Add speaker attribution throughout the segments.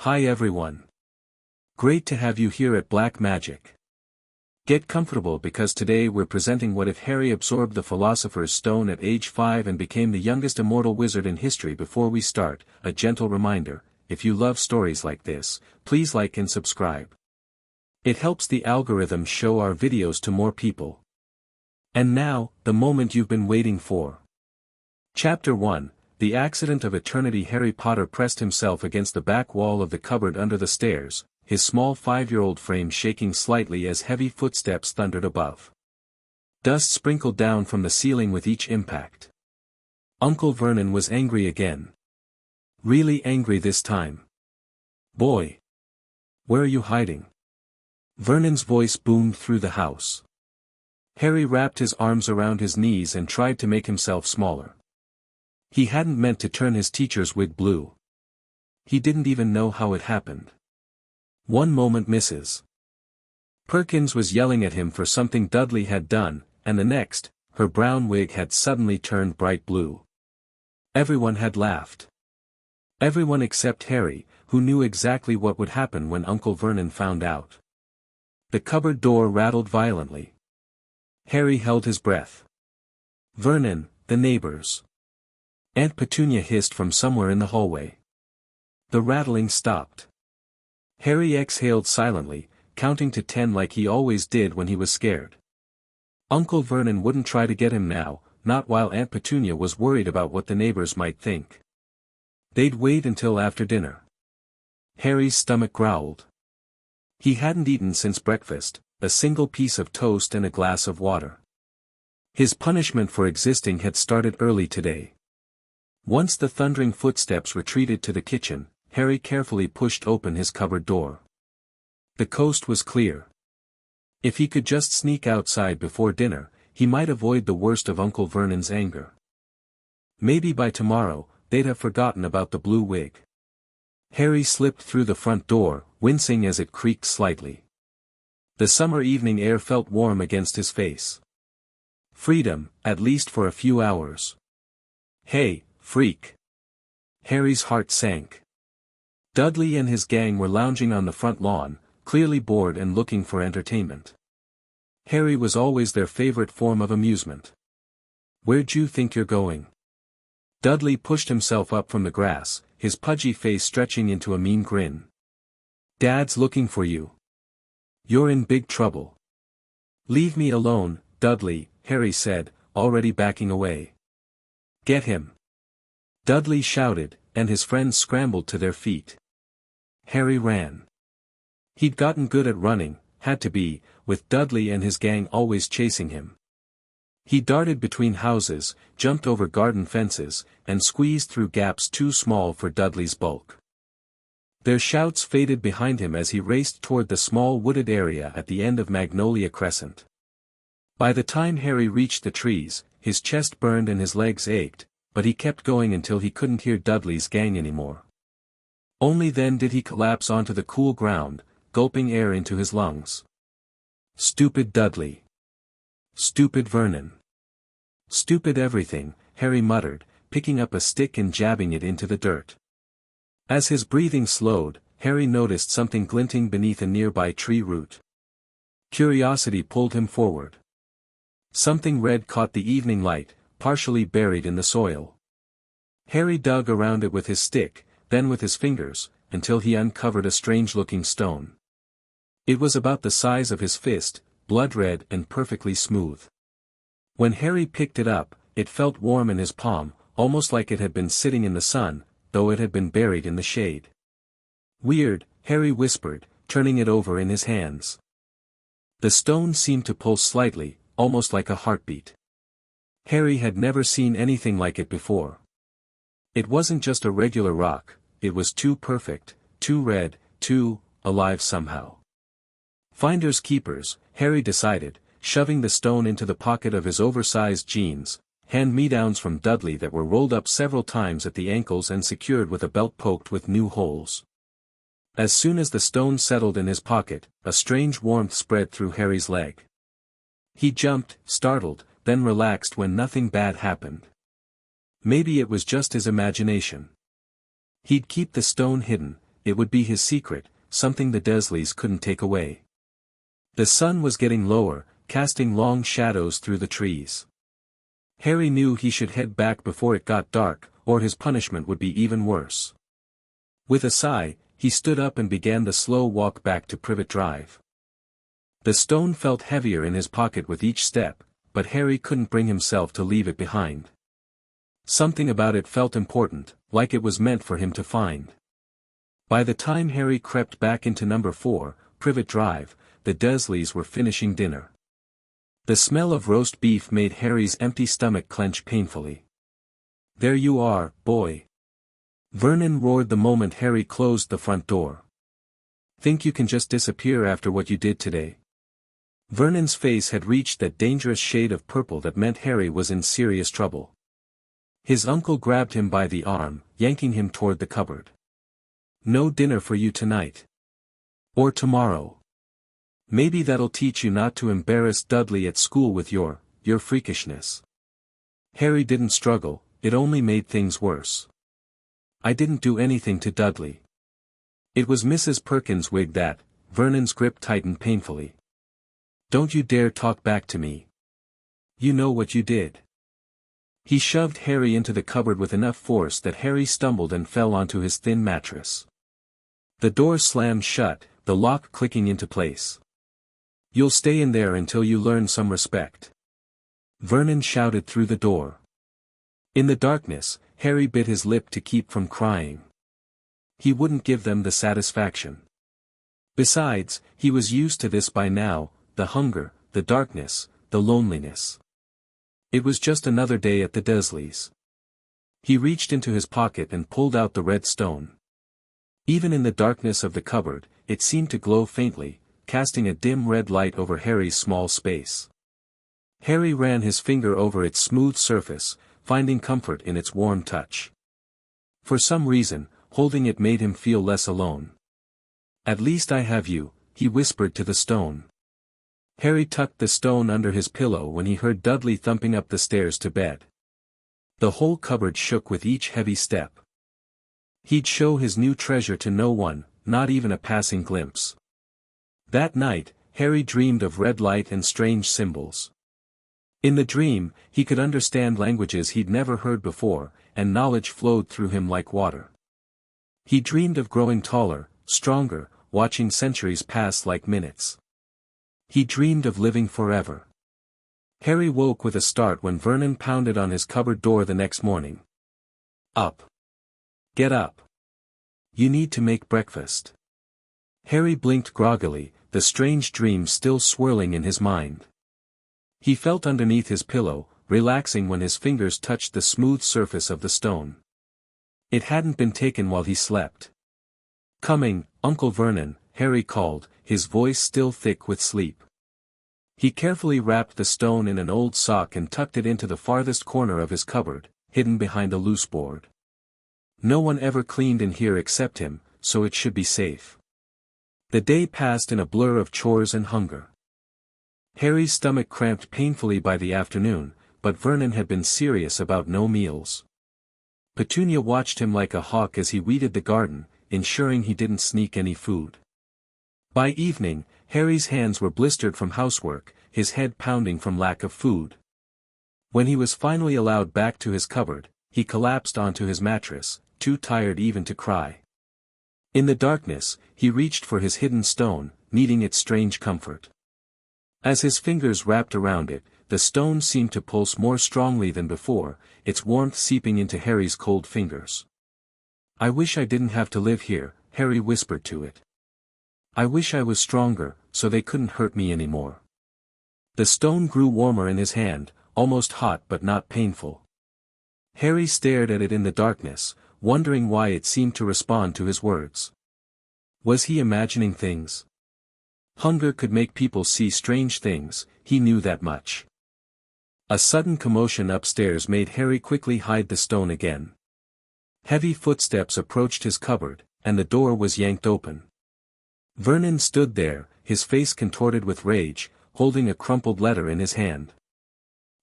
Speaker 1: Hi everyone. Great to have you here at Black Magic. Get comfortable because today we're presenting what if Harry absorbed the Philosopher's Stone at age 5 and became the youngest immortal wizard in history. Before we start, a gentle reminder, if you love stories like this, please like and subscribe. It helps the algorithm show our videos to more people. And now, the moment you've been waiting for. Chapter 1. The Accident of Eternity. Harry Potter pressed himself against the back wall of the cupboard under the stairs, his small 5-year-old frame shaking slightly as heavy footsteps thundered above. Dust sprinkled down from the ceiling with each impact. Uncle Vernon was angry again. Really angry this time. "Boy! Where are you hiding?" Vernon's voice boomed through the house. Harry wrapped his arms around his knees and tried to make himself smaller. He hadn't meant to turn his teacher's wig blue. He didn't even know how it happened. One moment Mrs. Perkins was yelling at him for something Dudley had done, and the next, her brown wig had suddenly turned bright blue. Everyone had laughed. Everyone except Harry, who knew exactly what would happen when Uncle Vernon found out. The cupboard door rattled violently. Harry held his breath. "Vernon, the neighbors." Aunt Petunia hissed from somewhere in the hallway. The rattling stopped. Harry exhaled silently, counting to 10 like he always did when he was scared. Uncle Vernon wouldn't try to get him now, not while Aunt Petunia was worried about what the neighbors might think. They'd wait until after dinner. Harry's stomach growled. He hadn't eaten since breakfast, a single piece of toast and a glass of water. His punishment for existing had started early today. Once the thundering footsteps retreated to the kitchen, Harry carefully pushed open his cupboard door. The coast was clear. If he could just sneak outside before dinner, he might avoid the worst of Uncle Vernon's anger. Maybe by tomorrow, they'd have forgotten about the blue wig. Harry slipped through the front door, wincing as it creaked slightly. The summer evening air felt warm against his face. Freedom, at least for a few hours. "Hey, freak!" Harry's heart sank. Dudley and his gang were lounging on the front lawn, clearly bored and looking for entertainment. Harry was always their favorite form of amusement. "Where'd you think you're going?" Dudley pushed himself up from the grass, his pudgy face stretching into a mean grin. "Dad's looking for you. You're in big trouble." "Leave me alone, Dudley," Harry said, already backing away. "Get him!" Dudley shouted, and his friends scrambled to their feet. Harry ran. He'd gotten good at running, had to be, with Dudley and his gang always chasing him. He darted between houses, jumped over garden fences, and squeezed through gaps too small for Dudley's bulk. Their shouts faded behind him as he raced toward the small wooded area at the end of Magnolia Crescent. By the time Harry reached the trees, his chest burned and his legs ached, but he kept going until he couldn't hear Dudley's gang anymore. Only then did he collapse onto the cool ground, gulping air into his lungs. Stupid Dudley. Stupid Vernon. Stupid everything, Harry muttered, picking up a stick and jabbing it into the dirt. As his breathing slowed, Harry noticed something glinting beneath a nearby tree root. Curiosity pulled him forward. Something red caught the evening light, partially buried in the soil. Harry dug around it with his stick, then with his fingers, until he uncovered a strange-looking stone. It was about the size of his fist, blood-red and perfectly smooth. When Harry picked it up, it felt warm in his palm, almost like it had been sitting in the sun, though it had been buried in the shade. "Weird," Harry whispered, turning it over in his hands. The stone seemed to pulse slightly, almost like a heartbeat. Harry had never seen anything like it before. It wasn't just a regular rock, it was too perfect, too red, too alive somehow. Finders keepers, Harry decided, shoving the stone into the pocket of his oversized jeans, hand-me-downs from Dudley that were rolled up several times at the ankles and secured with a belt poked with new holes. As soon as the stone settled in his pocket, a strange warmth spread through Harry's leg. He jumped, startled, then relaxed when nothing bad happened. Maybe it was just his imagination. He'd keep the stone hidden, it would be his secret, something the Dursleys couldn't take away. The sun was getting lower, casting long shadows through the trees. Harry knew he should head back before it got dark, or his punishment would be even worse. With a sigh, he stood up and began the slow walk back to Privet Drive. The stone felt heavier in his pocket with each step, but Harry couldn't bring himself to leave it behind. Something about it felt important, like it was meant for him to find. By the time Harry crept back into number 4, Privet Drive, the Dursleys were finishing dinner. The smell of roast beef made Harry's empty stomach clench painfully. "There you are, boy!" Vernon roared the moment Harry closed the front door. "Think you can just disappear after what you did today?" Vernon's face had reached that dangerous shade of purple that meant Harry was in serious trouble. His uncle grabbed him by the arm, yanking him toward the cupboard. "No dinner for you tonight. Or tomorrow. Maybe that'll teach you not to embarrass Dudley at school with your freakishness." Harry didn't struggle, it only made things worse. "I didn't do anything to Dudley. It was Mrs. Perkins' wig that." Vernon's grip tightened painfully. "Don't you dare talk back to me. You know what you did." He shoved Harry into the cupboard with enough force that Harry stumbled and fell onto his thin mattress. The door slammed shut, the lock clicking into place. "You'll stay in there until you learn some respect," Vernon shouted through the door. In the darkness, Harry bit his lip to keep from crying. He wouldn't give them the satisfaction. Besides, he was used to this by now, the hunger, the darkness, the loneliness. It was just another day at the Dursleys. He reached into his pocket and pulled out the red stone. Even in the darkness of the cupboard, it seemed to glow faintly, casting a dim red light over Harry's small space. Harry ran his finger over its smooth surface, finding comfort in its warm touch. For some reason, holding it made him feel less alone. "At least I have you," he whispered to the stone. Harry tucked the stone under his pillow when he heard Dudley thumping up the stairs to bed. The whole cupboard shook with each heavy step. He'd show his new treasure to no one, not even a passing glimpse. That night, Harry dreamed of red light and strange symbols. In the dream, he could understand languages he'd never heard before, and knowledge flowed through him like water. He dreamed of growing taller, stronger, watching centuries pass like minutes. He dreamed of living forever. Harry woke with a start when Vernon pounded on his cupboard door the next morning. "Up! Get up! You need to make breakfast." Harry blinked groggily, the strange dream still swirling in his mind. He felt underneath his pillow, relaxing when his fingers touched the smooth surface of the stone. It hadn't been taken while he slept. "Coming, Uncle Vernon," Harry called, his voice still thick with sleep. He carefully wrapped the stone in an old sock and tucked it into the farthest corner of his cupboard, hidden behind a loose board. No one ever cleaned in here except him, so it should be safe. The day passed in a blur of chores and hunger. Harry's stomach cramped painfully by the afternoon, but Vernon had been serious about no meals. Petunia watched him like a hawk as he weeded the garden, ensuring he didn't sneak any food. By evening, Harry's hands were blistered from housework, his head pounding from lack of food. When he was finally allowed back to his cupboard, he collapsed onto his mattress, too tired even to cry. In the darkness, he reached for his hidden stone, needing its strange comfort. As his fingers wrapped around it, the stone seemed to pulse more strongly than before, its warmth seeping into Harry's cold fingers. "I wish I didn't have to live here," Harry whispered to it. "I wish I was stronger, so they couldn't hurt me anymore." The stone grew warmer in his hand, almost hot but not painful. Harry stared at it in the darkness, wondering why it seemed to respond to his words. Was he imagining things? Hunger could make people see strange things, he knew that much. A sudden commotion upstairs made Harry quickly hide the stone again. Heavy footsteps approached his cupboard, and the door was yanked open. Vernon stood there, his face contorted with rage, holding a crumpled letter in his hand.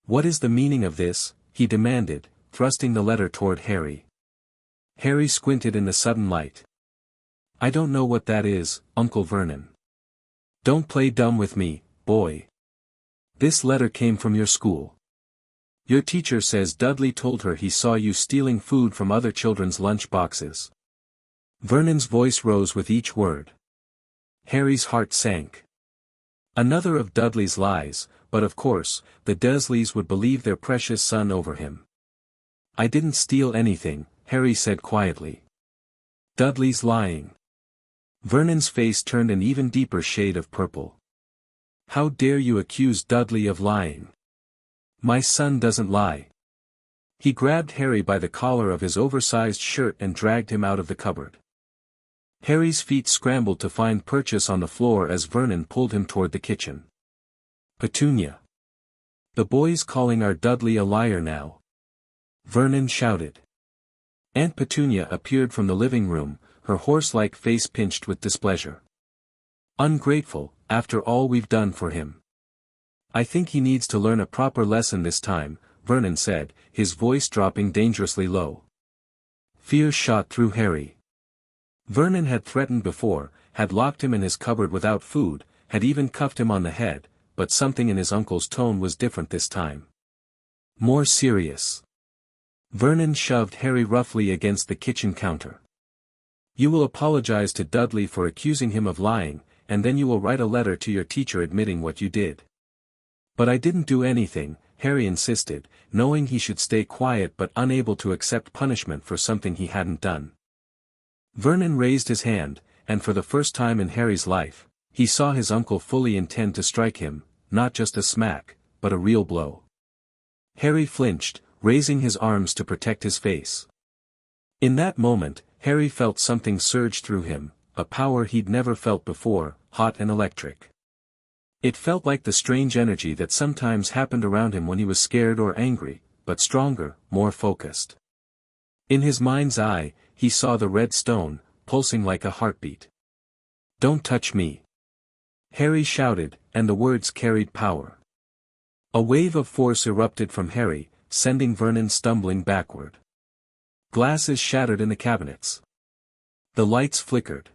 Speaker 1: "What is the meaning of this?" he demanded, thrusting the letter toward Harry. Harry squinted in the sudden light. I don't know what that is, Uncle Vernon. Don't play dumb with me, boy. This letter came from your school. Your teacher says Dudley told her he saw you stealing food from other children's lunch boxes. Vernon's voice rose with each word. Harry's heart sank. Another of Dudley's lies, but of course, the Dursleys would believe their precious son over him. I didn't steal anything, Harry said quietly. Dudley's lying. Vernon's face turned an even deeper shade of purple. How dare you accuse Dudley of lying? My son doesn't lie. He grabbed Harry by the collar of his oversized shirt and dragged him out of the cupboard. Harry's feet scrambled to find purchase on the floor as Vernon pulled him toward the kitchen. Petunia. The boy's calling our Dudley a liar now. Vernon shouted. Aunt Petunia appeared from the living room, her horse-like face pinched with displeasure. Ungrateful, after all we've done for him. I think he needs to learn a proper lesson this time, Vernon said, his voice dropping dangerously low. Fear shot through Harry. Vernon had threatened before, had locked him in his cupboard without food, had even cuffed him on the head, but something in his uncle's tone was different this time. More serious. Vernon shoved Harry roughly against the kitchen counter. You will apologize to Dudley for accusing him of lying, and then you will write a letter to your teacher admitting what you did. But I didn't do anything, Harry insisted, knowing he should stay quiet but unable to accept punishment for something he hadn't done. Vernon raised his hand, and for the first time in Harry's life, he saw his uncle fully intend to strike him, not just a smack, but a real blow. Harry flinched, raising his arms to protect his face. In that moment, Harry felt something surge through him, a power he'd never felt before, hot and electric. It felt like the strange energy that sometimes happened around him when he was scared or angry, but stronger, more focused. In his mind's eye, he saw the red stone, pulsing like a heartbeat. Don't touch me. Harry shouted, and the words carried power. A wave of force erupted from Harry, sending Vernon stumbling backward. Glasses shattered in the cabinets. The lights flickered.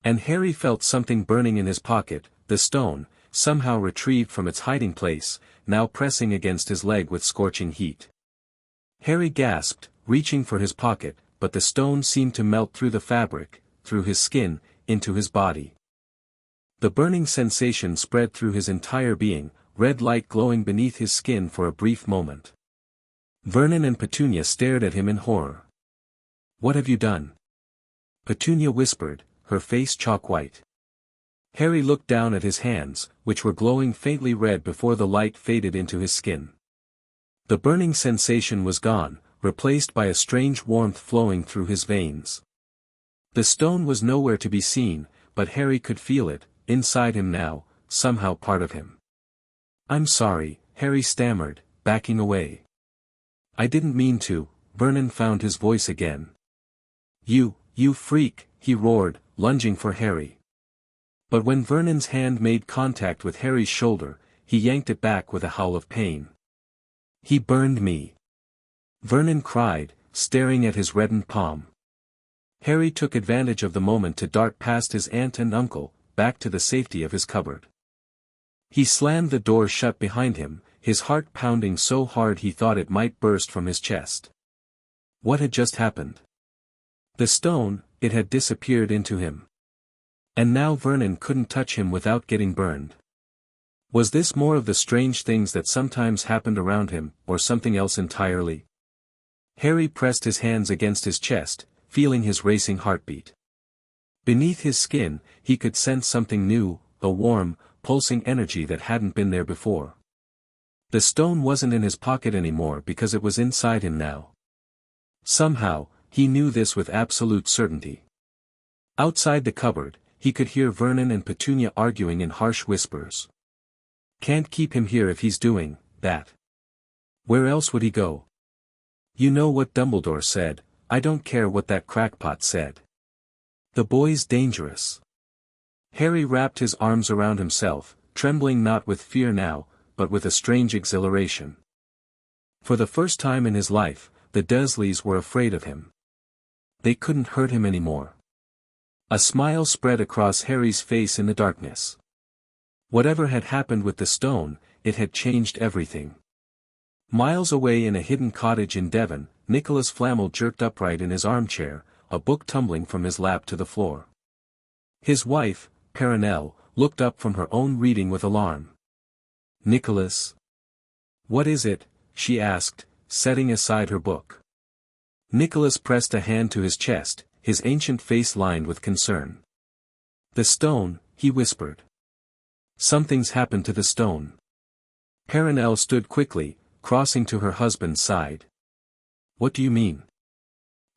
Speaker 1: And Harry felt something burning in his pocket, the stone, somehow retrieved from its hiding place, now pressing against his leg with scorching heat. Harry gasped, reaching for his pocket, but the stone seemed to melt through the fabric, through his skin, into his body. The burning sensation spread through his entire being, red light glowing beneath his skin for a brief moment. Vernon and Petunia stared at him in horror. What have you done? Petunia whispered, her face chalk-white. Harry looked down at his hands, which were glowing faintly red before the light faded into his skin. The burning sensation was gone, replaced by a strange warmth flowing through his veins. The stone was nowhere to be seen, but Harry could feel it, inside him now, somehow part of him. I'm sorry, Harry stammered, backing away. I didn't mean to. Vernon found his voice again. You freak, he roared, lunging for Harry. But when Vernon's hand made contact with Harry's shoulder, he yanked it back with a howl of pain. He burned me. Vernon cried, staring at his reddened palm. Harry took advantage of the moment to dart past his aunt and uncle, back to the safety of his cupboard. He slammed the door shut behind him, his heart pounding so hard he thought it might burst from his chest. What had just happened? The stone, it had disappeared into him. And now Vernon couldn't touch him without getting burned. Was this more of the strange things that sometimes happened around him, or something else entirely? Harry pressed his hands against his chest, feeling his racing heartbeat. Beneath his skin, he could sense something new, a warm, pulsing energy that hadn't been there before. The stone wasn't in his pocket anymore because it was inside him now. Somehow, he knew this with absolute certainty. Outside the cupboard, he could hear Vernon and Petunia arguing in harsh whispers. Can't keep him here if he's doing that. Where else would he go? You know what Dumbledore said, I don't care what that crackpot said. The boy's dangerous. Harry wrapped his arms around himself, trembling not with fear now, but with a strange exhilaration. For the first time in his life, the Dursleys were afraid of him. They couldn't hurt him anymore. A smile spread across Harry's face in the darkness. Whatever had happened with the stone, it had changed everything. Miles away in a hidden cottage in Devon, Nicholas Flamel jerked upright in his armchair, a book tumbling from his lap to the floor. His wife, Perenelle, looked up from her own reading with alarm. "Nicholas? What is it?" she asked, setting aside her book. Nicholas pressed a hand to his chest, his ancient face lined with concern. "The stone," he whispered. "Something's happened to the stone." Perenelle stood quickly, crossing to her husband's side. "What do you mean?"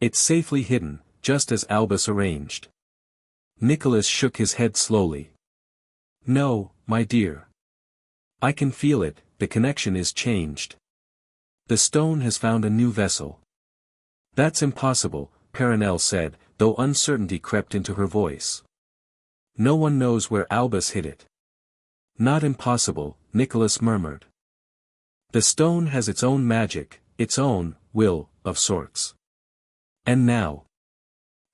Speaker 1: "It's safely hidden, just as Albus arranged." Nicholas shook his head slowly. "No, my dear. I can feel it, the connection is changed. The stone has found a new vessel." "That's impossible," Perenelle said, though uncertainty crept into her voice. "No one knows where Albus hid it." "Not impossible," Nicholas murmured. "The stone has its own magic, its own will, of sorts. And now."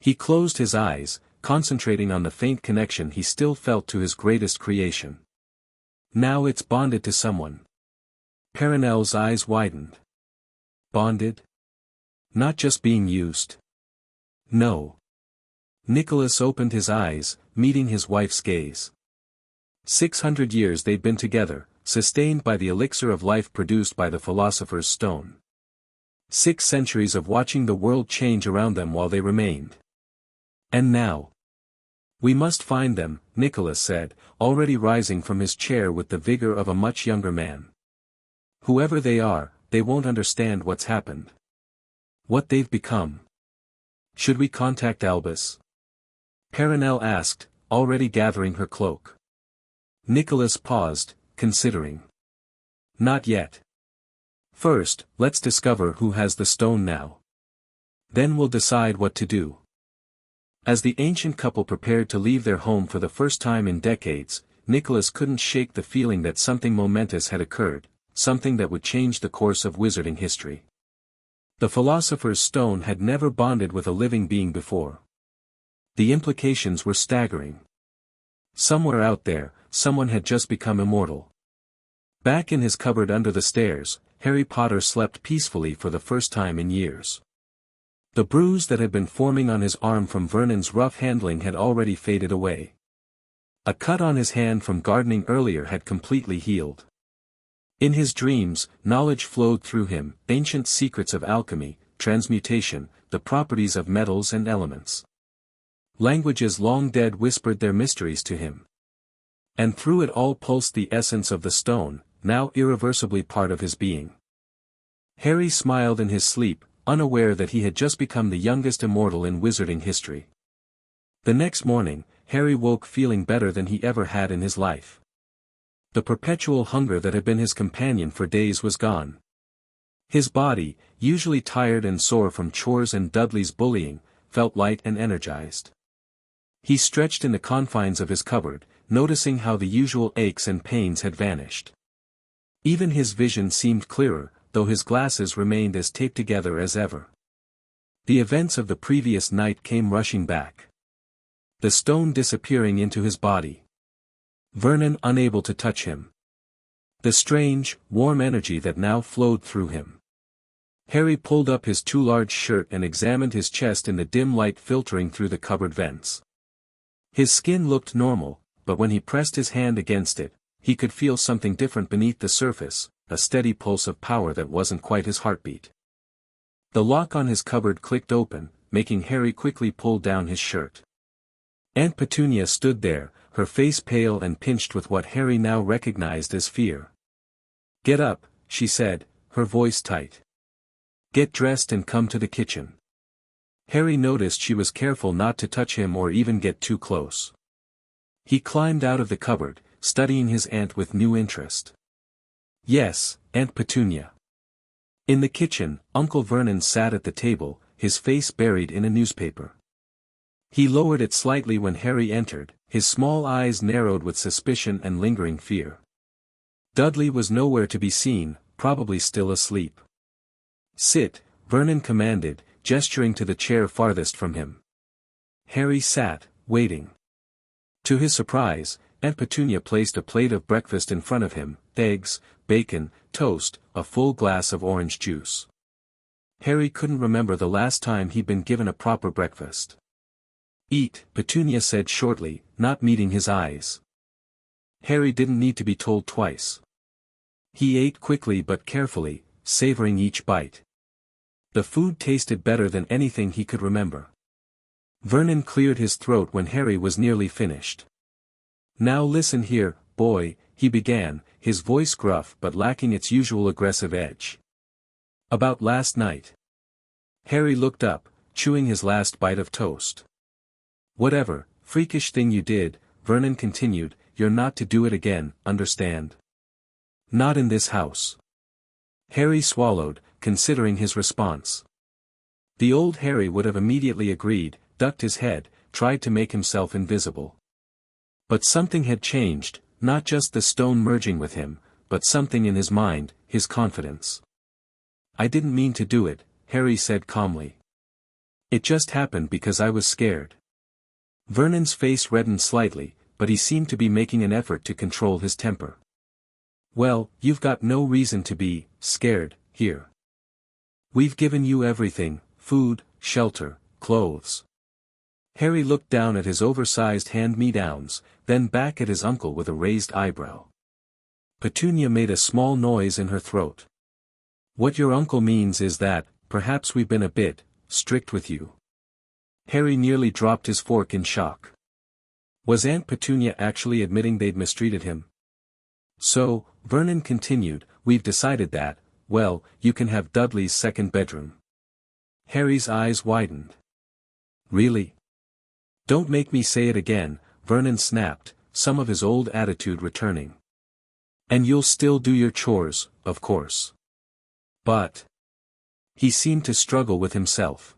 Speaker 1: He closed his eyes, concentrating on the faint connection he still felt to his greatest creation. "Now it's bonded to someone." Perenelle's eyes widened. "Bonded? Not just being used?" "No." Nicholas opened his eyes, meeting his wife's gaze. 600 years they'd been together, sustained by the elixir of life produced by the Philosopher's Stone. 6 centuries of watching the world change around them while they remained. And now? "We must find them," Nicholas said, already rising from his chair with the vigor of a much younger man. "Whoever they are, they won't understand what's happened. What they've become. Should we contact Albus?" Perenelle asked, already gathering her cloak. Nicholas paused, considering. "Not yet. First, let's discover who has the stone now. Then we'll decide what to do." As the ancient couple prepared to leave their home for the first time in decades, Nicholas couldn't shake the feeling that something momentous had occurred, something that would change the course of wizarding history. The Philosopher's Stone had never bonded with a living being before. The implications were staggering. Somewhere out there, someone had just become immortal. Back in his cupboard under the stairs, Harry Potter slept peacefully for the first time in years. The bruise that had been forming on his arm from Vernon's rough handling had already faded away. A cut on his hand from gardening earlier had completely healed. In his dreams, knowledge flowed through him, ancient secrets of alchemy, transmutation, the properties of metals and elements. Languages long dead whispered their mysteries to him. And through it all pulsed the essence of the stone, now irreversibly part of his being. Harry smiled in his sleep, unaware that he had just become the youngest immortal in wizarding history. The next morning, Harry woke feeling better than he ever had in his life. The perpetual hunger that had been his companion for days was gone. His body, usually tired and sore from chores and Dudley's bullying, felt light and energized. He stretched in the confines of his cupboard, noticing how the usual aches and pains had vanished. Even his vision seemed clearer, though his glasses remained as taped together as ever. The events of the previous night came rushing back. The stone disappearing into his body. Vernon unable to touch him. The strange, warm energy that now flowed through him. Harry pulled up his too large shirt and examined his chest in the dim light filtering through the cupboard vents. His skin looked normal, but when he pressed his hand against it, he could feel something different beneath the surface, a steady pulse of power that wasn't quite his heartbeat. The lock on his cupboard clicked open, making Harry quickly pull down his shirt. Aunt Petunia stood there, her face pale and pinched with what Harry now recognized as fear. "Get up," she said, her voice tight. "Get dressed and come to the kitchen." Harry noticed she was careful not to touch him or even get too close. He climbed out of the cupboard, studying his aunt with new interest. "Yes, Aunt Petunia." In the kitchen, Uncle Vernon sat at the table, his face buried in a newspaper. He lowered it slightly when Harry entered, his small eyes narrowed with suspicion and lingering fear. Dudley was nowhere to be seen, probably still asleep. "Sit," Vernon commanded, gesturing to the chair farthest from him. Harry sat, waiting. To his surprise, Aunt Petunia placed a plate of breakfast in front of him: eggs, bacon, toast, a full glass of orange juice. Harry couldn't remember the last time he'd been given a proper breakfast. "Eat," Petunia said shortly, not meeting his eyes. Harry didn't need to be told twice. He ate quickly but carefully, savoring each bite. The food tasted better than anything he could remember. Vernon cleared his throat when Harry was nearly finished. "Now listen here, boy," he began, his voice gruff but lacking its usual aggressive edge. "About last night." Harry looked up, chewing his last bite of toast. "Whatever freakish thing you did," Vernon continued, "you're not to do it again, understand? Not in this house." Harry swallowed, considering his response. The old Harry would have immediately agreed, ducked his head, tried to make himself invisible. But something had changed, not just the stone merging with him, but something in his mind, his confidence. "I didn't mean to do it," Harry said calmly. "It just happened because I was scared." Vernon's face reddened slightly, but he seemed to be making an effort to control his temper. "Well, you've got no reason to be scared here. We've given you everything: food, shelter, clothes." Harry looked down at his oversized hand-me-downs, then back at his uncle with a raised eyebrow. Petunia made a small noise in her throat. "What your uncle means is that, perhaps we've been a bit strict with you." Harry nearly dropped his fork in shock. Was Aunt Petunia actually admitting they'd mistreated him? "So," Vernon continued, "we've decided that, well, you can have Dudley's second bedroom." Harry's eyes widened. "Really?" "Don't make me say it again," Vernon snapped, some of his old attitude returning. "And you'll still do your chores, of course." "But..." He seemed to struggle with himself.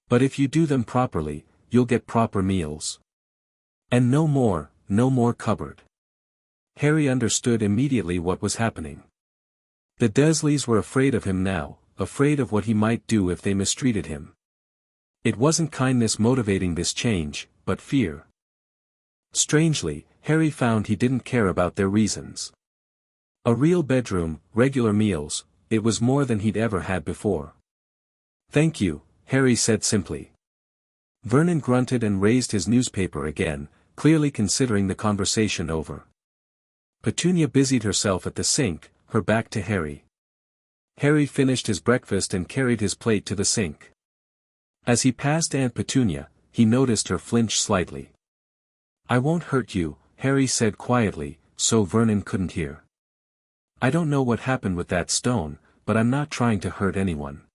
Speaker 1: "But if you do them properly, you'll get proper meals. And no more cupboard." Harry understood immediately what was happening. The Dursleys were afraid of him now, afraid of what he might do if they mistreated him. It wasn't kindness motivating this change, but fear. Strangely, Harry found he didn't care about their reasons. A real bedroom, regular meals, it was more than he'd ever had before. "Thank you," Harry said simply. Vernon grunted and raised his newspaper again, clearly considering the conversation over. Petunia busied herself at the sink, her back to Harry. Harry finished his breakfast and carried his plate to the sink. As he passed Aunt Petunia, he noticed her flinch slightly. "I won't hurt you," Harry said quietly, so Vernon couldn't hear. "I don't know what happened with that stone, but I'm not trying to hurt anyone."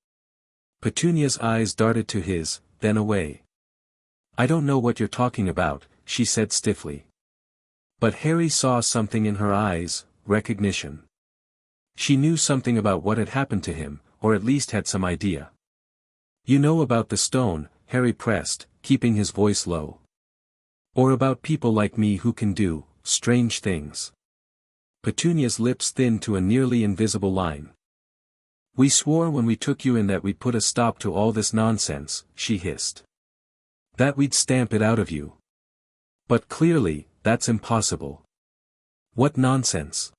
Speaker 1: Petunia's eyes darted to his, then away. "I don't know what you're talking about," she said stiffly. But Harry saw something in her eyes: recognition. She knew something about what had happened to him, or at least had some idea. "You know about the stone," Harry pressed, keeping his voice low. "Or about people like me who can do strange things?" Petunia's lips thinned to a nearly invisible line. "We swore when we took you in that we'd put a stop to all this nonsense," she hissed. "That we'd stamp it out of you. But clearly, that's impossible." "What nonsense?"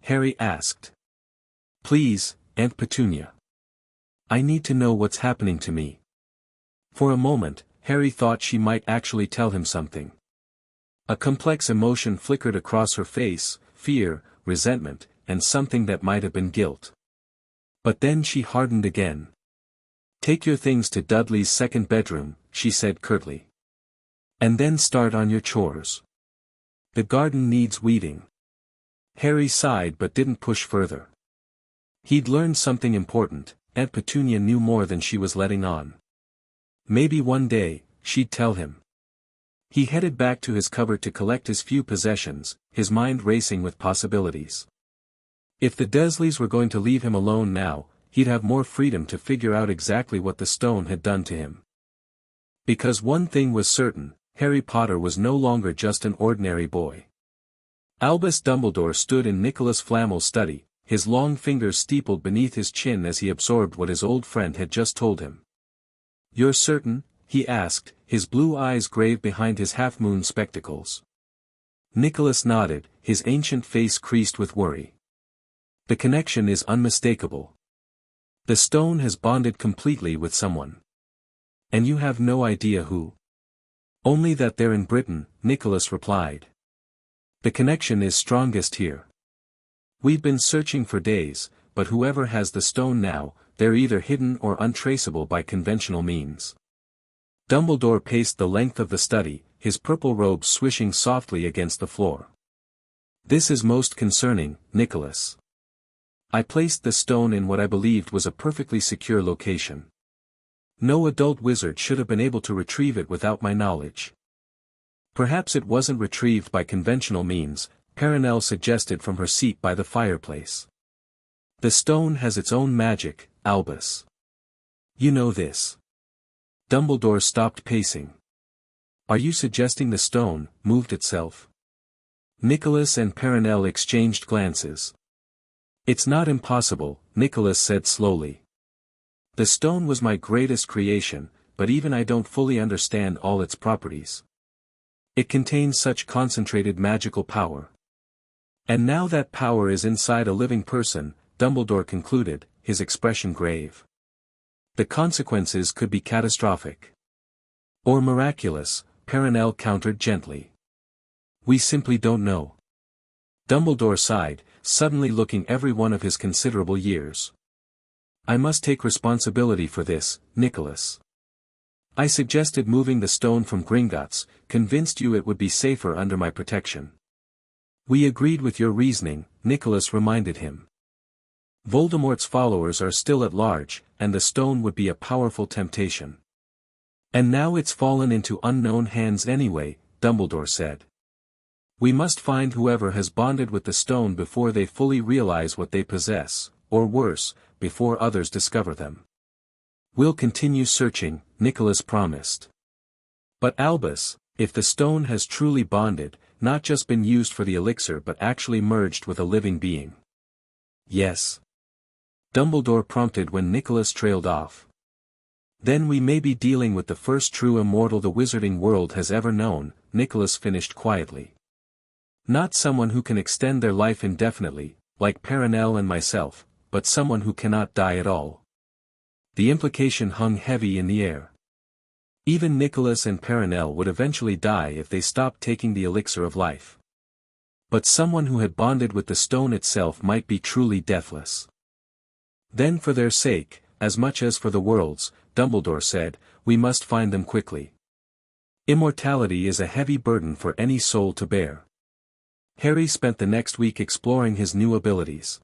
Speaker 1: Harry asked. "Please, Aunt Petunia. I need to know what's happening to me." For a moment, Harry thought she might actually tell him something. A complex emotion flickered across her face: fear, resentment, and something that might have been guilt. But then she hardened again. "Take your things to Dudley's second bedroom," she said curtly. "And then start on your chores. The garden needs weeding." Harry sighed but didn't push further. He'd learned something important: Aunt Petunia knew more than she was letting on. Maybe one day, she'd tell him. He headed back to his cupboard to collect his few possessions, his mind racing with possibilities. If the Dursleys were going to leave him alone now, he'd have more freedom to figure out exactly what the stone had done to him. Because one thing was certain: Harry Potter was no longer just an ordinary boy. Albus Dumbledore stood in Nicholas Flamel's study, his long fingers steepled beneath his chin as he absorbed what his old friend had just told him. "You're certain?" he asked, his blue eyes grave behind his half-moon spectacles. Nicholas nodded, his ancient face creased with worry. The connection is unmistakable. The stone has bonded completely with someone. And you have no idea who? Only that they're in Britain, Nicholas replied. The connection is strongest here. We've been searching for days, but whoever has the stone now, they're either hidden or untraceable by conventional means. Dumbledore paced the length of the study, his purple robe swishing softly against the floor. This is most concerning, Nicholas. I placed the stone in what I believed was a perfectly secure location. No adult wizard should have been able to retrieve it without my knowledge. Perhaps it wasn't retrieved by conventional means, Perenelle suggested from her seat by the fireplace. The stone has its own magic, Albus. You know this. Dumbledore stopped pacing. Are you suggesting the stone moved itself? Nicholas and Perenelle exchanged glances. It's not impossible, Nicholas said slowly. The stone was my greatest creation, but even I don't fully understand all its properties. It contains such concentrated magical power. And now that power is inside a living person, Dumbledore concluded, his expression grave. The consequences could be catastrophic. Or miraculous, Perenelle countered gently. We simply don't know. Dumbledore sighed, suddenly looking every one of his considerable years. I must take responsibility for this, Nicholas. I suggested moving the stone from Gringotts, convinced you it would be safer under my protection. We agreed with your reasoning, Nicholas reminded him. Voldemort's followers are still at large, and the stone would be a powerful temptation. And now it's fallen into unknown hands anyway, Dumbledore said. We must find whoever has bonded with the stone before they fully realize what they possess, or worse, before others discover them. We'll continue searching, Nicholas promised. But Albus, if the stone has truly bonded, not just been used for the elixir but actually merged with a living being. Yes. Dumbledore prompted when Nicholas trailed off. Then we may be dealing with the first true immortal the wizarding world has ever known, Nicholas finished quietly. Not someone who can extend their life indefinitely, like Perenelle and myself, but someone who cannot die at all. The implication hung heavy in the air. Even Nicholas and Perenelle would eventually die if they stopped taking the elixir of life. But someone who had bonded with the stone itself might be truly deathless. Then for their sake, as much as for the world's, Dumbledore said, we must find them quickly. Immortality is a heavy burden for any soul to bear. Harry spent the next week exploring his new abilities.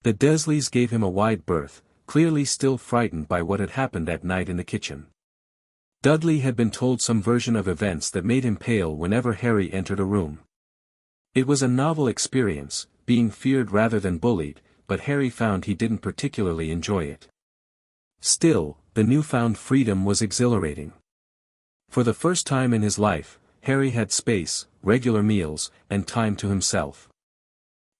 Speaker 1: The Dursleys gave him a wide berth, clearly still frightened by what had happened that night in the kitchen. Dudley had been told some version of events that made him pale whenever Harry entered a room. It was a novel experience, being feared rather than bullied, but Harry found he didn't particularly enjoy it. Still, the newfound freedom was exhilarating. For the first time in his life, Harry had space, regular meals, and time to himself.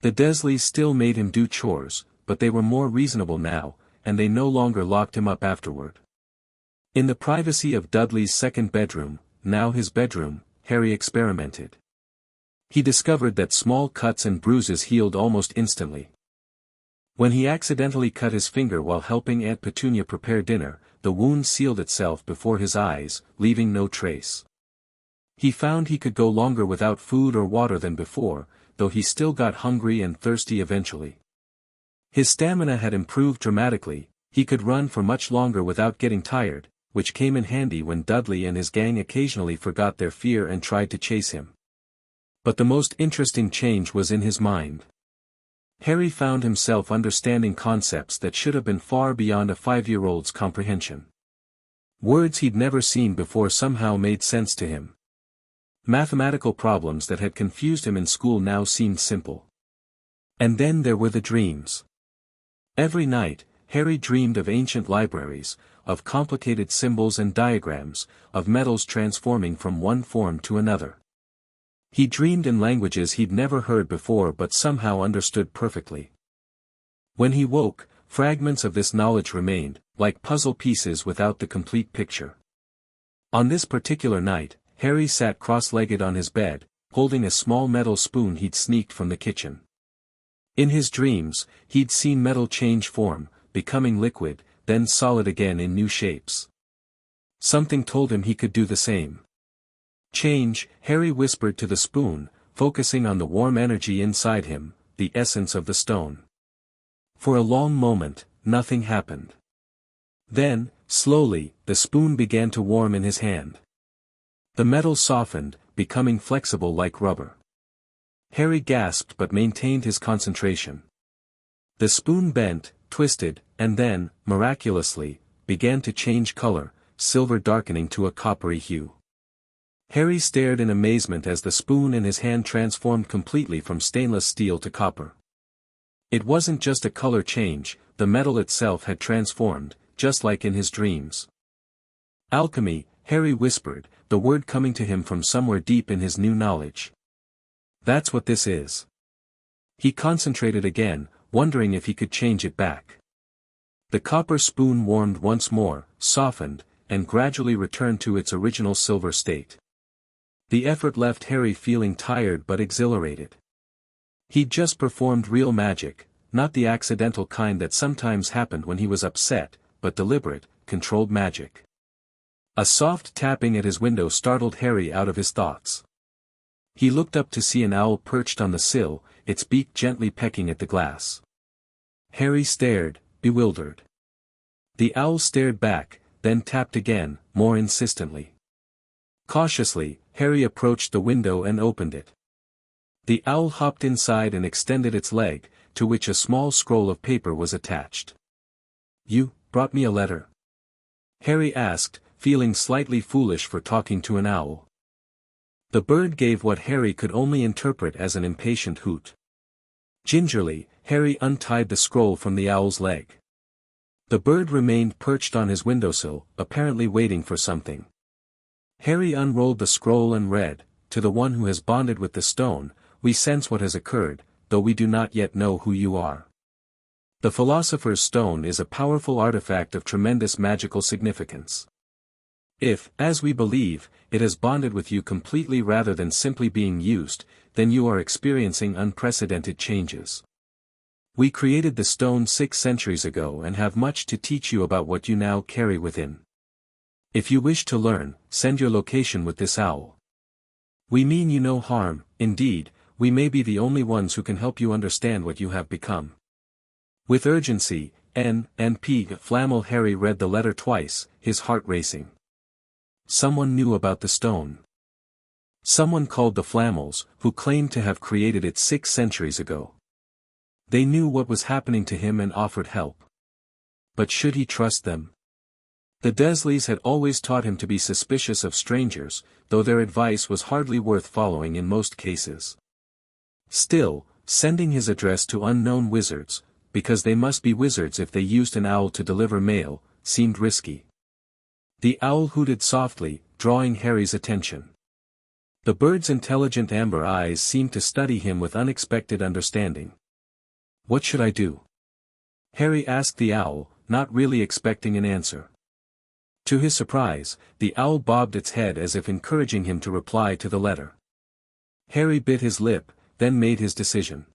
Speaker 1: The Dursleys still made him do chores, but they were more reasonable now, and they no longer locked him up afterward. In the privacy of Dudley's second bedroom, now his bedroom, Harry experimented. He discovered that small cuts and bruises healed almost instantly. When he accidentally cut his finger while helping Aunt Petunia prepare dinner, the wound sealed itself before his eyes, leaving no trace. He found he could go longer without food or water than before, though he still got hungry and thirsty eventually. His stamina had improved dramatically, he could run for much longer without getting tired, which came in handy when Dudley and his gang occasionally forgot their fear and tried to chase him. But the most interesting change was in his mind. Harry found himself understanding concepts that should have been far beyond a 5-year-old's comprehension. Words he'd never seen before somehow made sense to him. Mathematical problems that had confused him in school now seemed simple. And then there were the dreams. Every night, Harry dreamed of ancient libraries, of complicated symbols and diagrams, of metals transforming from one form to another. He dreamed in languages he'd never heard before but somehow understood perfectly. When he woke, fragments of this knowledge remained, like puzzle pieces without the complete picture. On this particular night, Harry sat cross-legged on his bed, holding a small metal spoon he'd sneaked from the kitchen. In his dreams, he'd seen metal change form, becoming liquid, then solid again in new shapes. Something told him he could do the same. Change, Harry whispered to the spoon, focusing on the warm energy inside him, the essence of the stone. For a long moment, nothing happened. Then, slowly, the spoon began to warm in his hand. The metal softened, becoming flexible like rubber. Harry gasped but maintained his concentration. The spoon bent, twisted, and then, miraculously, began to change color, silver darkening to a coppery hue. Harry stared in amazement as the spoon in his hand transformed completely from stainless steel to copper. It wasn't just a color change, the metal itself had transformed, just like in his dreams. Alchemy, Harry whispered, the word coming to him from somewhere deep in his new knowledge. That's what this is. He concentrated again, wondering if he could change it back. The copper spoon warmed once more, softened, and gradually returned to its original silver state. The effort left Harry feeling tired but exhilarated. He'd just performed real magic, not the accidental kind that sometimes happened when he was upset, but deliberate, controlled magic. A soft tapping at his window startled Harry out of his thoughts. He looked up to see an owl perched on the sill, its beak gently pecking at the glass. Harry stared, bewildered. The owl stared back, then tapped again, more insistently. Cautiously, Harry approached the window and opened it. The owl hopped inside and extended its leg, to which a small scroll of paper was attached. "You brought me a letter?" Harry asked, feeling slightly foolish for talking to an owl. The bird gave what Harry could only interpret as an impatient hoot. Gingerly, Harry untied the scroll from the owl's leg. The bird remained perched on his windowsill, apparently waiting for something. Harry unrolled the scroll and read, "To the one who has bonded with the stone, we sense what has occurred, though we do not yet know who you are. The Philosopher's Stone is a powerful artifact of tremendous magical significance. If, as we believe, it has bonded with you completely rather than simply being used, then you are experiencing unprecedented changes. We created the stone 6 centuries ago and have much to teach you about what you now carry within. If you wish to learn, send your location with this owl. We mean you no harm, indeed, we may be the only ones who can help you understand what you have become. With urgency, N.P. Flamel." Harry read the letter twice, his heart racing. Someone knew about the stone. Someone called the Flamels, who claimed to have created it 6 centuries ago. They knew what was happening to him and offered help. But should he trust them? The Dursleys had always taught him to be suspicious of strangers, though their advice was hardly worth following in most cases. Still, sending his address to unknown wizards, because they must be wizards if they used an owl to deliver mail, seemed risky. The owl hooted softly, drawing Harry's attention. The bird's intelligent amber eyes seemed to study him with unexpected understanding. "What should I do?" Harry asked the owl, not really expecting an answer. To his surprise, the owl bobbed its head as if encouraging him to reply to the letter. Harry bit his lip, then made his decision.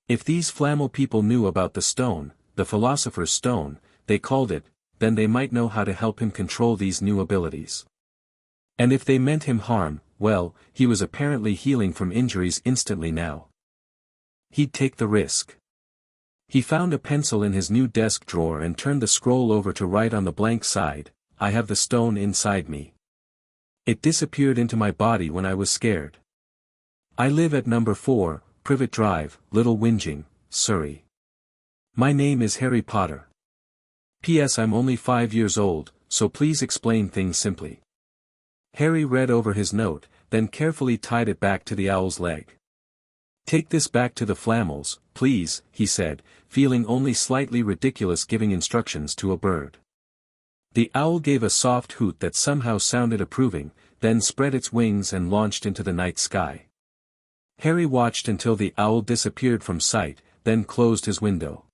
Speaker 1: If these Flamel people knew about the stone, the Philosopher's Stone, they called it, then they might know how to help him control these new abilities. And if they meant him harm, well, he was apparently healing from injuries instantly now. He'd take the risk. He found a pencil in his new desk drawer and turned the scroll over to write on the blank side, "I have the stone inside me. It disappeared into my body when I was scared. I live at number 4, Privet Drive, Little Whinging, Surrey. My name is Harry Potter. P.S. I'm only 5 years old, so please explain things simply." Harry read over his note, then carefully tied it back to the owl's leg. "Take this back to the Flamels, please," he said, feeling only slightly ridiculous giving instructions to a bird. The owl gave a soft hoot that somehow sounded approving, then spread its wings and launched into the night sky. Harry watched until the owl disappeared from sight, then closed his window.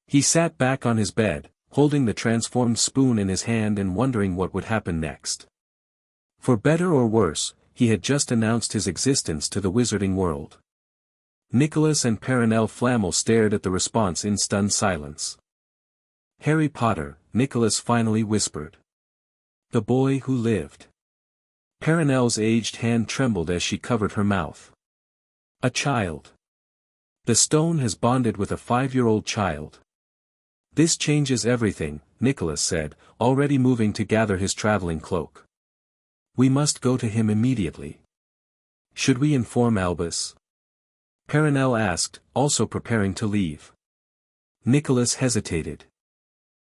Speaker 1: He sat back on his bed, holding the transformed spoon in his hand and wondering what would happen next. For better or worse, he had just announced his existence to the wizarding world. Nicholas and Perenelle Flamel stared at the response in stunned silence. "Harry Potter," Nicholas finally whispered. "The boy who lived." Perenelle's aged hand trembled as she covered her mouth. "A child. The stone has bonded with a 5-year-old child." "This changes everything," Nicholas said, already moving to gather his traveling cloak. "We must go to him immediately." "Should we inform Albus?" Perenelle asked, also preparing to leave. Nicholas hesitated.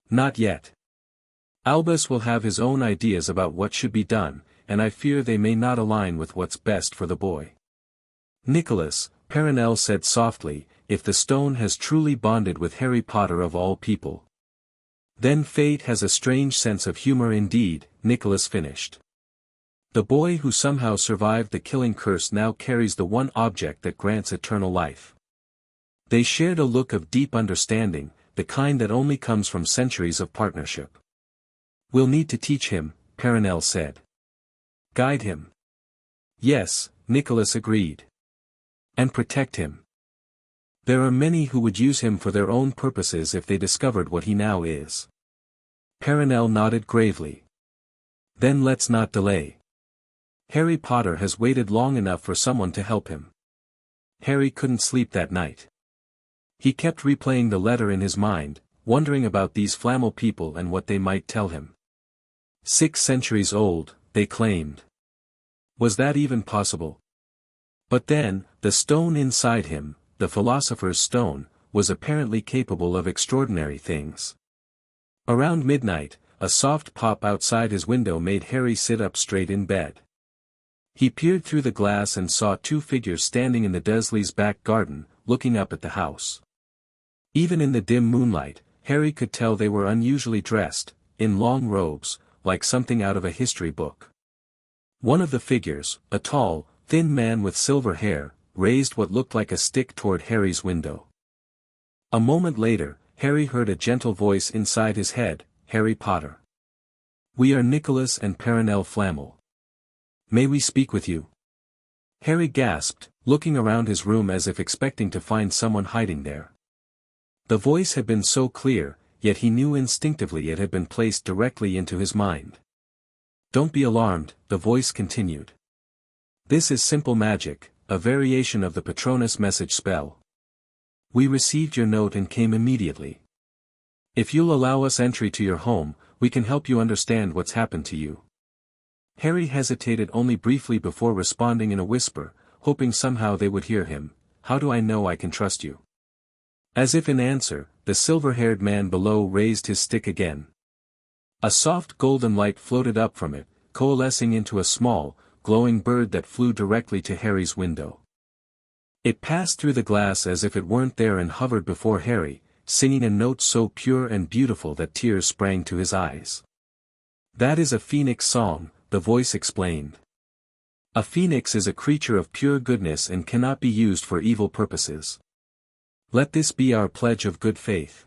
Speaker 1: "Not yet. Albus will have his own ideas about what should be done, and I fear they may not align with what's best for the boy." "Nicholas," Perenelle said softly, "if the stone has truly bonded with Harry Potter of all people, then fate has a strange sense of humor indeed," Nicholas finished. "The boy who somehow survived the killing curse now carries the one object that grants eternal life." They shared a look of deep understanding, the kind that only comes from centuries of partnership. "We'll need to teach him," Perenelle said. "Guide him." "Yes," Nicholas agreed. "And protect him. There are many who would use him for their own purposes if they discovered what he now is." Perenelle nodded gravely. "Then let's not delay. Harry Potter has waited long enough for someone to help him." Harry couldn't sleep that night. He kept replaying the letter in his mind, wondering about these Flamel people and what they might tell him. 6 centuries old, they claimed. Was that even possible? But then, the stone inside him, the Philosopher's Stone, was apparently capable of extraordinary things. Around midnight, a soft pop outside his window made Harry sit up straight in bed. He peered through the glass and saw 2 figures standing in the Dursleys' back garden, looking up at the house. Even in the dim moonlight, Harry could tell they were unusually dressed, in long robes, like something out of a history book. One of the figures, a tall, thin man with silver hair, raised what looked like a stick toward Harry's window. A moment later, Harry heard a gentle voice inside his head, "Harry Potter. We are Nicholas and Perenelle Flamel. May we speak with you?" Harry gasped, looking around his room as if expecting to find someone hiding there. The voice had been so clear, yet he knew instinctively it had been placed directly into his mind. "Don't be alarmed," the voice continued. "This is simple magic, a variation of the Patronus message spell. We received your note and came immediately. If you'll allow us entry to your home, we can help you understand what's happened to you." Harry hesitated only briefly before responding in a whisper, hoping somehow they would hear him. "How do I know I can trust you?" As if in answer, the silver-haired man below raised his stick again. A soft golden light floated up from it, coalescing into a small, glowing bird that flew directly to Harry's window. It passed through the glass as if it weren't there and hovered before Harry, singing a note so pure and beautiful that tears sprang to his eyes. "That is a phoenix song," the voice explained. "A phoenix is a creature of pure goodness and cannot be used for evil purposes. Let this be our pledge of good faith."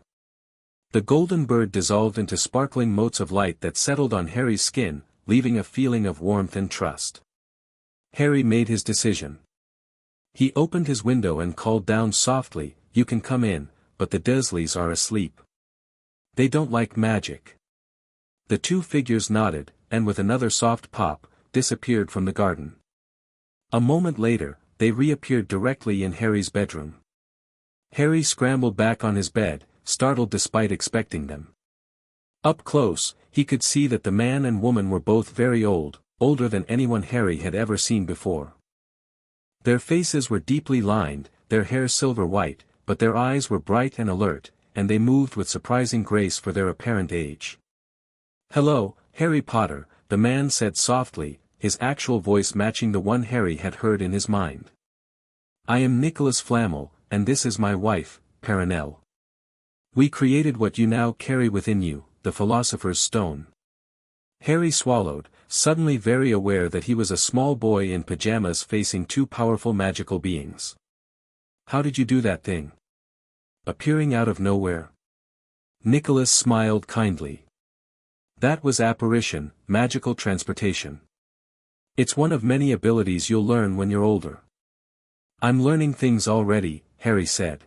Speaker 1: The golden bird dissolved into sparkling motes of light that settled on Harry's skin, leaving a feeling of warmth and trust. Harry made his decision. He opened his window and called down softly, "You can come in, but the Dursleys are asleep. They don't like magic." The 2 figures nodded, and with another soft pop, disappeared from the garden. A moment later, they reappeared directly in Harry's bedroom. Harry scrambled back on his bed, startled despite expecting them. Up close, he could see that the man and woman were both very old, older than anyone Harry had ever seen before. Their faces were deeply lined, their hair silver white, but their eyes were bright and alert, and they moved with surprising grace for their apparent age. "Hello, Harry Potter," the man said softly, his actual voice matching the one Harry had heard in his mind. "I am Nicholas Flamel, and this is my wife, Perenelle. We created what you now carry within you, the Philosopher's Stone." Harry swallowed, suddenly very aware that he was a small boy in pajamas facing 2 powerful magical beings. "How did you do that thing? Appearing out of nowhere?" Nicholas smiled kindly. "That was apparition, magical transportation. It's one of many abilities you'll learn when you're older. I'm learning things already, Harry said.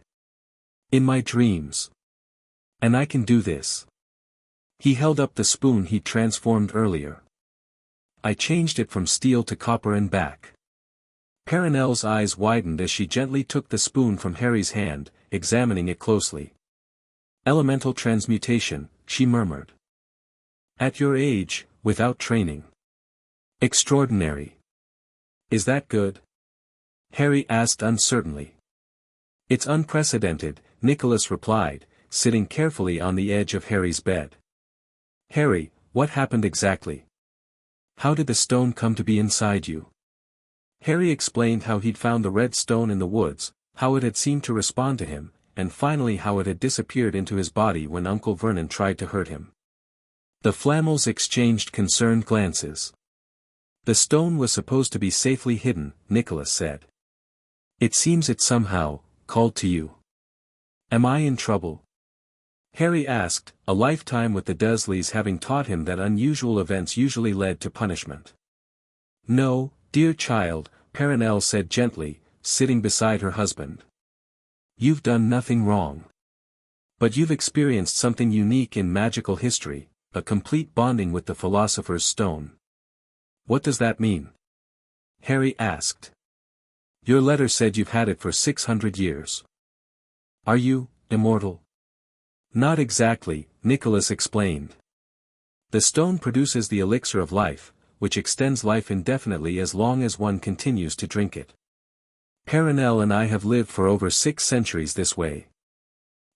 Speaker 1: In my dreams. And I can do this. He held up the spoon he'd transformed earlier. I changed it from steel to copper and back. Perenelle's eyes widened as she gently took the spoon from Harry's hand, examining it closely. Elemental transmutation, she murmured. At your age, without training. Extraordinary. Is that good? Harry asked uncertainly. It's unprecedented, Nicholas replied, sitting carefully on the edge of Harry's bed. Harry, what happened exactly? How did the stone come to be inside you? Harry explained how he'd found the red stone in the woods, how it had seemed to respond to him, and finally how it had disappeared into his body when Uncle Vernon tried to hurt him. The Flamels exchanged concerned glances. The stone was supposed to be safely hidden, Nicholas said. It seems it somehow called to you. Am I in trouble? Harry asked, a lifetime with the Dursleys having taught him that unusual events usually led to punishment. No, dear child, Perenelle said gently, sitting beside her husband. You've done nothing wrong. But you've experienced something unique in magical history, a complete bonding with the Philosopher's Stone. What does that mean? Harry asked. Your letter said you've had it for 600 years. Are you, immortal? Not exactly, Nicholas explained. The stone produces the elixir of life, which extends life indefinitely as long as one continues to drink it. Perenelle and I have lived for over 6 centuries this way.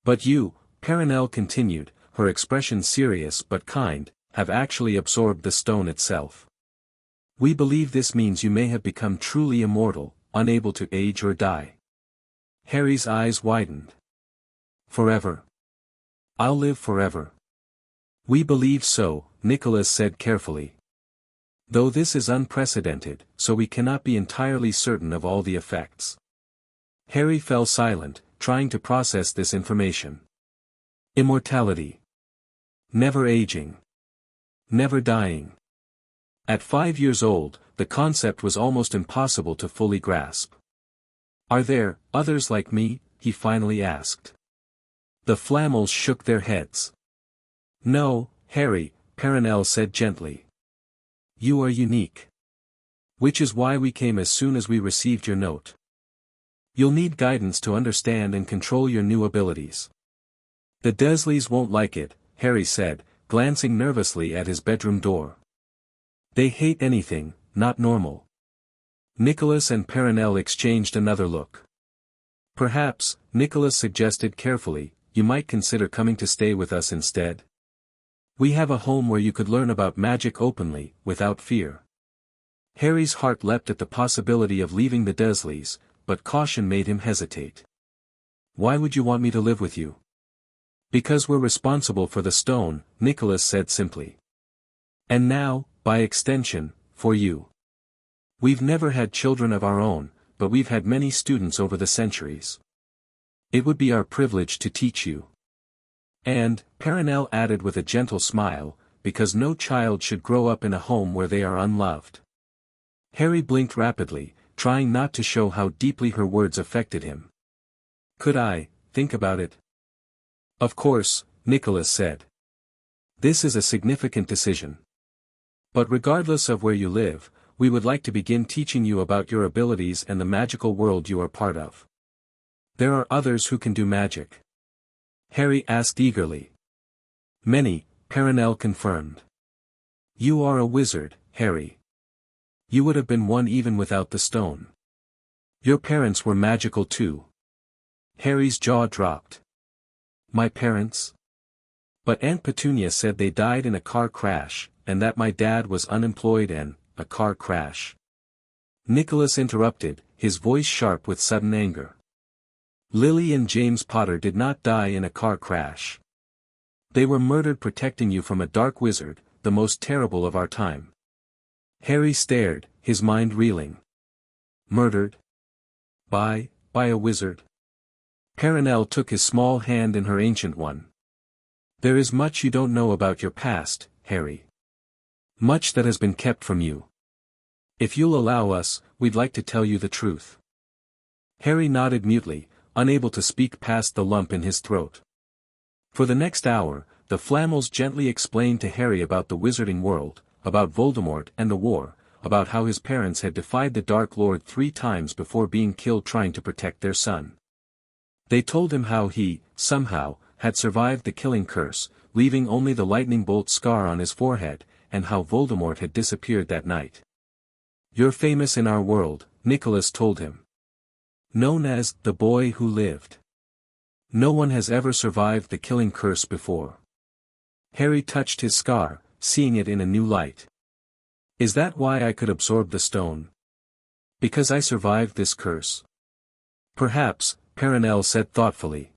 Speaker 1: But you, Perenelle continued, her expression serious but kind, have actually absorbed the stone itself. We believe this means you may have become truly immortal, unable to age or die. Harry's eyes widened. Forever. I'll live forever. We believe so, Nicholas said carefully. Though this is unprecedented, so we cannot be entirely certain of all the effects. Harry fell silent, trying to process this information. Immortality. Never aging. Never dying. At 5 years old, the concept was almost impossible to fully grasp. Are there others like me? He finally asked. The Flamels shook their heads. No, Harry, Perenelle said gently. You are unique. Which is why we came as soon as we received your note. You'll need guidance to understand and control your new abilities. The Dursleys won't like it, Harry said, glancing nervously at his bedroom door. They hate anything not normal. Nicholas and Perenelle exchanged another look. Perhaps, Nicholas suggested carefully, you might consider coming to stay with us instead. We have a home where you could learn about magic openly, without fear. Harry's heart leapt at the possibility of leaving the Dursleys, but caution made him hesitate. Why would you want me to live with you? Because we're responsible for the stone, Nicholas said simply. And now, by extension, for you. We've never had children of our own, but we've had many students over the centuries. It would be our privilege to teach you. And, Perenelle added with a gentle smile, because no child should grow up in a home where they are unloved. Harry blinked rapidly, trying not to show how deeply her words affected him. Could I think about it? Of course, Nicholas said. This is a significant decision. But regardless of where you live, we would like to begin teaching you about your abilities and the magical world you are part of. There are others who can do magic. Harry asked eagerly. Many, Perenelle confirmed. You are a wizard, Harry. You would have been one even without the stone. Your parents were magical too. Harry's jaw dropped. My parents? But Aunt Petunia said they died in a car crash, and that my dad was unemployed and, a car crash. Nicholas interrupted, his voice sharp with sudden anger. Lily and James Potter did not die in a car crash. They were murdered protecting you from a dark wizard, the most terrible of our time. Harry stared, his mind reeling. Murdered? By a wizard? Perenelle took his small hand in her ancient one. There is much you don't know about your past, Harry. Much that has been kept from you. If you'll allow us, we'd like to tell you the truth. Harry nodded mutely, unable to speak past the lump in his throat. For the next hour, the Flamels gently explained to Harry about the wizarding world, about Voldemort and the war, about how his parents had defied the Dark Lord 3 times before being killed trying to protect their son. They told him how he, somehow, had survived the killing curse, leaving only the lightning bolt scar on his forehead, and how Voldemort had disappeared that night. "You're famous in our world," Nicholas told him. "Known as the boy who lived. No one has ever survived the killing curse before." Harry touched his scar, seeing it in a new light. "Is that why I could absorb the stone? Because I survived this curse?" "Perhaps," Perenelle said thoughtfully.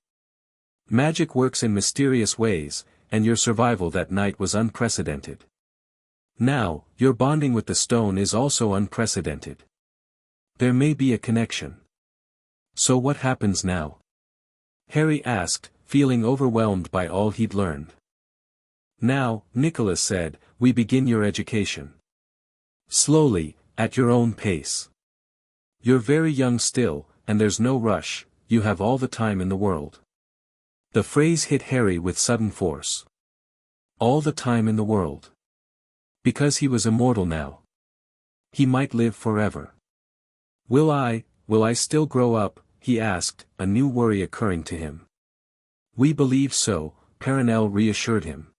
Speaker 1: "Magic works in mysterious ways, and your survival that night was unprecedented. Now, your bonding with the stone is also unprecedented. There may be a connection. So what happens now?" Harry asked, feeling overwhelmed by all he'd learned. "Now," Nicholas said, "we begin your education. Slowly, at your own pace. You're very young still, and there's no rush, you have all the time in the world." The phrase hit Harry with sudden force. All the time in the world. Because he was immortal now. He might live forever. Will I still grow up?" he asked, a new worry occurring to him. "We believe so," Perenelle reassured him.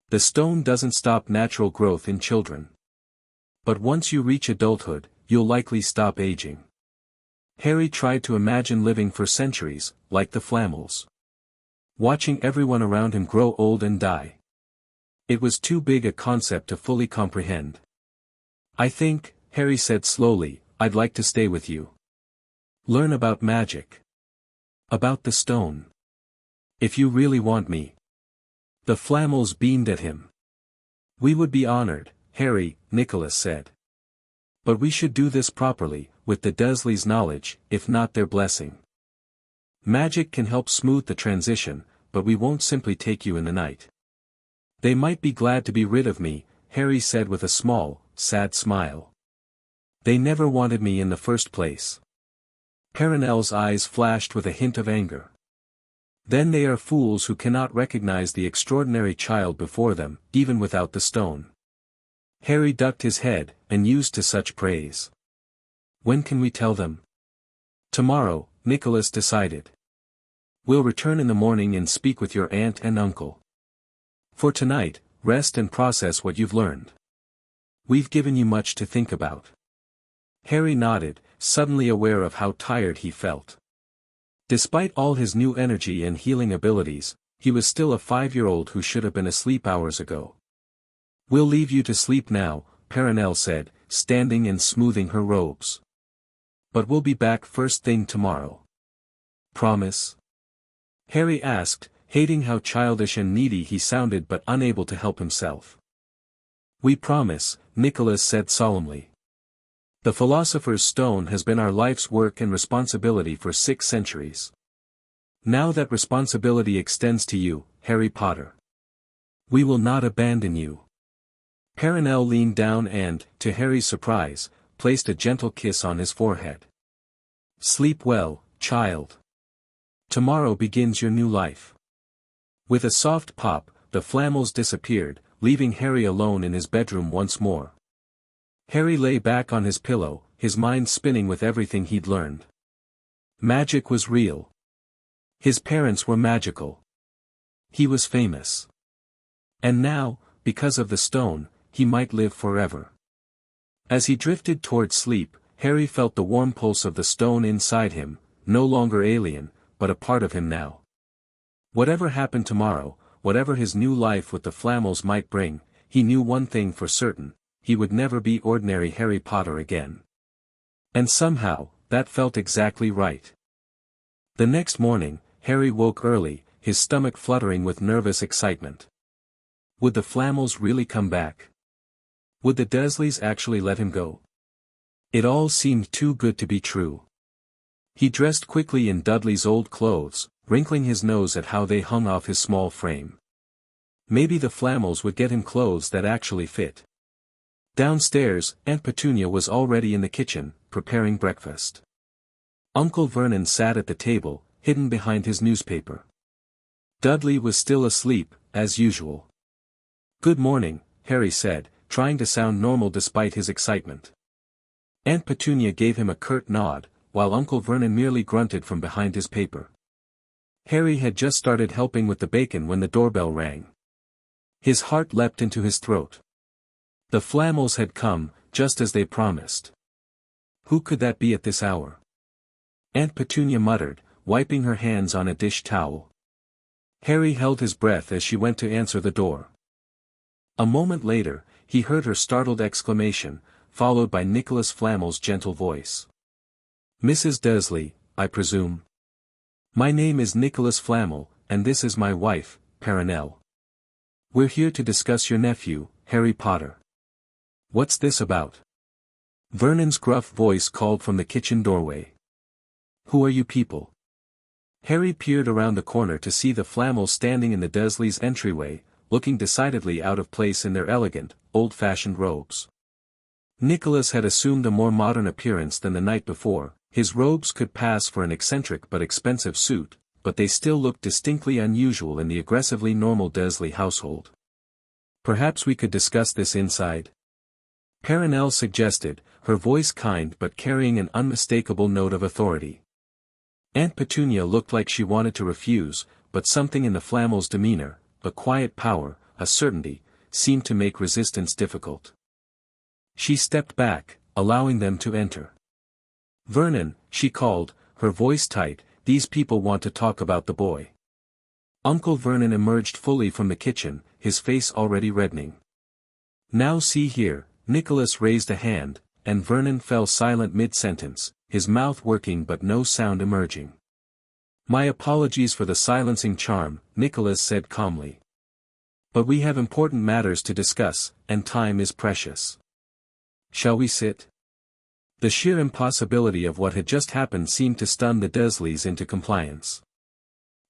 Speaker 1: "The stone doesn't stop natural growth in children. But once you reach adulthood, you'll likely stop aging." Harry tried to imagine living for centuries, like the Flamels. Watching everyone around him grow old and die. It was too big a concept to fully comprehend. "I think," Harry said slowly, "I'd like to stay with you. Learn about magic. About the stone. If you really want me." The Flamels beamed at him. "We would be honored, Harry," Nicholas said. "But we should do this properly, with the Dursleys' knowledge, if not their blessing. Magic can help smooth the transition, but we won't simply take you in the night." "They might be glad to be rid of me," Harry said with a small, sad smile. "They never wanted me in the first place." Perenelle's eyes flashed with a hint of anger. "Then they are fools who cannot recognize the extraordinary child before them, even without the stone." Harry ducked his head, unused to such praise. "When can we tell them?" "Tomorrow," Nicholas decided. "We'll return in the morning and speak with your aunt and uncle. For tonight, rest and process what you've learned. We've given you much to think about." Harry nodded, suddenly aware of how tired he felt. Despite all his new energy and healing abilities, he was still a 5-year-old who should have been asleep hours ago. "We'll leave you to sleep now," Perenelle said, standing and smoothing her robes. "But we'll be back first thing tomorrow. Promise?" Harry asked, hating how childish and needy he sounded but unable to help himself. "We promise," Nicholas said solemnly. "The Philosopher's Stone has been our life's work and responsibility for 6 centuries. Now that responsibility extends to you, Harry Potter. We will not abandon you." Perenelle leaned down and, to Harry's surprise, placed a gentle kiss on his forehead. "Sleep well, child. Tomorrow begins your new life." With a soft pop, the Flamels disappeared, leaving Harry alone in his bedroom once more. Harry lay back on his pillow, his mind spinning with everything he'd learned. Magic was real. His parents were magical. He was famous. And now, because of the stone, he might live forever. As he drifted toward sleep, Harry felt the warm pulse of the stone inside him, no longer alien, but a part of him now. Whatever happened tomorrow, whatever his new life with the Flamels might bring, he knew one thing for certain: he would never be ordinary Harry Potter again. And somehow, that felt exactly right. The next morning, Harry woke early, his stomach fluttering with nervous excitement. Would the Flamels really come back? Would the Dursleys actually let him go? It all seemed too good to be true. He dressed quickly in Dudley's old clothes, wrinkling his nose at how they hung off his small frame. Maybe the Flamels would get him clothes that actually fit. Downstairs, Aunt Petunia was already in the kitchen, preparing breakfast. Uncle Vernon sat at the table, hidden behind his newspaper. Dudley was still asleep, as usual. "Good morning," Harry said, trying to sound normal despite his excitement. Aunt Petunia gave him a curt nod, while Uncle Vernon merely grunted from behind his paper. Harry had just started helping with the bacon when the doorbell rang. His heart leapt into his throat. The Flamels had come, just as they promised. Who could that be at this hour? Aunt Petunia muttered, wiping her hands on a dish towel. Harry held his breath as she went to answer the door. A moment later, he heard her startled exclamation, followed by Nicholas Flamel's gentle voice. "Mrs. Dursley, I presume?" "My name is Nicholas Flamel, and this is my wife, Perenelle. We're here to discuss your nephew, Harry Potter." "What's this about?" Vernon's gruff voice called from the kitchen doorway. "Who are you people?" Harry peered around the corner to see the Flamels standing in the Dursleys' entryway, looking decidedly out of place in their elegant, old-fashioned robes. Nicholas had assumed a more modern appearance than the night before. His robes could pass for an eccentric but expensive suit, but they still looked distinctly unusual in the aggressively normal Dursley household. "Perhaps we could discuss this inside?" Perenelle suggested, her voice kind but carrying an unmistakable note of authority. Aunt Petunia looked like she wanted to refuse, but something in the Flamels' demeanor, a quiet power, a certainty, seemed to make resistance difficult. She stepped back, allowing them to enter. "Vernon," she called, her voice tight, "these people want to talk about the boy." Uncle Vernon emerged fully from the kitchen, his face already reddening. "Now see here," Nicholas raised a hand, and Vernon fell silent mid-sentence, his mouth working but no sound emerging. "My apologies for the silencing charm," Nicholas said calmly. "But we have important matters to discuss, and time is precious. Shall we sit?" The sheer impossibility of what had just happened seemed to stun the Dursleys into compliance.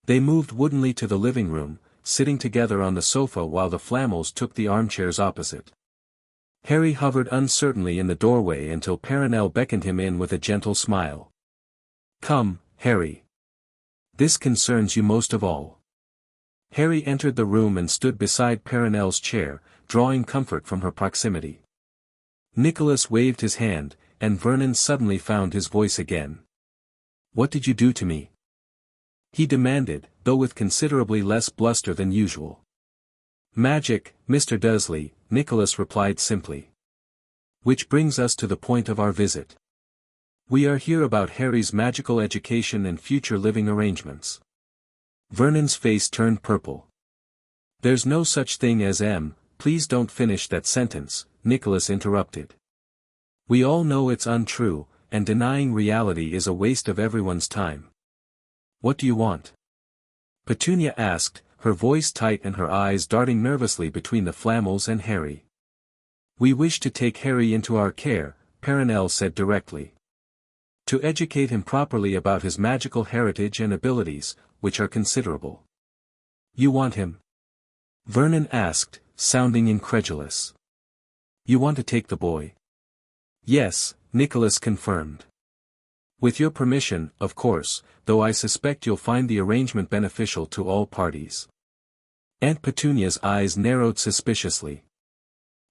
Speaker 1: They moved woodenly to the living room, sitting together on the sofa while the Flamels took the armchairs opposite. Harry hovered uncertainly in the doorway until Perenelle beckoned him in with a gentle smile. "Come, Harry. This concerns you most of all." Harry entered the room and stood beside Perenelle's chair, drawing comfort from her proximity. Nicholas waved his hand, and Vernon suddenly found his voice again. "What did you do to me?" he demanded, though with considerably less bluster than usual. "Magic, Mr. Dursley," Nicholas replied simply. "Which brings us to the point of our visit. We are here about Harry's magical education and future living arrangements." Vernon's face turned purple. "There's no such thing as please don't finish that sentence," Nicholas interrupted. "We all know it's untrue, and denying reality is a waste of everyone's time. What do you want?" Petunia asked, her voice tight and her eyes darting nervously between the Flamels and Harry. "We wish to take Harry into our care," Perenelle said directly. "To educate him properly about his magical heritage and abilities, which are considerable." "You want him?" Vernon asked, sounding incredulous. "You want to take the boy?" "Yes," Nicholas confirmed. "With your permission, of course, though I suspect you'll find the arrangement beneficial to all parties." Aunt Petunia's eyes narrowed suspiciously.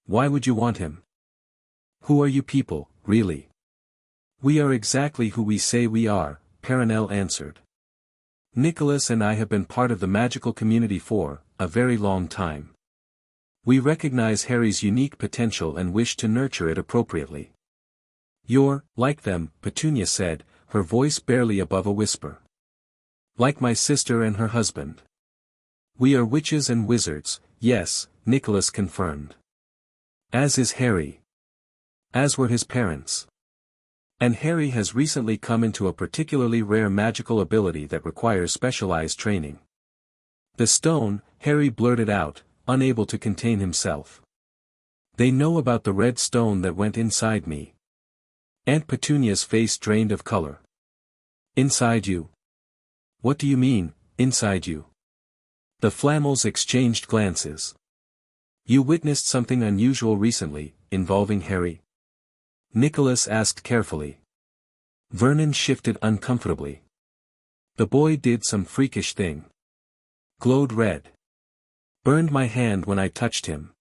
Speaker 1: "Why would you want him? Who are you people, really?" "We are exactly who we say we are," Perenelle answered. "Nicholas and I have been part of the magical community for a very long time. We recognize Harry's unique potential and wish to nurture it appropriately." "You're like them," Petunia said, her voice barely above a whisper. "Like my sister and her husband." "We are witches and wizards," yes, Nicholas confirmed. "As is Harry. As were his parents. And Harry has recently come into a particularly rare magical ability that requires specialized training." "The stone," Harry blurted out, unable to contain himself. "They know about the red stone that went inside me." Aunt Petunia's face drained of color. "Inside you? What do you mean, inside you?" The Flamels exchanged glances. "You witnessed something unusual recently," involving Harry?" Nicholas asked carefully. Vernon shifted uncomfortably. "The boy did some freakish thing. Glowed red. Burned my hand when I touched him."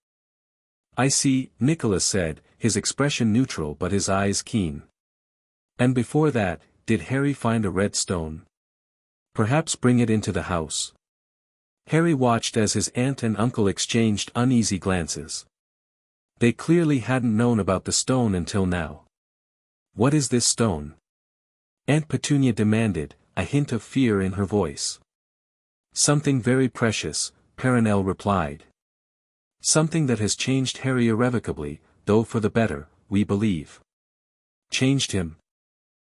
Speaker 1: "I see," Nicholas said, his expression neutral but his eyes keen. "And before that, did Harry find a red stone? Perhaps bring it into the house?" Harry watched as his aunt and uncle exchanged uneasy glances. They clearly hadn't known about the stone until now. "What is this stone?" Aunt Petunia demanded, a hint of fear in her voice. "Something very precious," Perenelle replied. "Something that has changed Harry irrevocably, though for the better, we believe." "Changed him?"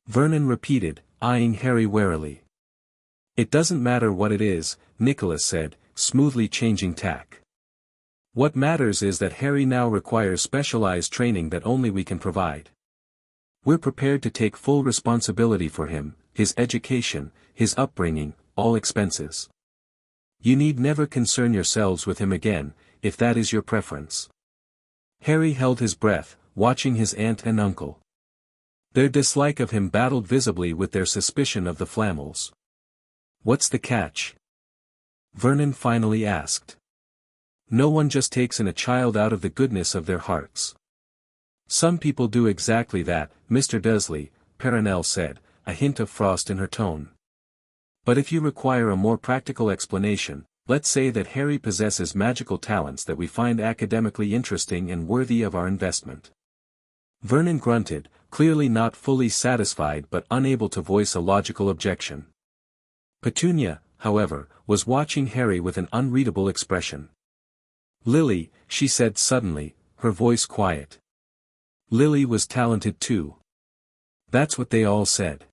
Speaker 1: Vernon repeated, eyeing Harry warily. "It doesn't matter what it is," Nicholas said, smoothly changing tack. "What matters is that Harry now requires specialized training that only we can provide. We're prepared to take full responsibility for him, his education, his upbringing, all expenses. You need never concern yourselves with him again, if that is your preference." Harry held his breath, watching his aunt and uncle. Their dislike of him battled visibly with their suspicion of the Flamels. "What's the catch?" Vernon finally asked. "No one just takes in a child out of the goodness of their hearts." "Some people do exactly that, Mr. Dursley," Perenelle said, a hint of frost in her tone. "But if you require a more practical explanation, let's say that Harry possesses magical talents that we find academically interesting and worthy of our investment." Vernon grunted, clearly not fully satisfied but unable to voice a logical objection. Petunia, however, was watching Harry with an unreadable expression. "Lily," she said suddenly, her voice quiet. "Lily was talented too." "That's what they all said."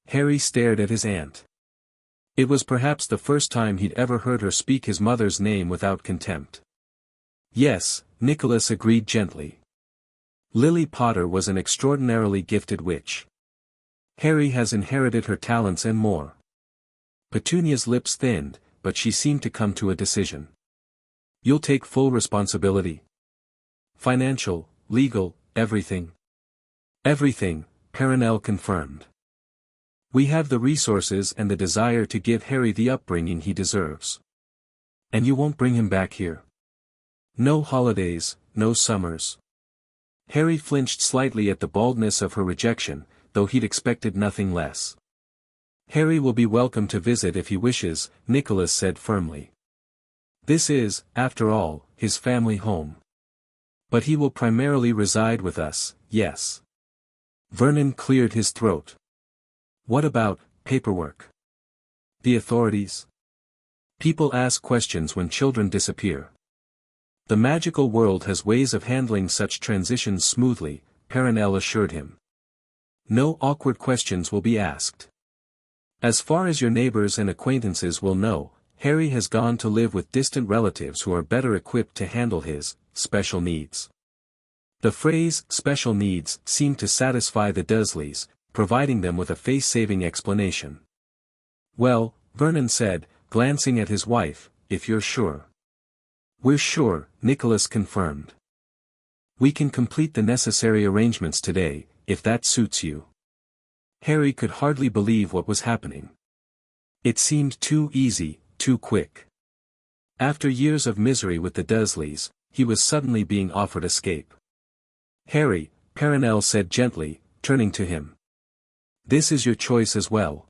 Speaker 1: Harry stared at his aunt. It was perhaps the first time he'd ever heard her speak his mother's name without contempt. "Yes," Nicholas agreed gently. "Lily Potter was an extraordinarily gifted witch. Harry has inherited her talents and more." Petunia's lips thinned, but she seemed to come to a decision. "You'll take full responsibility? Financial, legal, everything?" "Everything," Perenelle confirmed. "We have the resources and the desire to give Harry the upbringing he deserves." "And you won't bring him back here?" "No holidays, no summers." Harry flinched slightly at the baldness of her rejection, though he'd expected nothing less. "Harry will be welcome to visit if he wishes," Nicholas said firmly. "This is, after all, his family home. But he will primarily reside with us, yes." Vernon cleared his throat. "What about paperwork? The authorities? People ask questions when children disappear." "The magical world has ways of handling such transitions smoothly," Perenelle assured him. "No awkward questions will be asked. As far as your neighbors and acquaintances will know, Harry has gone to live with distant relatives who are better equipped to handle his special needs." The phrase special needs seemed to satisfy the Dursleys, providing them with a face-saving explanation. "Well," Vernon said, glancing at his wife, "if you're sure." "We're sure," Nicholas confirmed. "We can complete the necessary arrangements today, if that suits you." Harry could hardly believe what was happening. It seemed too easy, too quick. After years of misery with the Dursleys, he was suddenly being offered escape. "Harry," Perenelle said gently, turning to him. "This is your choice as well.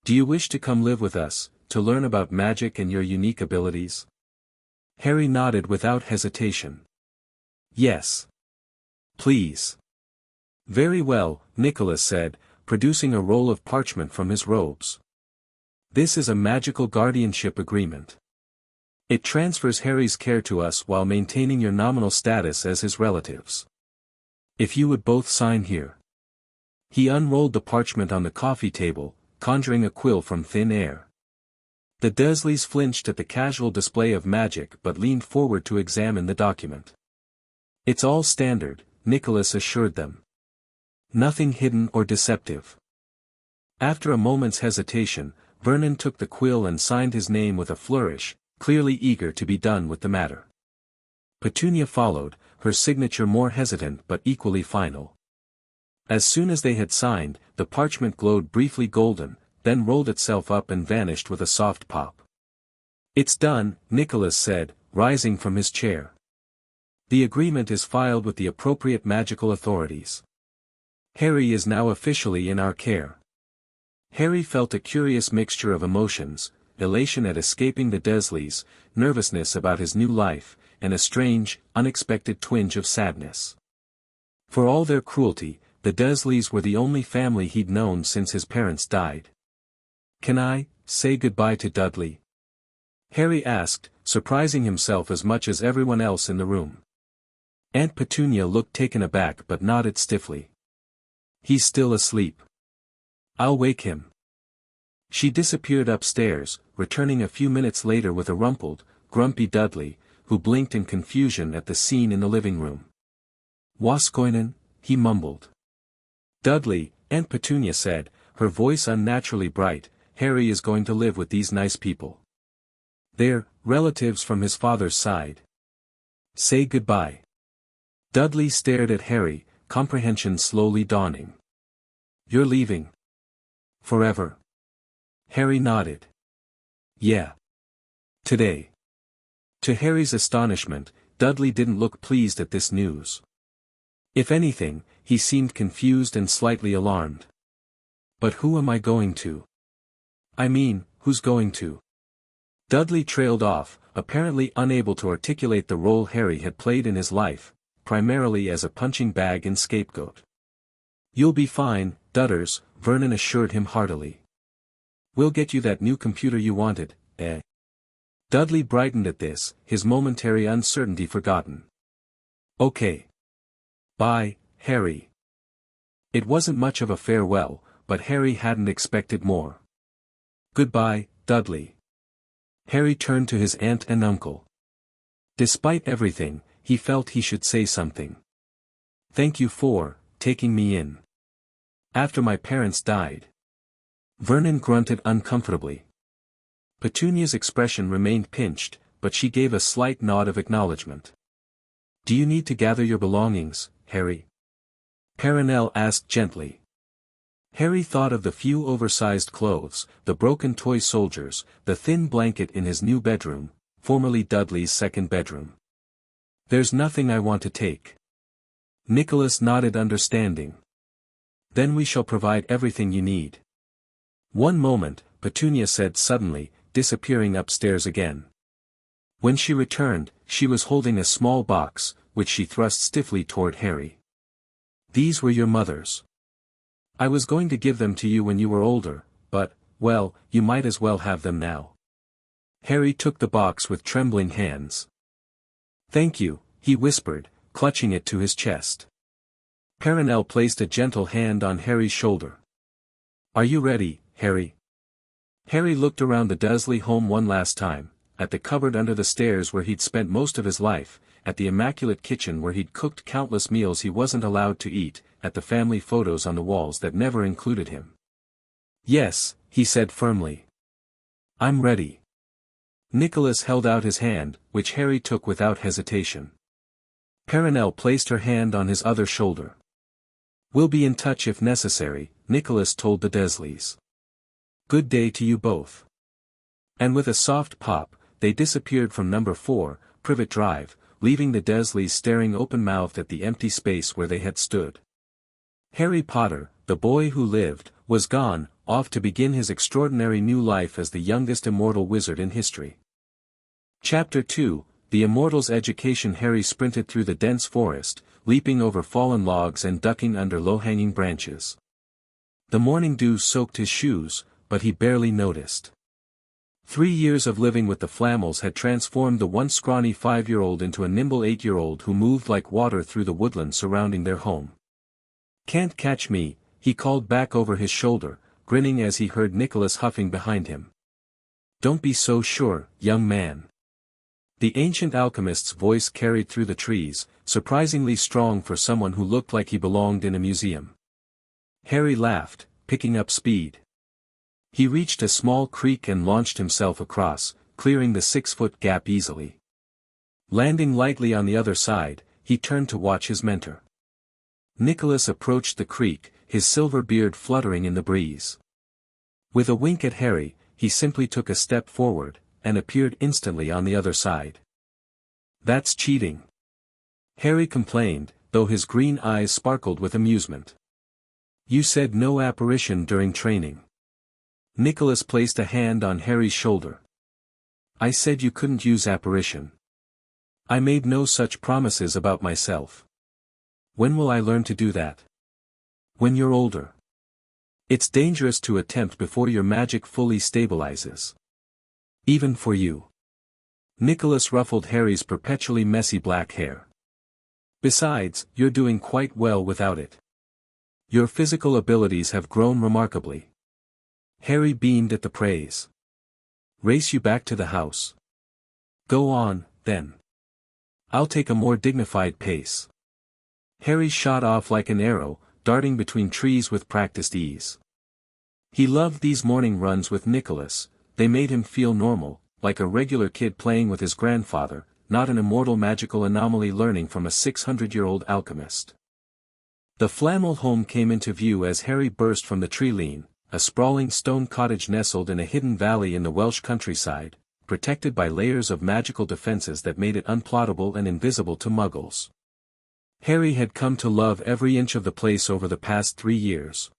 Speaker 1: Do you wish to come live with us, to learn about magic and your unique abilities?" Harry nodded without hesitation. "Yes. Please." "Very well," Nicholas said, producing a roll of parchment from his robes. "This is a magical guardianship agreement. It transfers Harry's care to us while maintaining your nominal status as his relatives. If you would both sign here." He unrolled the parchment on the coffee table, conjuring a quill from thin air. The Dursleys flinched at the casual display of magic but leaned forward to examine the document. "It's all standard," Nicholas assured them. "Nothing hidden or deceptive." After a moment's hesitation, Vernon took the quill and signed his name with a flourish, clearly eager to be done with the matter. Petunia followed, her signature more hesitant but equally final. As soon as they had signed, the parchment glowed briefly golden, then rolled itself up and vanished with a soft pop. "It's done," Nicholas said, rising from his chair. "The agreement is filed with the appropriate magical authorities. Harry is now officially in our care." Harry felt a curious mixture of emotions, elation at escaping the Dursleys, nervousness about his new life, and a strange, unexpected twinge of sadness. For all their cruelty, the Dursleys were the only family he'd known since his parents died. "Can I say goodbye to Dudley?" Harry asked, surprising himself as much as everyone else in the room. Aunt Petunia looked taken aback but nodded stiffly. "He's still asleep. I'll wake him." She disappeared upstairs, returning a few minutes later with a rumpled, grumpy Dudley, who blinked in confusion at the scene in the living room. "What's going on?" he mumbled. "Dudley," Aunt Petunia said, her voice unnaturally bright, "Harry is going to live with these nice people. They're relatives from his father's side. Say goodbye." Dudley stared at Harry, comprehension slowly dawning. "You're leaving? Forever?" Harry nodded. "Yeah. Today." To Harry's astonishment, Dudley didn't look pleased at this news. If anything, he seemed confused and slightly alarmed. "But who am I going to? I mean, who's going to?" Dudley trailed off, apparently unable to articulate the role Harry had played in his life, primarily as a punching bag and scapegoat. "You'll be fine, Dudders," Vernon assured him heartily. "We'll get you that new computer you wanted, eh?" Dudley brightened at this, his momentary uncertainty forgotten. "Okay. Bye, Harry." It wasn't much of a farewell, but Harry hadn't expected more. "Goodbye, Dudley." Harry turned to his aunt and uncle. Despite everything, he felt he should say something. "Thank you for taking me in. After my parents died." Vernon grunted uncomfortably. Petunia's expression remained pinched, but she gave a slight nod of acknowledgement. "Do you need to gather your belongings, Harry?" Perenelle asked gently. Harry thought of the few oversized clothes, the broken toy soldiers, the thin blanket in his new bedroom, formerly Dudley's second bedroom. "There's nothing I want to take." Nicholas nodded understanding. "Then we shall provide everything you need." "One moment," Petunia said suddenly, disappearing upstairs again. When she returned, she was holding a small box, which she thrust stiffly toward Harry. "These were your mother's. I was going to give them to you when you were older, but, well, you might as well have them now." Harry took the box with trembling hands. "Thank you," he whispered, clutching it to his chest. Perenelle placed a gentle hand on Harry's shoulder. "Are you ready, Harry?" Harry looked around the Dursley home one last time, at the cupboard under the stairs where he'd spent most of his life, at the immaculate kitchen where he'd cooked countless meals he wasn't allowed to eat, at the family photos on the walls that never included him. "Yes," he said firmly. "I'm ready." Nicholas held out his hand, which Harry took without hesitation. Perenelle placed her hand on his other shoulder. "We'll be in touch if necessary," Nicholas told the Dursleys. "Good day to you both." And with a soft pop, they disappeared from number 4, Privet Drive, leaving the Dursleys staring open-mouthed at the empty space where they had stood. Harry Potter, the boy who lived, was gone, off to begin his extraordinary new life as the youngest immortal wizard in history. Chapter 2, The Immortal's Education. Harry sprinted through the dense forest, leaping over fallen logs and ducking under low-hanging branches. The morning dew soaked his shoes, but he barely noticed. 3 years of living with the Flamels had transformed the once scrawny 5-year-old into a nimble 8-year-old who moved like water through the woodland surrounding their home. "Can't catch me," he called back over his shoulder, grinning as he heard Nicholas huffing behind him. "Don't be so sure, young man." The ancient alchemist's voice carried through the trees, surprisingly strong for someone who looked like he belonged in a museum. Harry laughed, picking up speed. He reached a small creek and launched himself across, clearing the 6-foot gap easily. Landing lightly on the other side, he turned to watch his mentor. Nicholas approached the creek, his silver beard fluttering in the breeze. With a wink at Harry, he simply took a step forward, and appeared instantly on the other side. "That's cheating," Harry complained, though his green eyes sparkled with amusement. "You said no apparition during training." Nicholas placed a hand on Harry's shoulder. "I said you couldn't use apparition. I made no such promises about myself. When will I learn to do that?" "When you're older. It's dangerous to attempt before your magic fully stabilizes. Even for you." Nicholas ruffled Harry's perpetually messy black hair. "Besides, you're doing quite well without it. Your physical abilities have grown remarkably." Harry beamed at the praise. "Race you back to the house?" "Go on, then. I'll take a more dignified pace." Harry shot off like an arrow, darting between trees with practiced ease. He loved these morning runs with Nicholas. They made him feel normal, like a regular kid playing with his grandfather, not an immortal magical anomaly learning from a 600-year-old alchemist. The Flamel home came into view as Harry burst from the tree-line, a sprawling stone cottage nestled in a hidden valley in the Welsh countryside, protected by layers of magical defenses that made it unplottable and invisible to muggles. Harry had come to love every inch of the place over the past 3 years.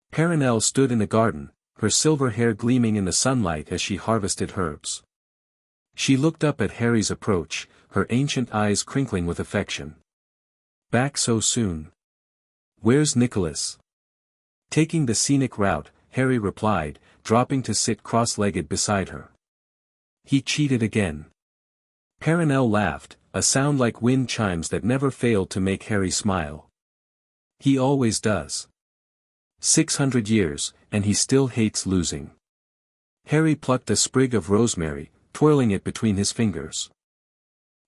Speaker 1: Perenelle stood in the garden, her silver hair gleaming in the sunlight as she harvested herbs. She looked up at Harry's approach, her ancient eyes crinkling with affection. "Back so soon? Where's Nicholas?" "Taking the scenic route," Harry replied, dropping to sit cross-legged beside her. "He cheated again." Perenelle laughed, a sound like wind chimes that never failed to make Harry smile. "He always does. 600 years, and he still hates losing." Harry plucked a sprig of rosemary, twirling it between his fingers.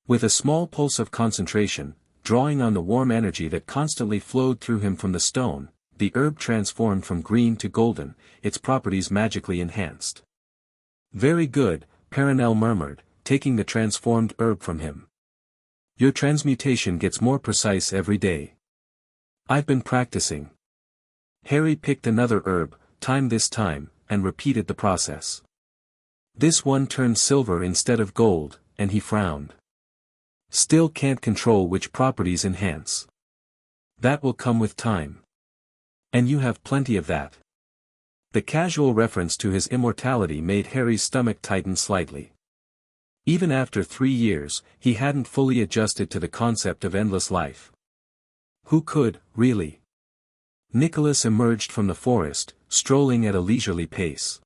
Speaker 1: With a small pulse of concentration, drawing on the warm energy that constantly flowed through him from the stone, the herb transformed from green to golden, its properties magically enhanced. "Very good," Perenelle murmured, taking the transformed herb from him. "Your transmutation gets more precise every day." "I've been practicing." Harry picked another herb, timed this time, and repeated the process. This one turned silver instead of gold, and he frowned. "Still can't control which properties enhance." "That will come with time. And you have plenty of that." The casual reference to his immortality made Harry's stomach tighten slightly. Even after 3 years, he hadn't fully adjusted to the concept of endless life. Who could, really? Nicholas emerged from the forest, strolling at a leisurely pace.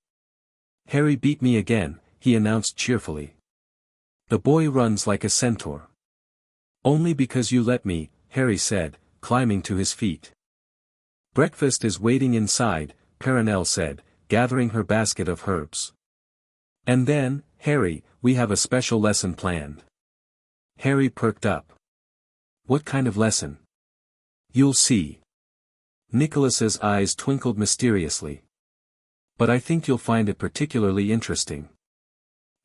Speaker 1: "Harry beat me again," he announced cheerfully. "The boy runs like a centaur." "Only because you let me," Harry said, climbing to his feet. "Breakfast is waiting inside," Perenelle said, gathering her basket of herbs. "And then, Harry, we have a special lesson planned." Harry perked up. "What kind of lesson?" "You'll see." Nicholas's eyes twinkled mysteriously. "But I think you'll find it particularly interesting."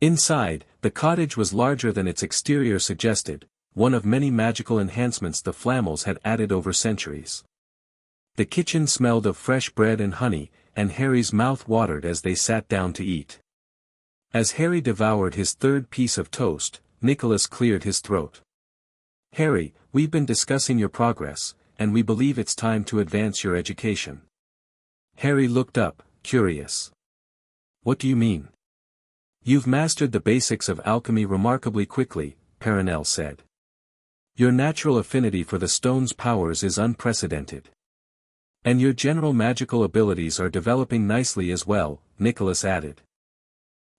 Speaker 1: Inside, the cottage was larger than its exterior suggested, one of many magical enhancements the Flamels had added over centuries. The kitchen smelled of fresh bread and honey, and Harry's mouth watered as they sat down to eat. As Harry devoured his third piece of toast, Nicholas cleared his throat. "Harry, we've been discussing your progress, and we believe it's time to advance your education." Harry looked up, curious. "What do you mean?" "You've mastered the basics of alchemy remarkably quickly," Perenelle said. "Your natural affinity for the stone's powers is unprecedented. And your general magical abilities are developing nicely as well," Nicholas added.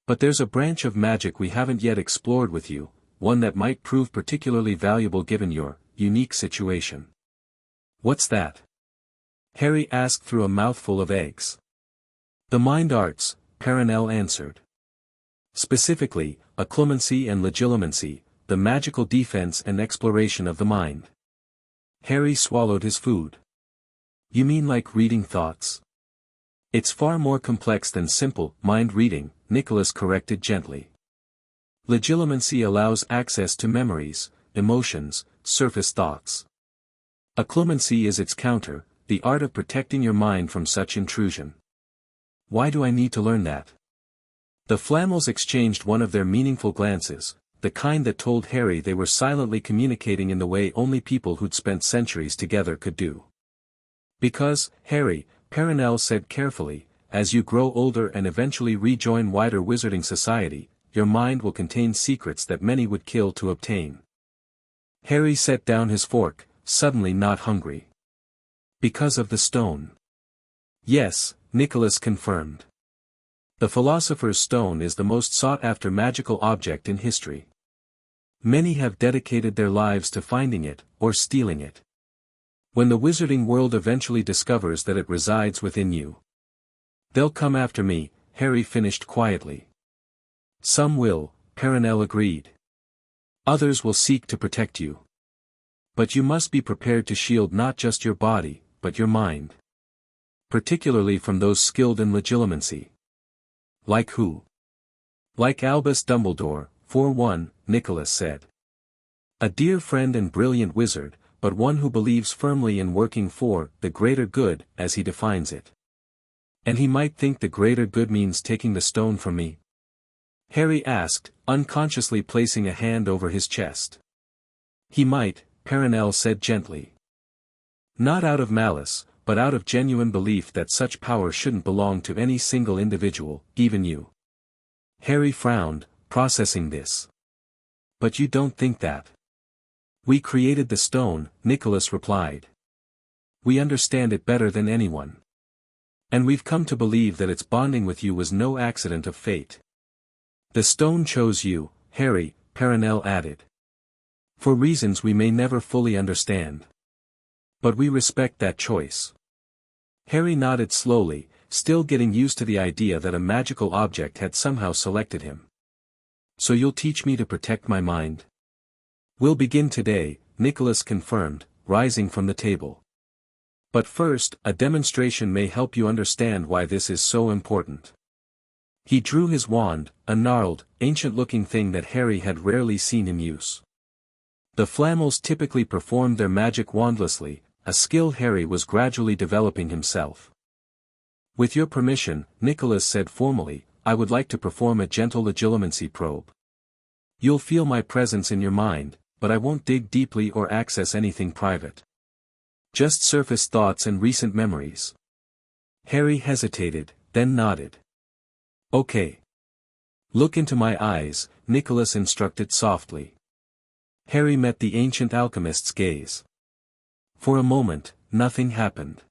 Speaker 1: "But there's a branch of magic we haven't yet explored with you, one that might prove particularly valuable given your unique situation." "What's that?" Harry asked through a mouthful of eggs. "The mind arts," Perenelle answered. "Specifically, occlumency and legilimency, the magical defense and exploration of the mind." Harry swallowed his food. "You mean like reading thoughts?" "It's far more complex than simple mind reading," Nicholas corrected gently. "Legilimency allows access to memories, emotions, surface thoughts. Occlumency is its counter, the art of protecting your mind from such intrusion. Why do I need to learn that? The Flamels exchanged one of their meaningful glances, the kind that told Harry they were silently communicating in the way only people who'd spent centuries together could do. Because, Harry, Perenelle said carefully, as you grow older and eventually rejoin wider wizarding society, your mind will contain secrets that many would kill to obtain. Harry set down his fork, suddenly not hungry. Because of the stone. Yes, Nicholas confirmed. The Philosopher's Stone is the most sought-after magical object in history. Many have dedicated their lives to finding it, or stealing it. When the wizarding world eventually discovers that it resides within you, they'll come after me, Harry finished quietly. Some will, Perenelle agreed. Others will seek to protect you. But you must be prepared to shield not just your body, but your mind. Particularly from those skilled in legilimency. Like who? Like Albus Dumbledore, for one, Nicholas said. A dear friend and brilliant wizard, but one who believes firmly in working for the greater good, as he defines it. And he might think the greater good means taking the stone from me? Harry asked, unconsciously placing a hand over his chest. He might, Perenelle said gently. Not out of malice, but out of genuine belief that such power shouldn't belong to any single individual, even you. Harry frowned, processing this. But you don't think that? We created the stone, Nicholas replied. We understand it better than anyone. And we've come to believe that its bonding with you was no accident of fate. The stone chose you, Harry, Perenelle added. For reasons we may never fully understand. But we respect that choice. Harry nodded slowly, still getting used to the idea that a magical object had somehow selected him. So you'll teach me to protect my mind? We'll begin today, Nicholas confirmed, rising from the table. But first, a demonstration may help you understand why this is so important. He drew his wand, a gnarled, ancient-looking thing that Harry had rarely seen him use. The Flamels typically performed their magic wandlessly, a skill Harry was gradually developing himself. With your permission, Nicholas said formally, I would like to perform a gentle legilimency probe. You'll feel my presence in your mind, but I won't dig deeply or access anything private. Just surface thoughts and recent memories. Harry hesitated, then nodded. Okay. Look into my eyes, Nicholas instructed softly. Harry met the ancient alchemist's gaze. For a moment, nothing happened.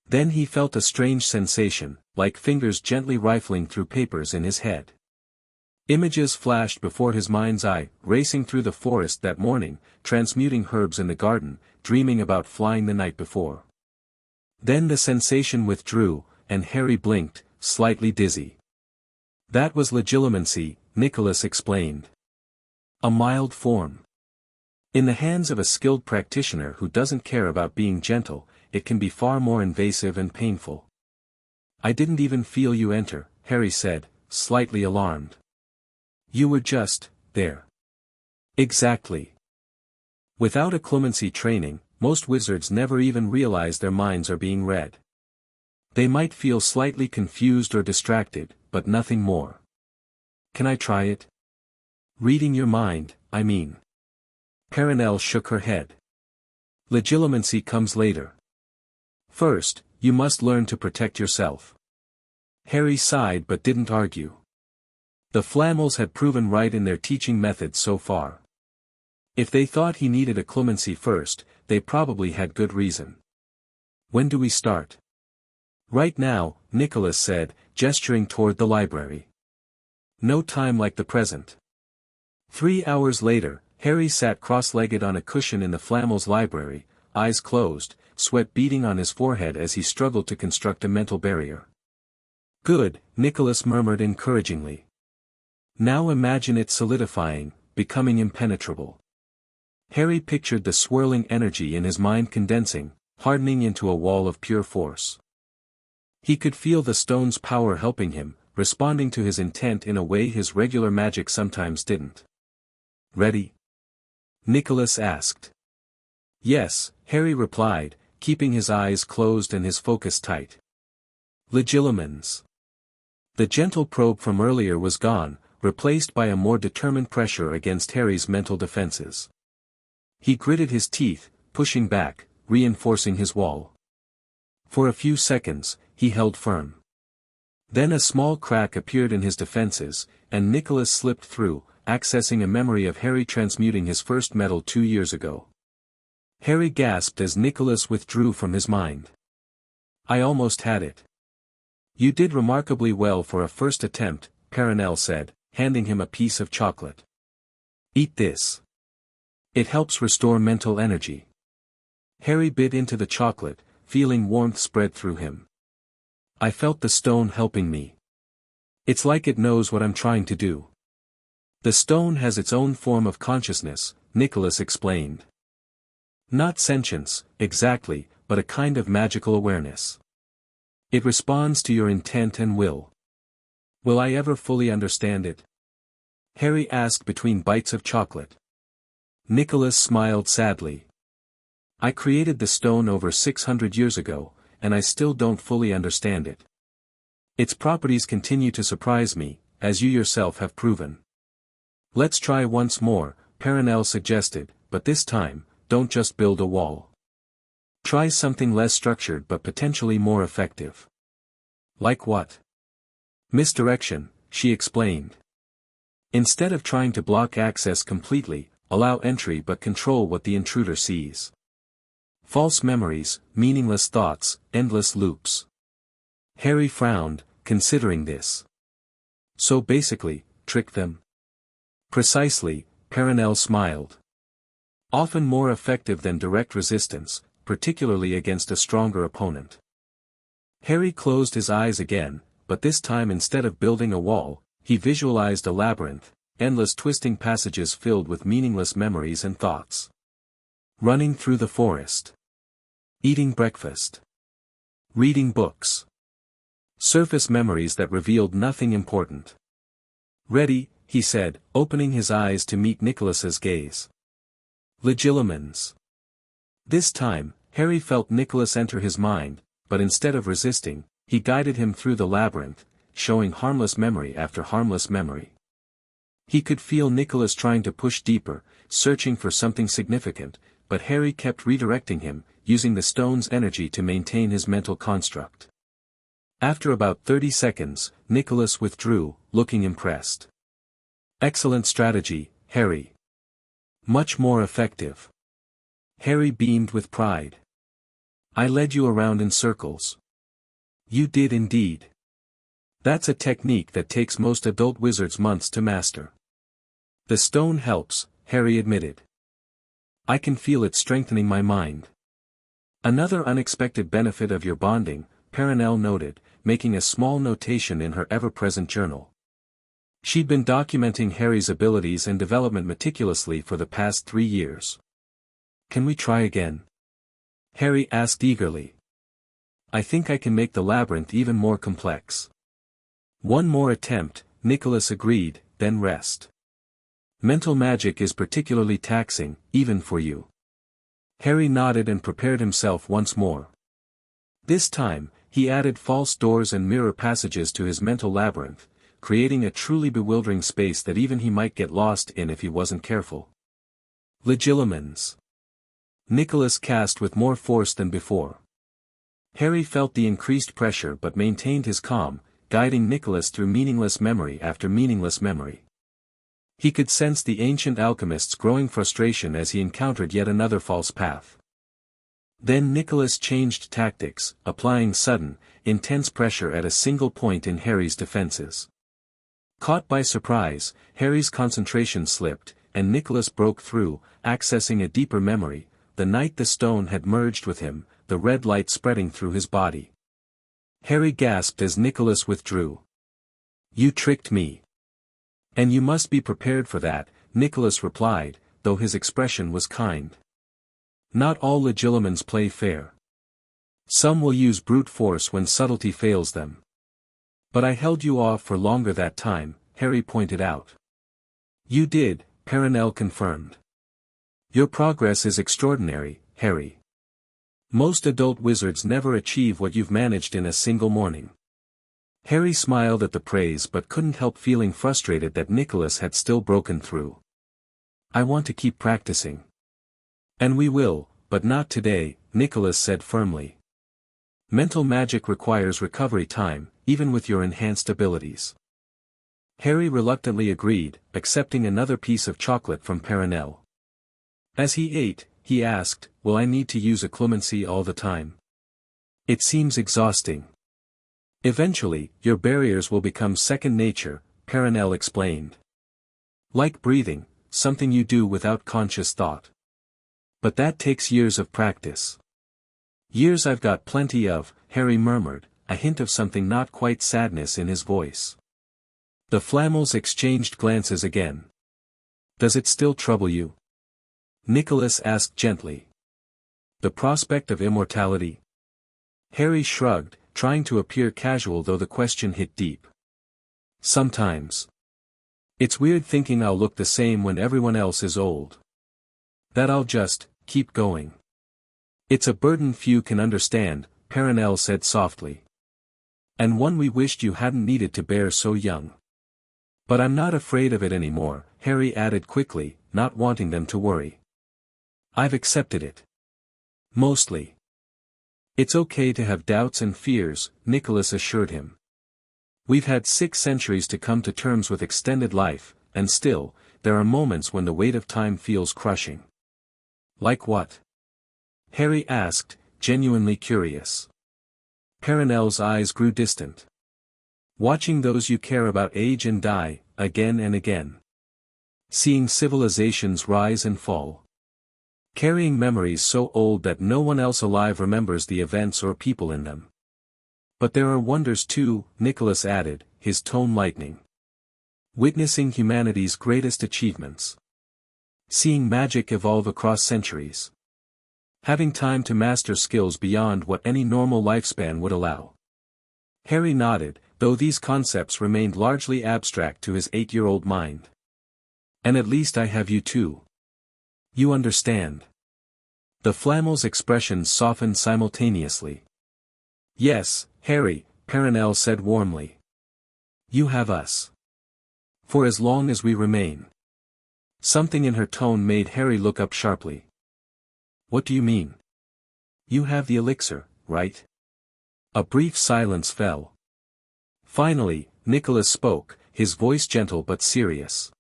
Speaker 1: Then he felt a strange sensation, like fingers gently rifling through papers in his head. Images flashed before his mind's eye, racing through the forest that morning, transmuting herbs in the garden, dreaming about flying the night before. Then the sensation withdrew, and Harry blinked, slightly dizzy. That was legilimency, Nicholas explained. A mild form. In the hands of a skilled practitioner who doesn't care about being gentle, it can be far more invasive and painful. I didn't even feel you enter, Harry said, slightly alarmed. You were just there. Exactly. Without occlumency training, most wizards never even realize their minds are being read. They might feel slightly confused or distracted, but nothing more. Can I try it? Reading your mind, I mean. Perenelle shook her head. Legilimency comes later. First, you must learn to protect yourself. Harry sighed but didn't argue. The Flamels had proven right in their teaching methods so far. If they thought he needed occlumency first, they probably had good reason. When do we start? Right now, Nicholas said, gesturing toward the library. No time like the present. 3 hours later, Harry sat cross-legged on a cushion in the Flamels' library, eyes closed, sweat beading on his forehead as he struggled to construct a mental barrier. Good, Nicholas murmured encouragingly. Now imagine it solidifying, becoming impenetrable. Harry pictured the swirling energy in his mind condensing, hardening into a wall of pure force. He could feel the stone's power helping him, responding to his intent in a way his regular magic sometimes didn't. Ready? Nicholas asked. Yes, Harry replied, keeping his eyes closed and his focus tight. Legilimens. The gentle probe from earlier was gone, replaced by a more determined pressure against Harry's mental defenses. He gritted his teeth, pushing back, reinforcing his wall. For a few seconds, he held firm. Then a small crack appeared in his defenses, and Nicholas slipped through, accessing a memory of Harry transmuting his first metal 2 years ago. Harry gasped as Nicholas withdrew from his mind. I almost had it. You did remarkably well for a first attempt, Perenelle said, handing him a piece of chocolate. Eat this. It helps restore mental energy. Harry bit into the chocolate, feeling warmth spread through him. I felt the stone helping me. It's like it knows what I'm trying to do. The stone has its own form of consciousness, Nicholas explained. Not sentience, exactly, but a kind of magical awareness. It responds to your intent and will. Will I ever fully understand it? Harry asked between bites of chocolate. Nicholas smiled sadly. I created the stone over 600 years ago, and I still don't fully understand it. Its properties continue to surprise me, as you yourself have proven. Let's try once more, Perenelle suggested, but this time, don't just build a wall. Try something less structured but potentially more effective. Like what? Misdirection, she explained. Instead of trying to block access completely, allow entry but control what the intruder sees. False memories, meaningless thoughts, endless loops. Harry frowned, considering this. So basically, trick them? Precisely, Perenelle smiled. Often more effective than direct resistance, particularly against a stronger opponent. Harry closed his eyes again, but this time instead of building a wall, he visualized a labyrinth, endless twisting passages filled with meaningless memories and thoughts. Running through the forest. Eating breakfast. Reading books. Surface memories that revealed nothing important. Ready, he said, opening his eyes to meet Nicholas's gaze. Legilimens. This time, Harry felt Nicholas enter his mind, but instead of resisting, he guided him through the labyrinth, showing harmless memory after harmless memory. He could feel Nicholas trying to push deeper, searching for something significant, but Harry kept redirecting him, using the stone's energy to maintain his mental construct. After about 30 seconds, Nicholas withdrew, looking impressed. Excellent strategy, Harry. Much more effective. Harry beamed with pride. I led you around in circles. You did indeed. That's a technique that takes most adult wizards months to master. The stone helps, Harry admitted. I can feel it strengthening my mind. Another unexpected benefit of your bonding, Perenelle noted, making a small notation in her ever-present journal. She'd been documenting Harry's abilities and development meticulously for the past 3 years. Can we try again? Harry asked eagerly. I think I can make the labyrinth even more complex. One more attempt, Nicholas agreed, then rest. Mental magic is particularly taxing, even for you. Harry nodded and prepared himself once more. This time, he added false doors and mirror passages to his mental labyrinth, creating a truly bewildering space that even he might get lost in if he wasn't careful. Legilimens. Nicholas cast with more force than before. Harry felt the increased pressure but maintained his calm, guiding Nicholas through meaningless memory after meaningless memory. He could sense the ancient alchemist's growing frustration as he encountered yet another false path. Then Nicholas changed tactics, applying sudden, intense pressure at a single point in Harry's defenses. Caught by surprise, Harry's concentration slipped, and Nicholas broke through, accessing a deeper memory, the night the stone had merged with him, the red light spreading through his body. Harry gasped as Nicholas withdrew. You tricked me. And you must be prepared for that, Nicholas replied, though his expression was kind. Not all legilimens play fair. Some will use brute force when subtlety fails them. But I held you off for longer that time, Harry pointed out. You did, Perenelle confirmed. Your progress is extraordinary, Harry. Most adult wizards never achieve what you've managed in a single morning. Harry smiled at the praise but couldn't help feeling frustrated that Nicholas had still broken through. I want to keep practicing. And we will, but not today, Nicholas said firmly. Mental magic requires recovery time, even with your enhanced abilities. Harry reluctantly agreed, accepting another piece of chocolate from Perenelle. As he ate, he asked, will I need to use occlumency all the time? It seems exhausting. Eventually, your barriers will become second nature, Perenelle explained. Like breathing, something you do without conscious thought. But that takes years of practice. Years I've got plenty of, Harry murmured, a hint of something not quite sadness in his voice. The Flamels exchanged glances again. Does it still trouble you? Nicholas asked gently. The prospect of immortality? Harry shrugged, trying to appear casual though the question hit deep. Sometimes. It's weird thinking I'll look the same when everyone else is old. That I'll just keep going. It's a burden few can understand, Perenelle said softly. And one we wished you hadn't needed to bear so young. But I'm not afraid of it anymore, Harry added quickly, not wanting them to worry. I've accepted it. Mostly. It's okay to have doubts and fears, Nicholas assured him. We've had 6 centuries to come to terms with extended life, and still, there are moments when the weight of time feels crushing. Like what? Harry asked, genuinely curious. Perenelle's eyes grew distant. Watching those you care about age and die, again and again. Seeing civilizations rise and fall. Carrying memories so old that no one else alive remembers the events or people in them. But there are wonders too, Nicholas added, his tone lightening. Witnessing humanity's greatest achievements. Seeing magic evolve across centuries. Having time to master skills beyond what any normal lifespan would allow. Harry nodded, though these concepts remained largely abstract to his 8-year-old mind. And at least I have you too. You understand. The Flamels' expressions softened simultaneously. Yes, Harry, Perenelle said warmly. You have us. For as long as we remain. Something in her tone made Harry look up sharply. What do you mean? You have the elixir, right? A brief silence fell. Finally, Nicholas spoke, his voice gentle but serious.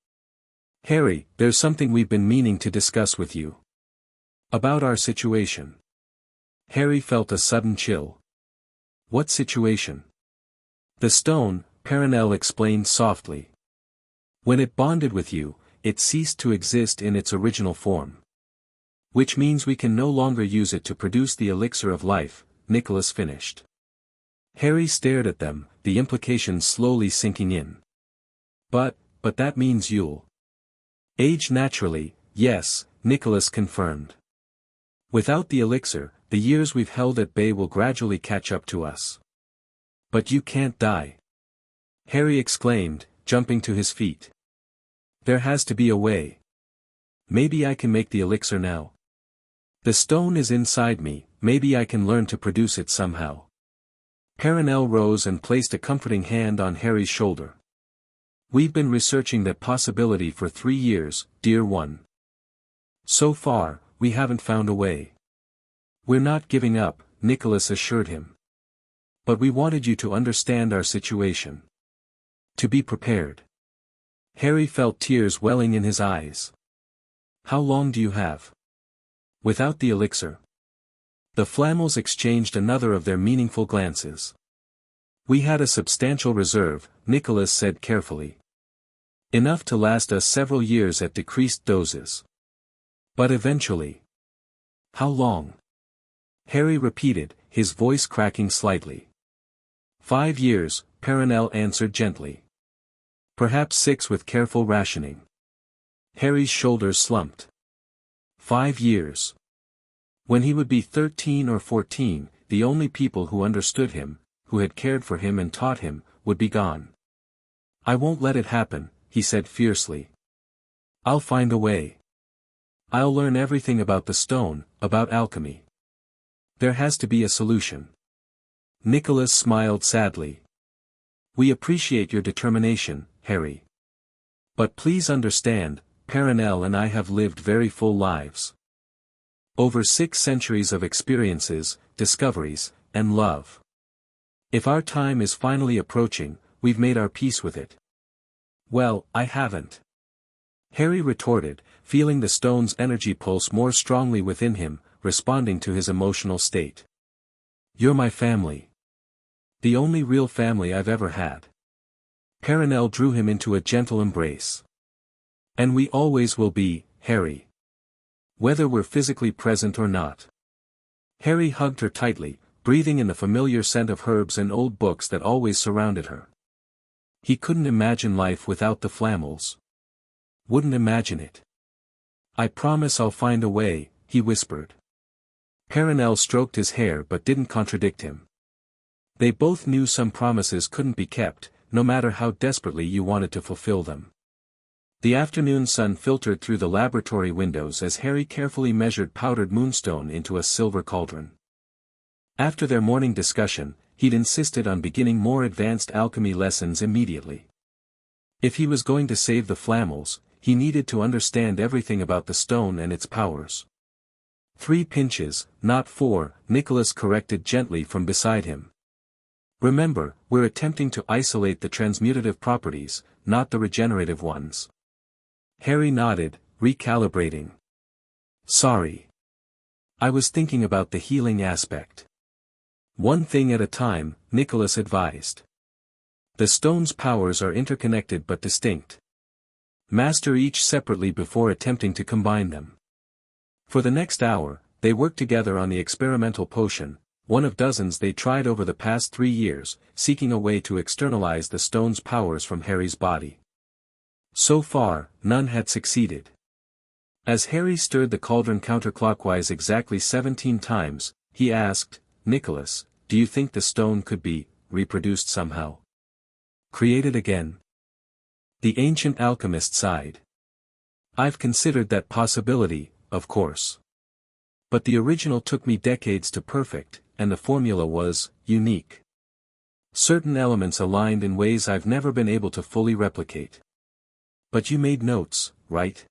Speaker 1: Harry, there's something we've been meaning to discuss with you. About our situation. Harry felt a sudden chill. What situation? The stone, Perenelle explained softly. When it bonded with you, it ceased to exist in its original form. Which means we can no longer use it to produce the elixir of life, Nicholas finished. Harry stared at them, the implications slowly sinking in. But that means you'll age naturally, yes, Nicholas confirmed. Without the elixir, the years we've held at bay will gradually catch up to us. But you can't die. Harry exclaimed, jumping to his feet. There has to be a way. Maybe I can make the elixir now. The stone is inside me, maybe I can learn to produce it somehow. Perenelle rose and placed a comforting hand on Harry's shoulder. We've been researching that possibility for 3 years, dear one. So far, we haven't found a way. We're not giving up, Nicholas assured him. But we wanted you to understand our situation. To be prepared. Harry felt tears welling in his eyes. How long do you have? Without the elixir. The Flamels exchanged another of their meaningful glances. We had a substantial reserve, Nicholas said carefully. Enough to last us several years at decreased doses. But eventually. How long? Harry repeated, his voice cracking slightly. 5 years, Perenelle answered gently. Perhaps 6 with careful rationing. Harry's shoulders slumped. 5 years. When he would be 13 or 14, the only people who understood him, who had cared for him and taught him, would be gone. I won't let it happen, he said fiercely. I'll find a way. I'll learn everything about the stone, about alchemy. There has to be a solution. Nicholas smiled sadly. We appreciate your determination, Harry. But please understand, Perenelle and I have lived very full lives. Over 6 centuries of experiences, discoveries, and love. If our time is finally approaching, we've made our peace with it. Well, I haven't. Harry retorted, feeling the stone's energy pulse more strongly within him, responding to his emotional state. You're my family. The only real family I've ever had. Perenelle drew him into a gentle embrace. And we always will be, Harry. Whether we're physically present or not. Harry hugged her tightly, breathing in the familiar scent of herbs and old books that always surrounded her. He couldn't imagine life without the Flamels. Wouldn't imagine it. I promise I'll find a way, he whispered. Perenelle stroked his hair but didn't contradict him. They both knew some promises couldn't be kept, no matter how desperately you wanted to fulfill them. The afternoon sun filtered through the laboratory windows as Harry carefully measured powdered moonstone into a silver cauldron. After their morning discussion, he'd insisted on beginning more advanced alchemy lessons immediately. If he was going to save the Flamels, he needed to understand everything about the stone and its powers. 3 pinches, not 4, Nicholas corrected gently from beside him. Remember, we're attempting to isolate the transmutative properties, not the regenerative ones. Harry nodded, recalibrating. Sorry. I was thinking about the healing aspect. One thing at a time, Nicholas advised. The stone's powers are interconnected but distinct. Master each separately before attempting to combine them. For the next hour, they worked together on the experimental potion, one of dozens they tried over the past 3 years, seeking a way to externalize the stone's powers from Harry's body. So far, none had succeeded. As Harry stirred the cauldron counterclockwise exactly 17 times, he asked, Nicholas, do you think the stone could be reproduced somehow? Created again? The ancient alchemist sighed. I've considered that possibility, of course. But the original took me decades to perfect, and the formula was unique. Certain elements aligned in ways I've never been able to fully replicate. But you made notes, right?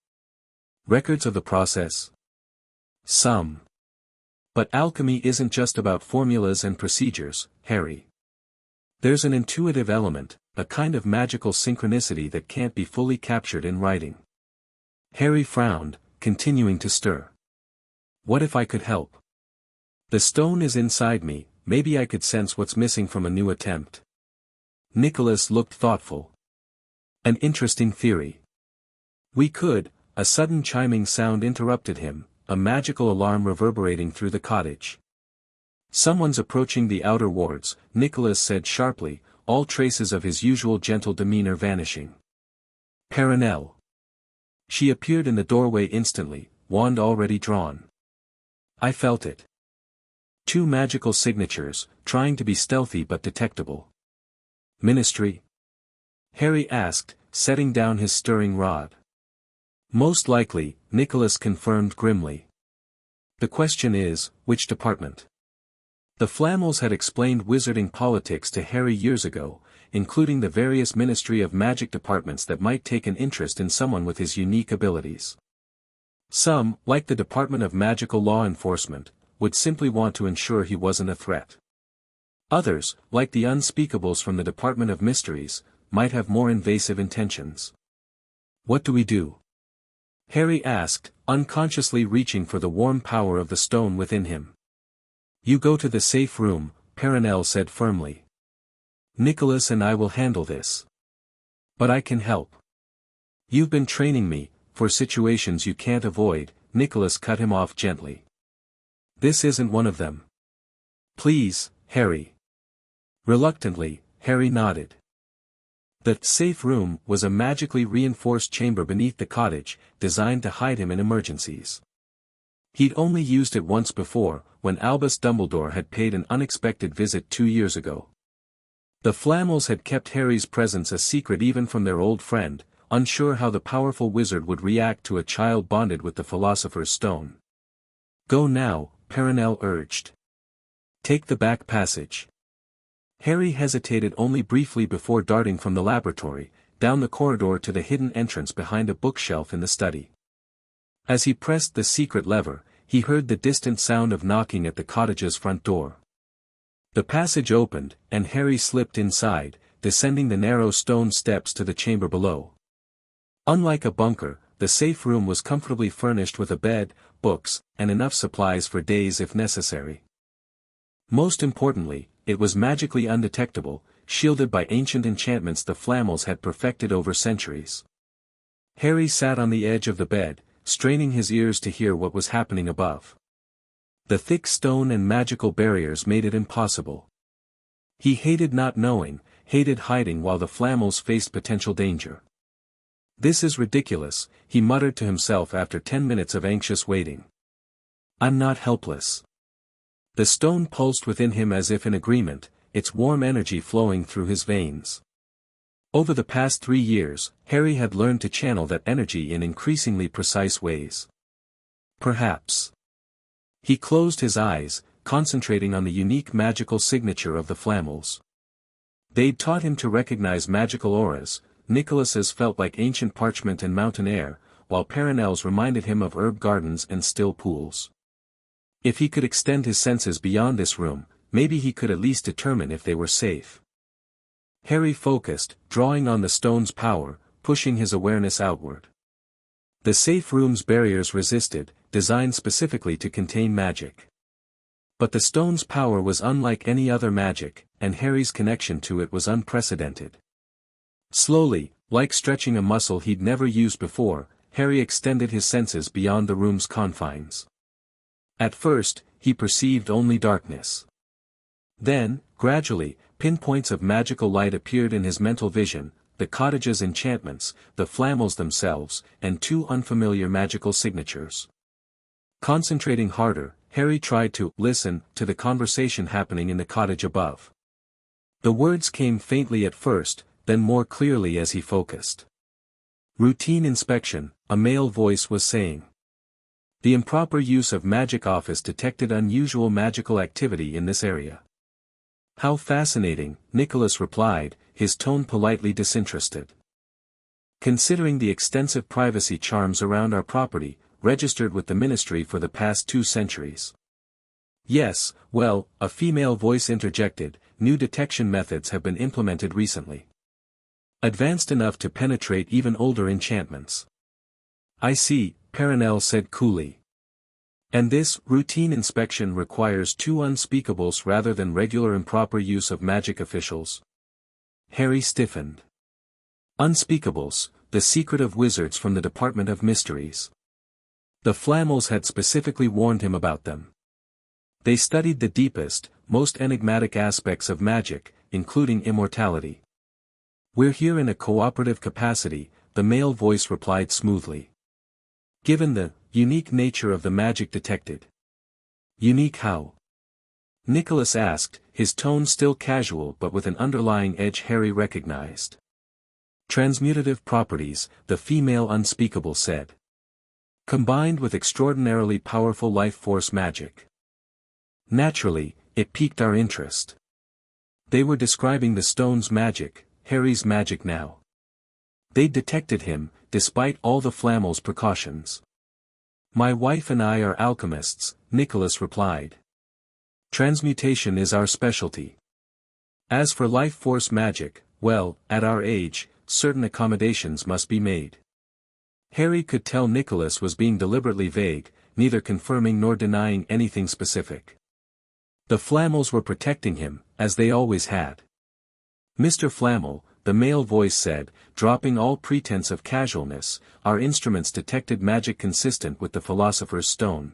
Speaker 1: Records of the process? Some. But alchemy isn't just about formulas and procedures, Harry. There's an intuitive element, a kind of magical synchronicity that can't be fully captured in writing. Harry frowned, continuing to stir. What if I could help? The stone is inside me, maybe I could sense what's missing from a new attempt. Nicholas looked thoughtful. An interesting theory. We could. A sudden chiming sound interrupted him, a magical alarm reverberating through the cottage. Someone's approaching the outer wards, Nicholas said sharply, all traces of his usual gentle demeanor vanishing. Perenelle. She appeared in the doorway instantly, wand already drawn. I felt it. 2 magical signatures, trying to be stealthy but detectable. Ministry? Harry asked, setting down his stirring rod. Most likely, Nicholas confirmed grimly. The question is, which department? The Flamels had explained wizarding politics to Harry years ago, including the various Ministry of Magic departments that might take an interest in someone with his unique abilities. Some, like the Department of Magical Law Enforcement, would simply want to ensure he wasn't a threat. Others, like the unspeakables from the Department of Mysteries, might have more invasive intentions. What do we do? Harry asked, unconsciously reaching for the warm power of the stone within him. You go to the safe room, Perenelle said firmly. Nicholas and I will handle this. But I can help. You've been training me, for situations you can't avoid, Nicholas cut him off gently. This isn't one of them. Please, Harry. Reluctantly, Harry nodded. The safe room was a magically reinforced chamber beneath the cottage, designed to hide him in emergencies. He'd only used it once before, when Albus Dumbledore had paid an unexpected visit 2 years ago. The Flamels had kept Harry's presence a secret even from their old friend, unsure how the powerful wizard would react to a child bonded with the Philosopher's Stone. "Go now," Perenelle urged. "Take the back passage." Harry hesitated only briefly before darting from the laboratory, down the corridor to the hidden entrance behind a bookshelf in the study. As he pressed the secret lever, he heard the distant sound of knocking at the cottage's front door. The passage opened, and Harry slipped inside, descending the narrow stone steps to the chamber below. Unlike a bunker, the safe room was comfortably furnished with a bed, books, and enough supplies for days if necessary. Most importantly, it was magically undetectable, shielded by ancient enchantments the Flamels had perfected over centuries. Harry sat on the edge of the bed, straining his ears to hear what was happening above. The thick stone and magical barriers made it impossible. He hated not knowing, hated hiding while the Flamels faced potential danger. "This is ridiculous," he muttered to himself after 10 minutes of anxious waiting. "I'm not helpless." The stone pulsed within him as if in agreement, its warm energy flowing through his veins. Over the past 3 years, Harry had learned to channel that energy in increasingly precise ways. Perhaps. He closed his eyes, concentrating on the unique magical signature of the Flamels. They'd taught him to recognize magical auras. Nicholas's felt like ancient parchment and mountain air, while Perenelle's reminded him of herb gardens and still pools. If he could extend his senses beyond this room, maybe he could at least determine if they were safe. Harry focused, drawing on the stone's power, pushing his awareness outward. The safe room's barriers resisted, designed specifically to contain magic. But the stone's power was unlike any other magic, and Harry's connection to it was unprecedented. Slowly, like stretching a muscle he'd never used before, Harry extended his senses beyond the room's confines. At first, he perceived only darkness. Then, gradually, pinpoints of magical light appeared in his mental vision, the cottage's enchantments, the Flamels themselves, and 2 unfamiliar magical signatures. Concentrating harder, Harry tried to listen to the conversation happening in the cottage above. The words came faintly at first, then more clearly as he focused. "Routine inspection," a male voice was saying. "The improper use of magic office detected unusual magical activity in this area." "How fascinating," Nicholas replied, his tone politely disinterested. "Considering the extensive privacy charms around our property, registered with the ministry for the past 2 centuries. "Yes, well," a female voice interjected, "new detection methods have been implemented recently. Advanced enough to penetrate even older enchantments." "I see," Perenelle said coolly. "And this routine inspection requires 2 unspeakables rather than regular improper use of magic officials." Harry stiffened. Unspeakables, the secret of wizards from the Department of Mysteries. The Flamels had specifically warned him about them. They studied the deepest, most enigmatic aspects of magic, including immortality. "We're here in a cooperative capacity," the male voice replied smoothly. "Given the unique nature of the magic detected." "Unique how?" Nicholas asked, his tone still casual but with an underlying edge Harry recognized. "Transmutative properties," the female unspeakable said. "Combined with extraordinarily powerful life force magic." Naturally, it piqued our interest. They were describing the stone's magic, Harry's magic now. They'd detected him, despite all the Flamels' precautions. "My wife and I are alchemists," Nicholas replied. "Transmutation is our specialty. As for life force magic, well, at our age, certain accommodations must be made." Harry could tell Nicholas was being deliberately vague, neither confirming nor denying anything specific. The Flamels were protecting him, as they always had. "Mr. Flamel," the male voice said, dropping all pretense of casualness, "our instruments detected magic consistent with the Philosopher's Stone.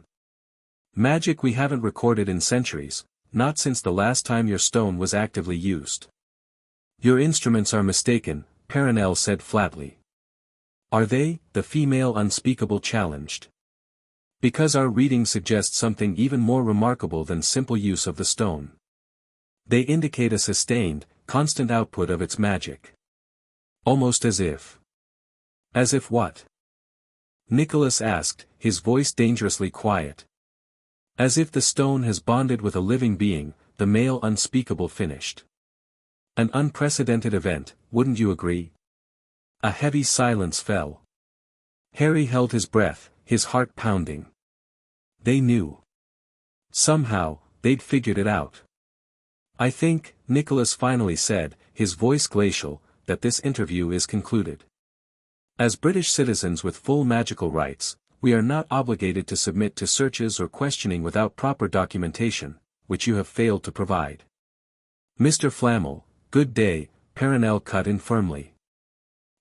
Speaker 1: Magic we haven't recorded in centuries, not since the last time your stone was actively used." "Your instruments are mistaken," Perenelle said flatly. "Are they?" the female unspeakable challenged. "Because our reading suggests something even more remarkable than simple use of the stone. They indicate a sustained, constant output of its magic. Almost as if As if what? Nicholas asked, his voice dangerously quiet. As if the stone has bonded with a living being, the male unspeakable finished. An unprecedented event, wouldn't you agree? A heavy silence fell. Harry held his breath, his heart pounding. They knew. Somehow, they'd figured it out. I think, Nicholas finally said, his voice glacial, that this interview is concluded. As British citizens with full magical rights, we are not obligated to submit to searches or questioning without proper documentation, which you have failed to provide. Mr. Flamel, good day, Perenelle cut in firmly.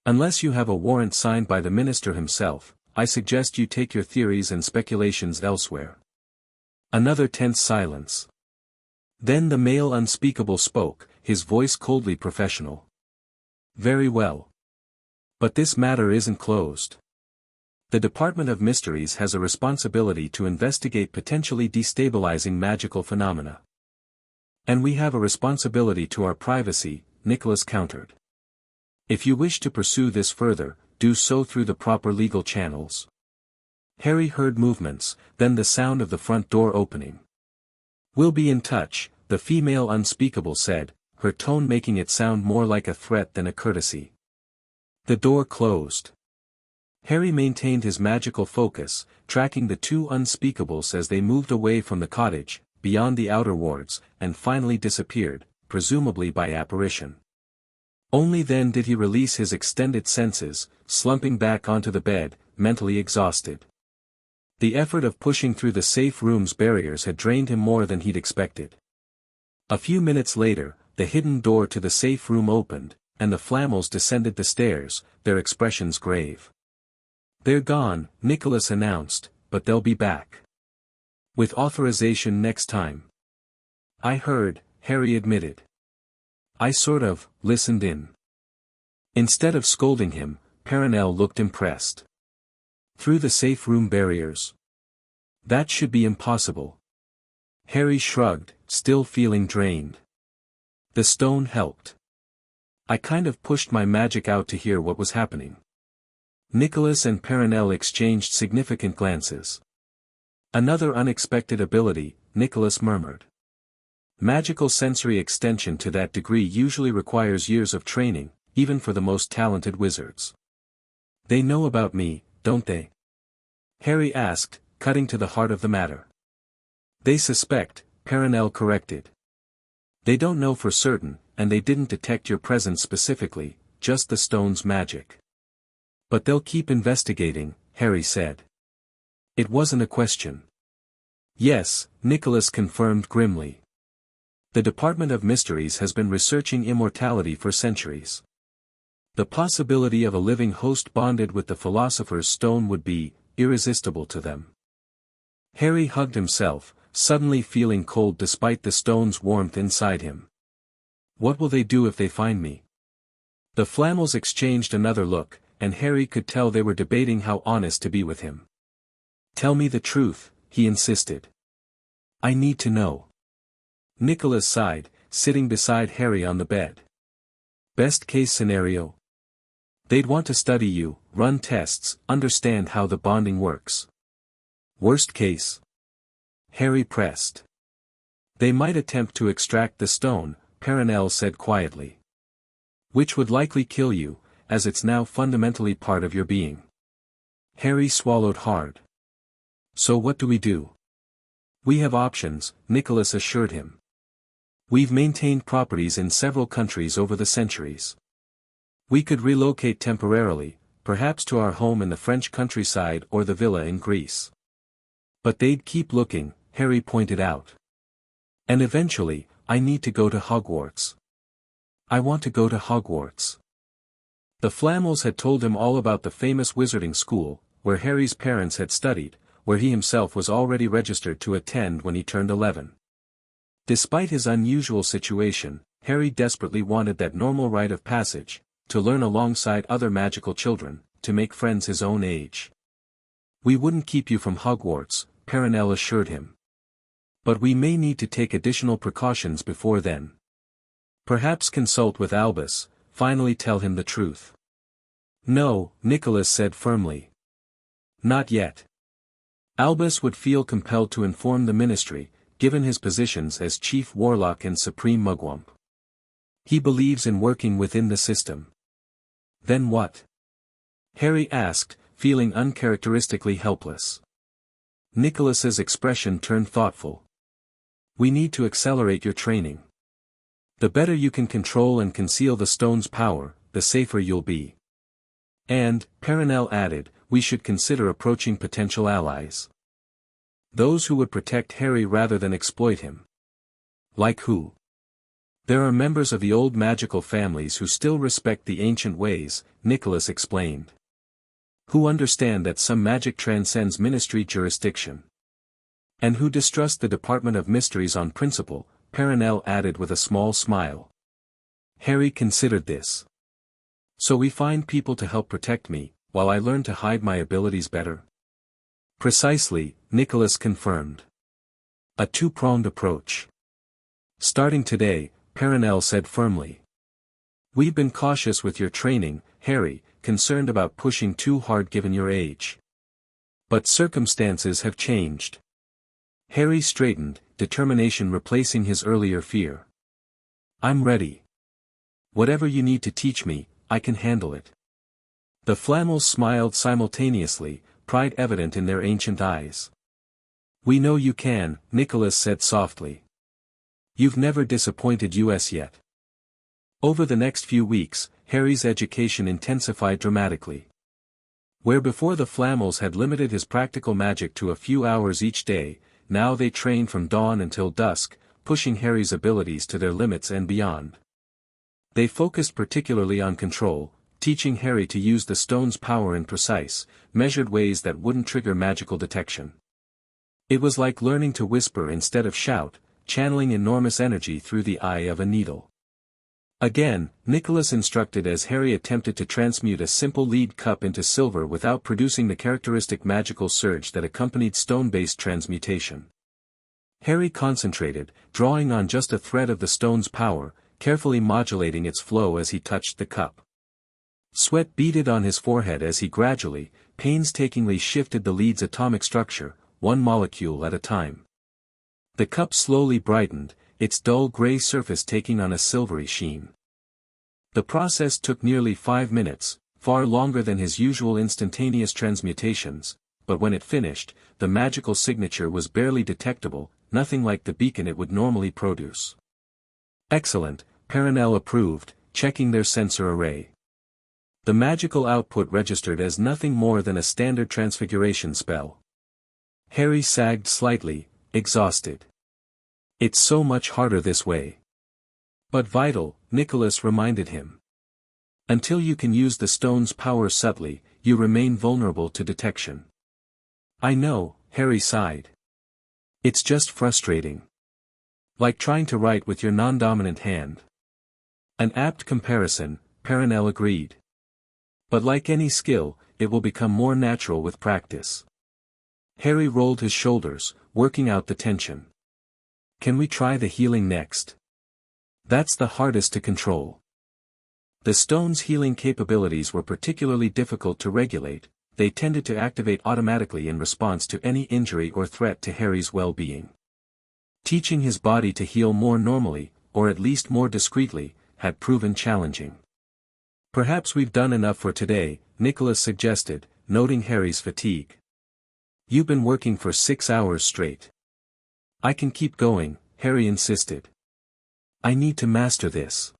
Speaker 1: Unless you have a warrant signed by the minister himself, I suggest you take your theories and speculations elsewhere. Another tense silence. Then the male unspeakable spoke, his voice coldly professional. Very well. But this matter isn't closed. The Department of Mysteries has a responsibility to investigate potentially destabilizing magical phenomena. And we have a responsibility to our privacy, Nicholas countered. If you wish to pursue this further, do so through the proper legal channels. Harry heard movements, then the sound of the front door opening. We'll be in touch, the female unspeakable said, her tone making it sound more like a threat than a courtesy. The door closed. Harry maintained his magical focus, tracking the two unspeakables as they moved away from the cottage, beyond the outer wards, and finally disappeared, presumably by apparition. Only then did he release his extended senses, slumping back onto the bed, mentally exhausted. The effort of pushing through the safe room's barriers had drained him more than he'd expected. A few minutes later, the hidden door to the safe room opened, and the Flamels descended the stairs, their expressions grave. They're gone, Nicholas announced, but they'll be back. With authorization next time. I heard, Harry admitted. I sort of, listened in. Instead of scolding him, Perenelle looked impressed. Through the safe room barriers. That should be impossible. Harry shrugged, still feeling drained. The stone helped. I kind of pushed my magic out to hear what was happening. Nicholas and Perenelle exchanged significant glances. Another unexpected ability, Nicholas murmured. Magical sensory extension to that degree usually requires years of training, even for the most talented wizards. They know about me, don't they? Harry asked, cutting to the heart of the matter. They suspect, Perenelle corrected. They don't know for certain, and they didn't detect your presence specifically, just the stone's magic. But they'll keep investigating, Harry said. It wasn't a question. Yes, Nicholas confirmed grimly. The Department of Mysteries has been researching immortality for centuries. The possibility of a living host bonded with the Philosopher's Stone would be irresistible to them. Harry hugged himself, suddenly feeling cold despite the stone's warmth inside him. What will they do if they find me? The Flamels exchanged another look, and Harry could tell they were debating how honest to be with him. Tell me the truth, he insisted. I need to know. Nicholas sighed, sitting beside Harry on the bed. Best case scenario? They'd want to study you, run tests, understand how the bonding works. Worst case? Harry pressed. They might attempt to extract the stone, Perenelle said quietly. Which would likely kill you, as it's now fundamentally part of your being. Harry swallowed hard. So what do we do? We have options, Nicholas assured him. We've maintained properties in several countries over the centuries. We could relocate temporarily, perhaps to our home in the French countryside or the villa in Greece. But they'd keep looking, Harry pointed out. And eventually, I need to go to Hogwarts. I want to go to Hogwarts. The Flamels had told him all about the famous wizarding school, where Harry's parents had studied, where he himself was already registered to attend when he turned 11. Despite his unusual situation, Harry desperately wanted that normal rite of passage, to learn alongside other magical children, to make friends his own age. We wouldn't keep you from Hogwarts, Perenelle assured him. But we may need to take additional precautions before then. Perhaps consult with Albus, finally tell him the truth. No, Nicholas said firmly. Not yet. Albus would feel compelled to inform the ministry, given his positions as chief warlock and supreme mugwump. He believes in working within the system. Then what? Harry asked, feeling uncharacteristically helpless. Nicholas's expression turned thoughtful. We need to accelerate your training. The better you can control and conceal the stone's power, the safer you'll be. And, Perenelle added, we should consider approaching potential allies. Those who would protect Harry rather than exploit him. Like who? There are members of the old magical families who still respect the ancient ways, Nicholas explained. Who understand that some magic transcends ministry jurisdiction. And who distrust the Department of Mysteries on principle, Perenelle added with a small smile. Harry considered this. So we find people to help protect me, while I learn to hide my abilities better? Precisely, Nicholas confirmed. A two-pronged approach. Starting today, Perenelle said firmly. We've been cautious with your training, Harry, concerned about pushing too hard given your age. But circumstances have changed. Harry straightened, determination replacing his earlier fear. I'm ready. Whatever you need to teach me, I can handle it. The Flamels smiled simultaneously, pride evident in their ancient eyes. We know you can, Nicholas said softly. You've never disappointed us yet. Over the next few weeks, Harry's education intensified dramatically. Where before the Flamels had limited his practical magic to a few hours each day, now they trained from dawn until dusk, pushing Harry's abilities to their limits and beyond. They focused particularly on control, teaching Harry to use the stone's power in precise, measured ways that wouldn't trigger magical detection. It was like learning to whisper instead of shout, channeling enormous energy through the eye of a needle. Again, Nicholas instructed as Harry attempted to transmute a simple lead cup into silver without producing the characteristic magical surge that accompanied stone-based transmutation. Harry concentrated, drawing on just a thread of the stone's power, carefully modulating its flow as he touched the cup. Sweat beaded on his forehead as he gradually, painstakingly shifted the lead's atomic structure, one molecule at a time. The cup slowly brightened, its dull gray surface taking on a silvery sheen. The process took nearly 5 minutes, far longer than his usual instantaneous transmutations, but when it finished, the magical signature was barely detectable, nothing like the beacon it would normally produce. Excellent, Perenelle approved, checking their sensor array. The magical output registered as nothing more than a standard transfiguration spell. Harry sagged slightly, exhausted. It's so much harder this way. But vital, Nicholas reminded him. Until you can use the stone's power subtly, you remain vulnerable to detection. I know, Harry sighed. It's just frustrating. Like trying to write with your non-dominant hand. An apt comparison, Perenelle agreed. But like any skill, it will become more natural with practice. Harry rolled his shoulders, working out the tension. Can we try the healing next? That's the hardest to control. The stone's healing capabilities were particularly difficult to regulate, they tended to activate automatically in response to any injury or threat to Harry's well-being. Teaching his body to heal more normally, or at least more discreetly, had proven challenging. Perhaps we've done enough for today, Nicholas suggested, noting Harry's fatigue. You've been working for 6 hours straight. I can keep going, Harry insisted. I need to master this.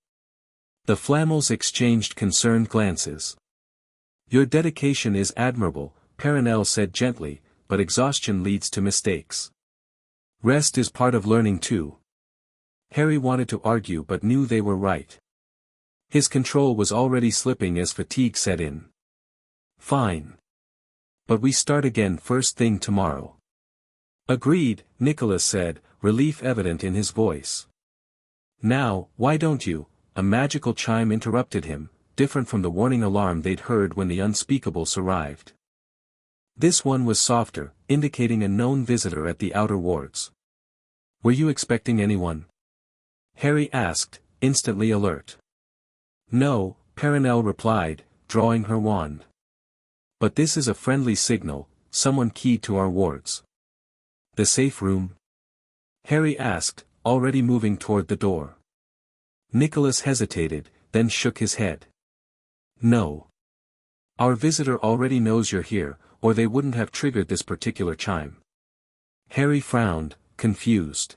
Speaker 1: The Flamels exchanged concerned glances. Your dedication is admirable, Perenelle said gently, but exhaustion leads to mistakes. Rest is part of learning too. Harry wanted to argue but knew they were right. His control was already slipping as fatigue set in. Fine. But we start again first thing tomorrow. Agreed, Nicholas said, relief evident in his voice. Now, why don't you? A magical chime interrupted him, different from the warning alarm they'd heard when the unspeakables arrived. This one was softer, indicating a known visitor at the outer wards. Were you expecting anyone? Harry asked, instantly alert. No, Perenelle replied, drawing her wand. But this is a friendly signal, someone keyed to our wards. The safe room? Harry asked, already moving toward the door. Nicholas hesitated, then shook his head. No. Our visitor already knows you're here, or they wouldn't have triggered this particular chime. Harry frowned, confused.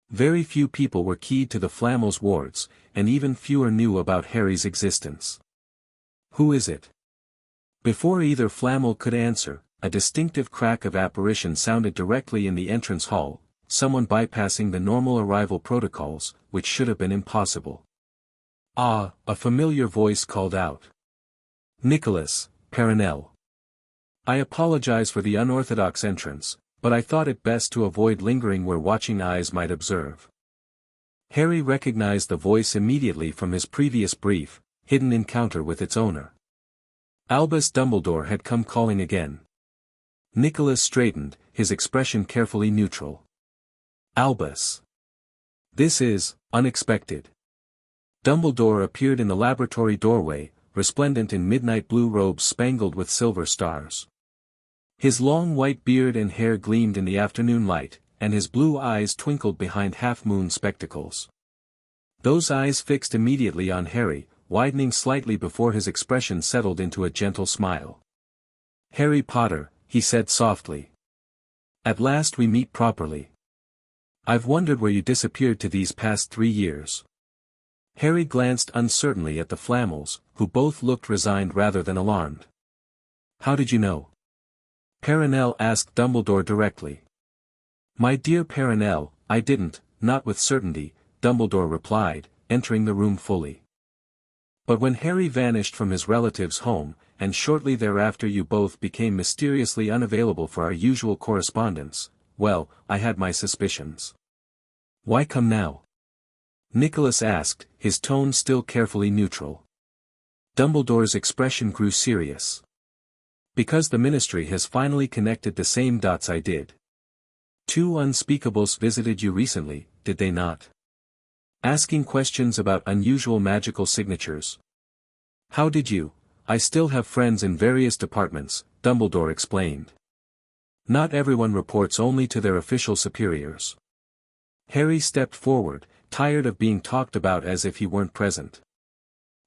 Speaker 1: Very few people were keyed to the Flamels wards, and even fewer knew about Harry's existence. Who is it? Before either Flamel could answer, a distinctive crack of apparition sounded directly in the entrance hall, someone bypassing the normal arrival protocols, which should have been impossible. Ah, a familiar voice called out. Nicholas, Perenelle. I apologize for the unorthodox entrance, but I thought it best to avoid lingering where watching eyes might observe. Harry recognized the voice immediately from his previous brief, hidden encounter with its owner. Albus Dumbledore had come calling again. Nicholas straightened, his expression carefully neutral. Albus. This is unexpected. Dumbledore appeared in the laboratory doorway, resplendent in midnight blue robes spangled with silver stars. His long white beard and hair gleamed in the afternoon light, and his blue eyes twinkled behind half-moon spectacles. Those eyes fixed immediately on Harry, widening slightly before his expression settled into a gentle smile. Harry Potter, he said softly. At last we meet properly. I've wondered where you disappeared to these past 3 years. Harry glanced uncertainly at the Flamels, who both looked resigned rather than alarmed. How did you know? Perenelle asked Dumbledore directly. My dear Perenelle, I didn't, not with certainty, Dumbledore replied, entering the room fully. But when Harry vanished from his relative's home, and shortly thereafter you both became mysteriously unavailable for our usual correspondence, well, I had my suspicions. Why come now? Nicholas asked, his tone still carefully neutral. Dumbledore's expression grew serious. Because the Ministry has finally connected the same dots I did. 2 unspeakables visited you recently, did they not? Asking questions about unusual magical signatures. How did you? I still have friends in various departments, Dumbledore explained. Not everyone reports only to their official superiors. Harry stepped forward, tired of being talked about as if he weren't present.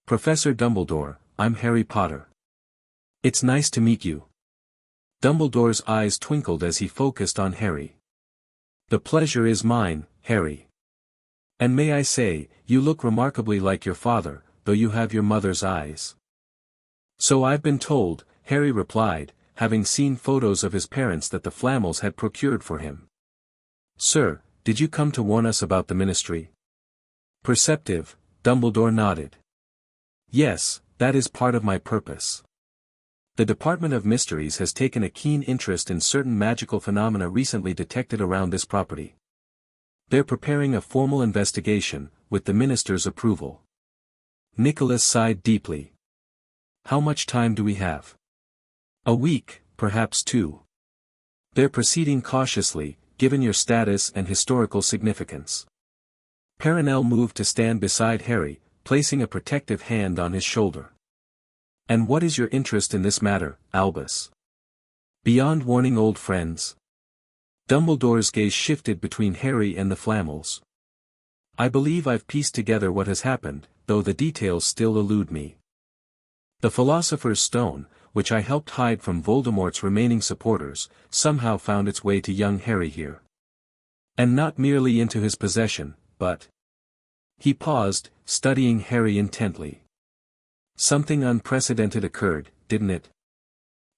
Speaker 1: Professor Dumbledore, I'm Harry Potter. It's nice to meet you. Dumbledore's eyes twinkled as he focused on Harry. The pleasure is mine, Harry. And may I say, you look remarkably like your father, though you have your mother's eyes. So I've been told, Harry replied, having seen photos of his parents that the Flamels had procured for him. Sir, did you come to warn us about the Ministry? Perceptive, Dumbledore nodded. Yes, that is part of my purpose. The Department of Mysteries has taken a keen interest in certain magical phenomena recently detected around this property. They're preparing a formal investigation, with the Minister's approval. Nicholas sighed deeply. How much time do we have? A week, perhaps 2. They're proceeding cautiously, given your status and historical significance. Perenelle moved to stand beside Harry, placing a protective hand on his shoulder. And what is your interest in this matter, Albus? Beyond warning old friends? Dumbledore's gaze shifted between Harry and the Flamels. I believe I've pieced together what has happened, though the details still elude me. The Philosopher's Stone, which I helped hide from Voldemort's remaining supporters, somehow found its way to young Harry here. And not merely into his possession, but... He paused, studying Harry intently. Something unprecedented occurred, didn't it?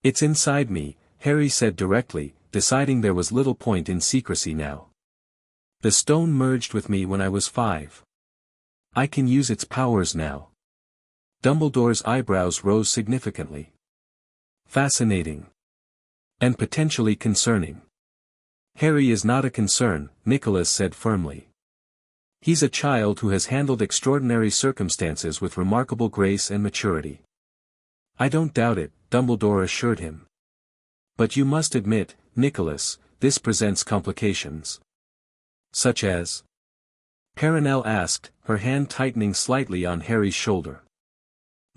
Speaker 1: It's inside me, Harry said directly, deciding there was little point in secrecy now. The stone merged with me when I was 5. I can use its powers now. Dumbledore's eyebrows rose significantly. Fascinating. And potentially concerning. Harry is not a concern, Nicholas said firmly. He's a child who has handled extraordinary circumstances with remarkable grace and maturity. I don't doubt it, Dumbledore assured him. But you must admit, Nicholas, this presents complications. Such as? Perenelle asked, her hand tightening slightly on Harry's shoulder.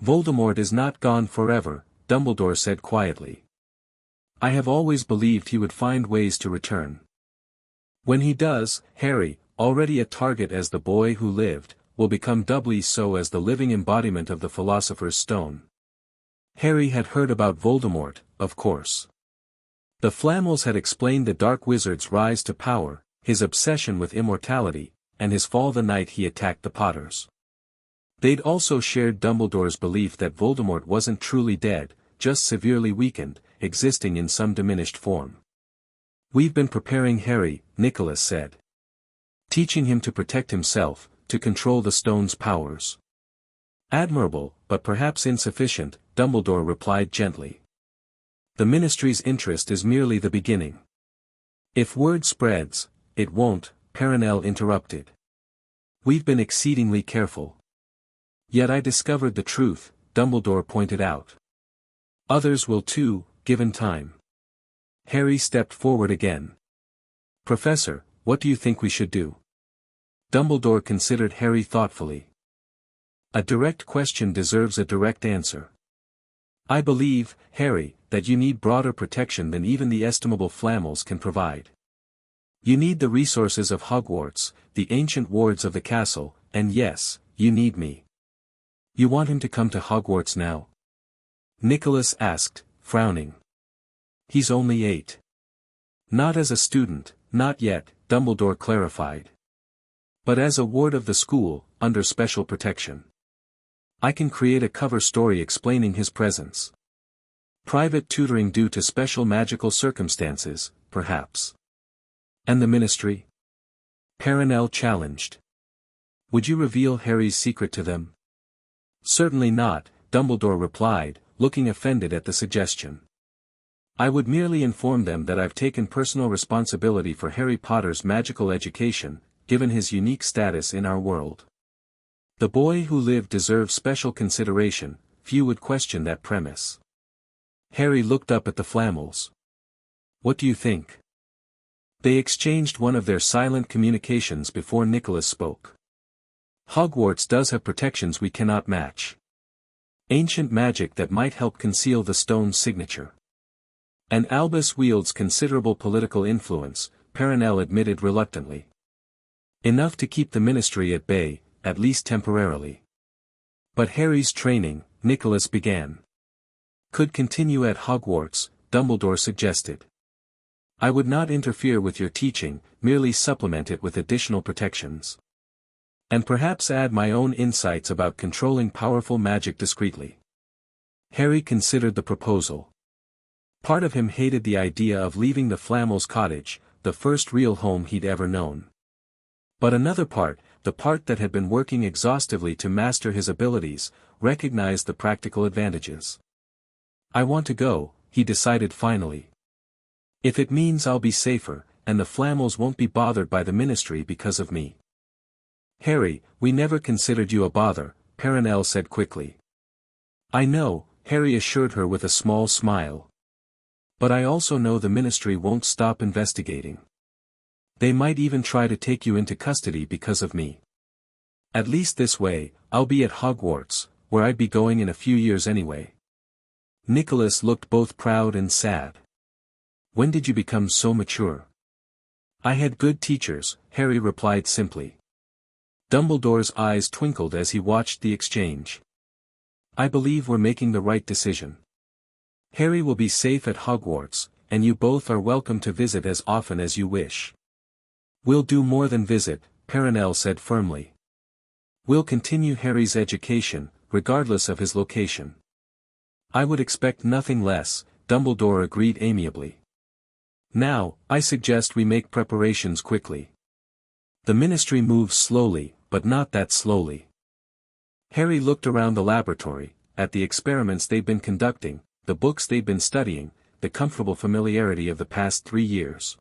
Speaker 1: Voldemort is not gone forever, Dumbledore said quietly. I have always believed he would find ways to return. When he does, Harry, already a target as the boy who lived, will become doubly so as the living embodiment of the Philosopher's Stone. Harry had heard about Voldemort, of course. The Flamels had explained the Dark Wizard's rise to power, his obsession with immortality, and his fall the night he attacked the Potters. They'd also shared Dumbledore's belief that Voldemort wasn't truly dead, just severely weakened, existing in some diminished form. We've been preparing Harry, Nicholas said. Teaching him to protect himself, to control the stone's powers. Admirable, but perhaps insufficient, Dumbledore replied gently. The Ministry's interest is merely the beginning. If word spreads, it won't, Perenelle interrupted. We've been exceedingly careful. Yet I discovered the truth, Dumbledore pointed out. Others will too, given time. Harry stepped forward again. Professor, what do you think we should do? Dumbledore considered Harry thoughtfully. A direct question deserves a direct answer. I believe, Harry, that you need broader protection than even the estimable Flamels can provide. You need the resources of Hogwarts, the ancient wards of the castle, and yes, you need me. You want him to come to Hogwarts now? Nicholas asked, frowning. He's only 8. Not as a student, not yet, Dumbledore clarified. But as a ward of the school, under special protection. I can create a cover story explaining his presence. Private tutoring due to special magical circumstances, perhaps. And the Ministry? Perenelle challenged. Would you reveal Harry's secret to them? Certainly not, Dumbledore replied, looking offended at the suggestion. I would merely inform them that I've taken personal responsibility for Harry Potter's magical education, given his unique status in our world. The boy who lived deserves special consideration, few would question that premise. Harry looked up at the Flamels. What do you think? They exchanged one of their silent communications before Nicholas spoke. Hogwarts does have protections we cannot match. Ancient magic that might help conceal the stone's signature. And Albus wields considerable political influence, Perenelle admitted reluctantly. Enough to keep the Ministry at bay, at least temporarily. But Harry's training, Nicholas began. Could continue at Hogwarts, Dumbledore suggested. I would not interfere with your teaching, merely supplement it with additional protections. And perhaps add my own insights about controlling powerful magic discreetly. Harry considered the proposal. Part of him hated the idea of leaving the Flamels' cottage, the first real home he'd ever known. But another part, the part that had been working exhaustively to master his abilities, recognized the practical advantages. I want to go, he decided finally. If it means I'll be safer, and the Flamels won't be bothered by the Ministry because of me. Harry, we never considered you a bother, Perenelle said quickly. I know, Harry assured her with a small smile. But I also know the Ministry won't stop investigating. They might even try to take you into custody because of me. At least this way, I'll be at Hogwarts, where I'd be going in a few years anyway. Nicholas looked both proud and sad. When did you become so mature? I had good teachers, Harry replied simply. Dumbledore's eyes twinkled as he watched the exchange. I believe we're making the right decision. Harry will be safe at Hogwarts, and you both are welcome to visit as often as you wish. We'll do more than visit, Perenelle said firmly. We'll continue Harry's education, regardless of his location. I would expect nothing less, Dumbledore agreed amiably. Now, I suggest we make preparations quickly. The Ministry moves slowly, but not that slowly. Harry looked around the laboratory, at the experiments they'd been conducting, the books they'd been studying, the comfortable familiarity of the past 3 years.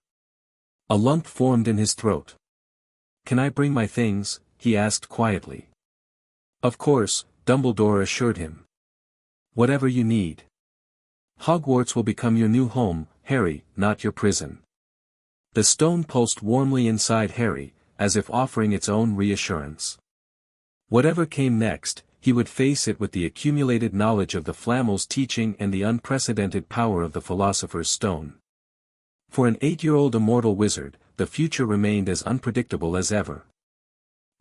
Speaker 1: A lump formed in his throat. Can I bring my things? He asked quietly. Of course, Dumbledore assured him. Whatever you need. Hogwarts will become your new home, Harry, not your prison. The stone pulsed warmly inside Harry, as if offering its own reassurance. Whatever came next, he would face it with the accumulated knowledge of the Flamels' teaching and the unprecedented power of the Philosopher's Stone. For an 8-year-old immortal wizard, the future remained as unpredictable as ever.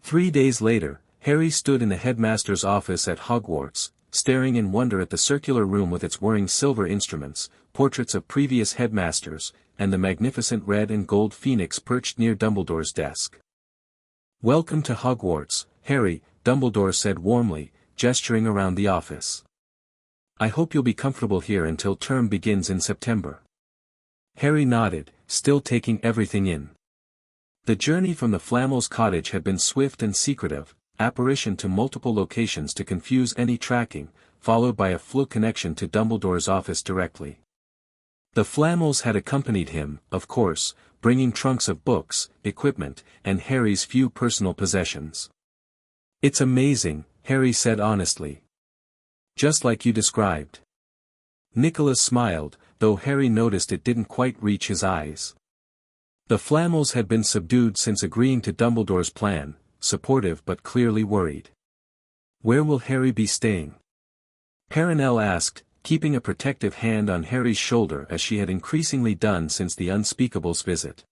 Speaker 1: 3 days later, Harry stood in the headmaster's office at Hogwarts, staring in wonder at the circular room with its whirring silver instruments, portraits of previous headmasters, and the magnificent red and gold phoenix perched near Dumbledore's desk. "Welcome to Hogwarts, Harry," Dumbledore said warmly, gesturing around the office. "I hope you'll be comfortable here until term begins in September." Harry nodded, still taking everything in. The journey from the Flamels' cottage had been swift and secretive, apparition to multiple locations to confuse any tracking, followed by a fluke connection to Dumbledore's office directly. The Flamels had accompanied him, of course, bringing trunks of books, equipment, and Harry's few personal possessions. "It's amazing," Harry said honestly. "Just like you described." Nicholas smiled, though Harry noticed it didn't quite reach his eyes. The Flamels had been subdued since agreeing to Dumbledore's plan, supportive but clearly worried. "Where will Harry be staying?" Perenelle asked, keeping a protective hand on Harry's shoulder as she had increasingly done since the Unspeakable's visit.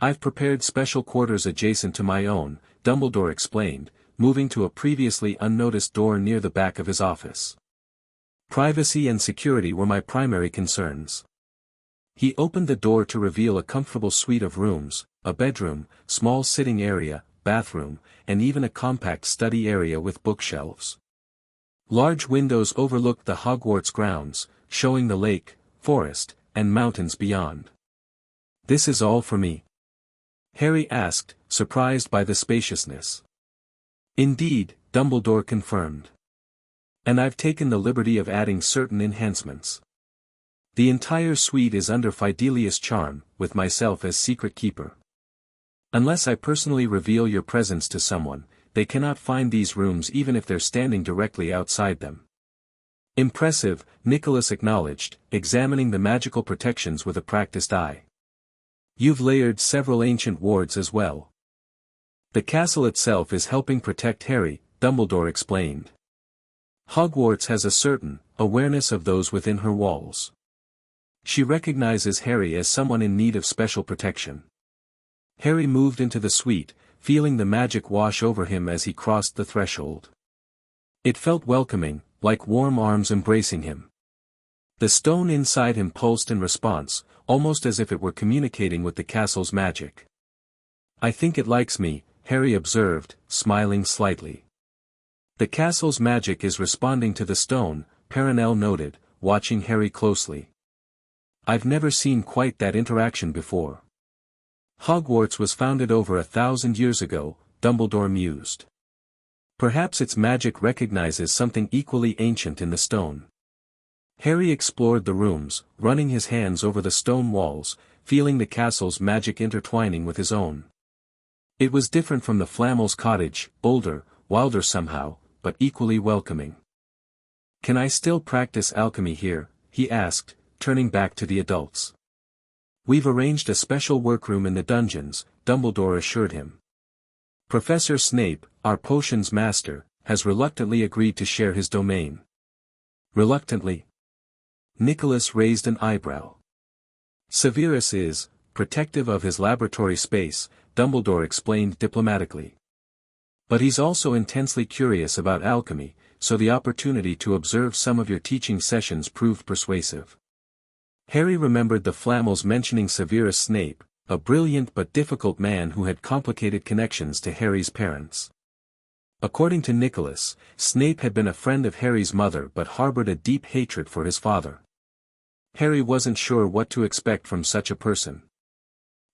Speaker 1: "I've prepared special quarters adjacent to my own," Dumbledore explained, moving to a previously unnoticed door near the back of his office. "Privacy and security were my primary concerns." He opened the door to reveal a comfortable suite of rooms, a bedroom, small sitting area, bathroom, and even a compact study area with bookshelves. Large windows overlooked the Hogwarts grounds, showing the lake, forest, and mountains beyond. "This is all for me?" Harry asked, surprised by the spaciousness. "Indeed," Dumbledore confirmed. "And I've taken the liberty of adding certain enhancements. The entire suite is under Fidelius' charm, with myself as secret keeper. Unless I personally reveal your presence to someone, they cannot find these rooms even if they're standing directly outside them." "Impressive," Nicholas acknowledged, examining the magical protections with a practiced eye. "You've layered several ancient wards as well." "The castle itself is helping protect Harry," Dumbledore explained. "Hogwarts has a certain awareness of those within her walls. She recognizes Harry as someone in need of special protection." Harry moved into the suite, feeling the magic wash over him as he crossed the threshold. It felt welcoming, like warm arms embracing him. The stone inside him pulsed in response, almost as if it were communicating with the castle's magic. "I think it likes me," Harry observed, smiling slightly. "The castle's magic is responding to the stone," Perenelle noted, watching Harry closely. "I've never seen quite that interaction before." "Hogwarts was founded over 1,000 years ago," Dumbledore mused. "Perhaps its magic recognizes something equally ancient in the stone." Harry explored the rooms, running his hands over the stone walls, feeling the castle's magic intertwining with his own. It was different from the Flamels' cottage, older, wilder somehow, but equally welcoming. "Can I still practice alchemy here?" he asked, turning back to the adults. "We've arranged a special workroom in the dungeons," Dumbledore assured him. "Professor Snape, our potions master, has reluctantly agreed to share his domain." "Reluctantly?" Nicholas raised an eyebrow. "Severus is protective of his laboratory space," Dumbledore explained diplomatically. "But he's also intensely curious about alchemy, so the opportunity to observe some of your teaching sessions proved persuasive." Harry remembered the Flamels mentioning Severus Snape, a brilliant but difficult man who had complicated connections to Harry's parents. According to Nicholas, Snape had been a friend of Harry's mother but harbored a deep hatred for his father. Harry wasn't sure what to expect from such a person.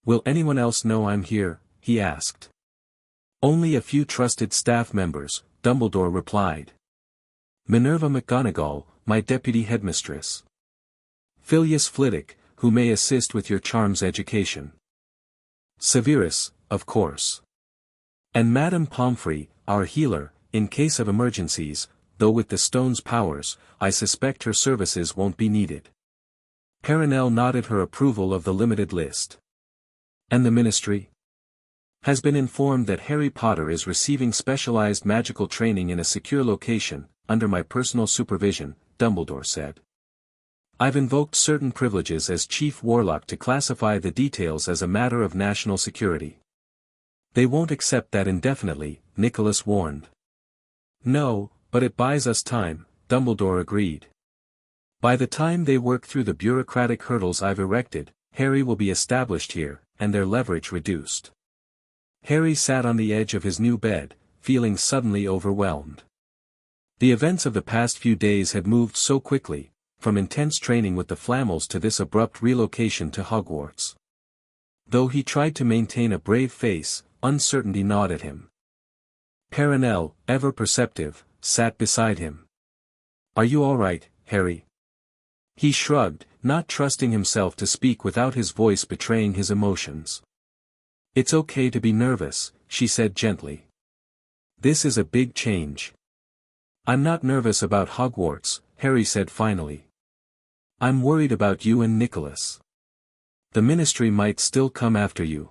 Speaker 1: "Will anyone else know I'm here?" he asked. "Only a few trusted staff members," Dumbledore replied. "Minerva McGonagall, my deputy headmistress. Filius Flitwick, who may assist with your charms education. Severus, of course. And Madame Pomfrey, our healer, in case of emergencies, though with the stone's powers, I suspect her services won't be needed." Perenelle nodded her approval of the limited list. "And the ministry?" Has been informed that Harry Potter is receiving specialized magical training in a secure location, under my personal supervision, Dumbledore said. I've invoked certain privileges as Chief Warlock to classify the details as a matter of national security. They won't accept that indefinitely, Nicholas warned. No, but it buys us time, Dumbledore agreed. By the time they work through the bureaucratic hurdles I've erected, Harry will be established here, and their leverage reduced. Harry sat on the edge of his new bed, feeling suddenly overwhelmed. The events of the past few days had moved so quickly, from intense training with the Flamels to this abrupt relocation to Hogwarts. Though he tried to maintain a brave face, uncertainty gnawed at him. Perenelle, ever perceptive, sat beside him. Are you all right, Harry? He shrugged, not trusting himself to speak without his voice betraying his emotions. It's okay to be nervous, she said gently. This is a big change. I'm not nervous about Hogwarts, Harry said finally. I'm worried about you and Nicholas. The Ministry might still come after you.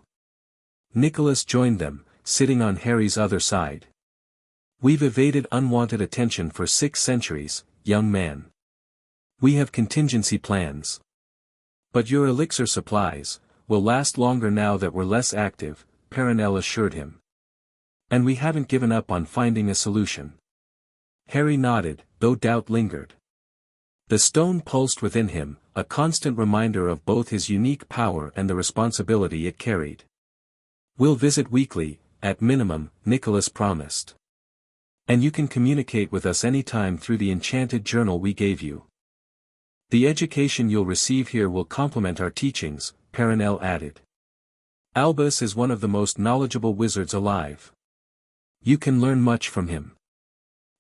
Speaker 1: Nicholas joined them, sitting on Harry's other side. We've evaded unwanted attention for 6 centuries, young man. We have contingency plans. But your elixir supplies will last longer now that we're less active, Perenelle assured him. And we haven't given up on finding a solution. Harry nodded, though doubt lingered. The stone pulsed within him, a constant reminder of both his unique power and the responsibility it carried. We'll visit weekly, at minimum, Nicholas promised. And you can communicate with us anytime through the enchanted journal we gave you. The education you'll receive here will complement our teachings, Perenelle added. Albus is one of the most knowledgeable wizards alive. You can learn much from him.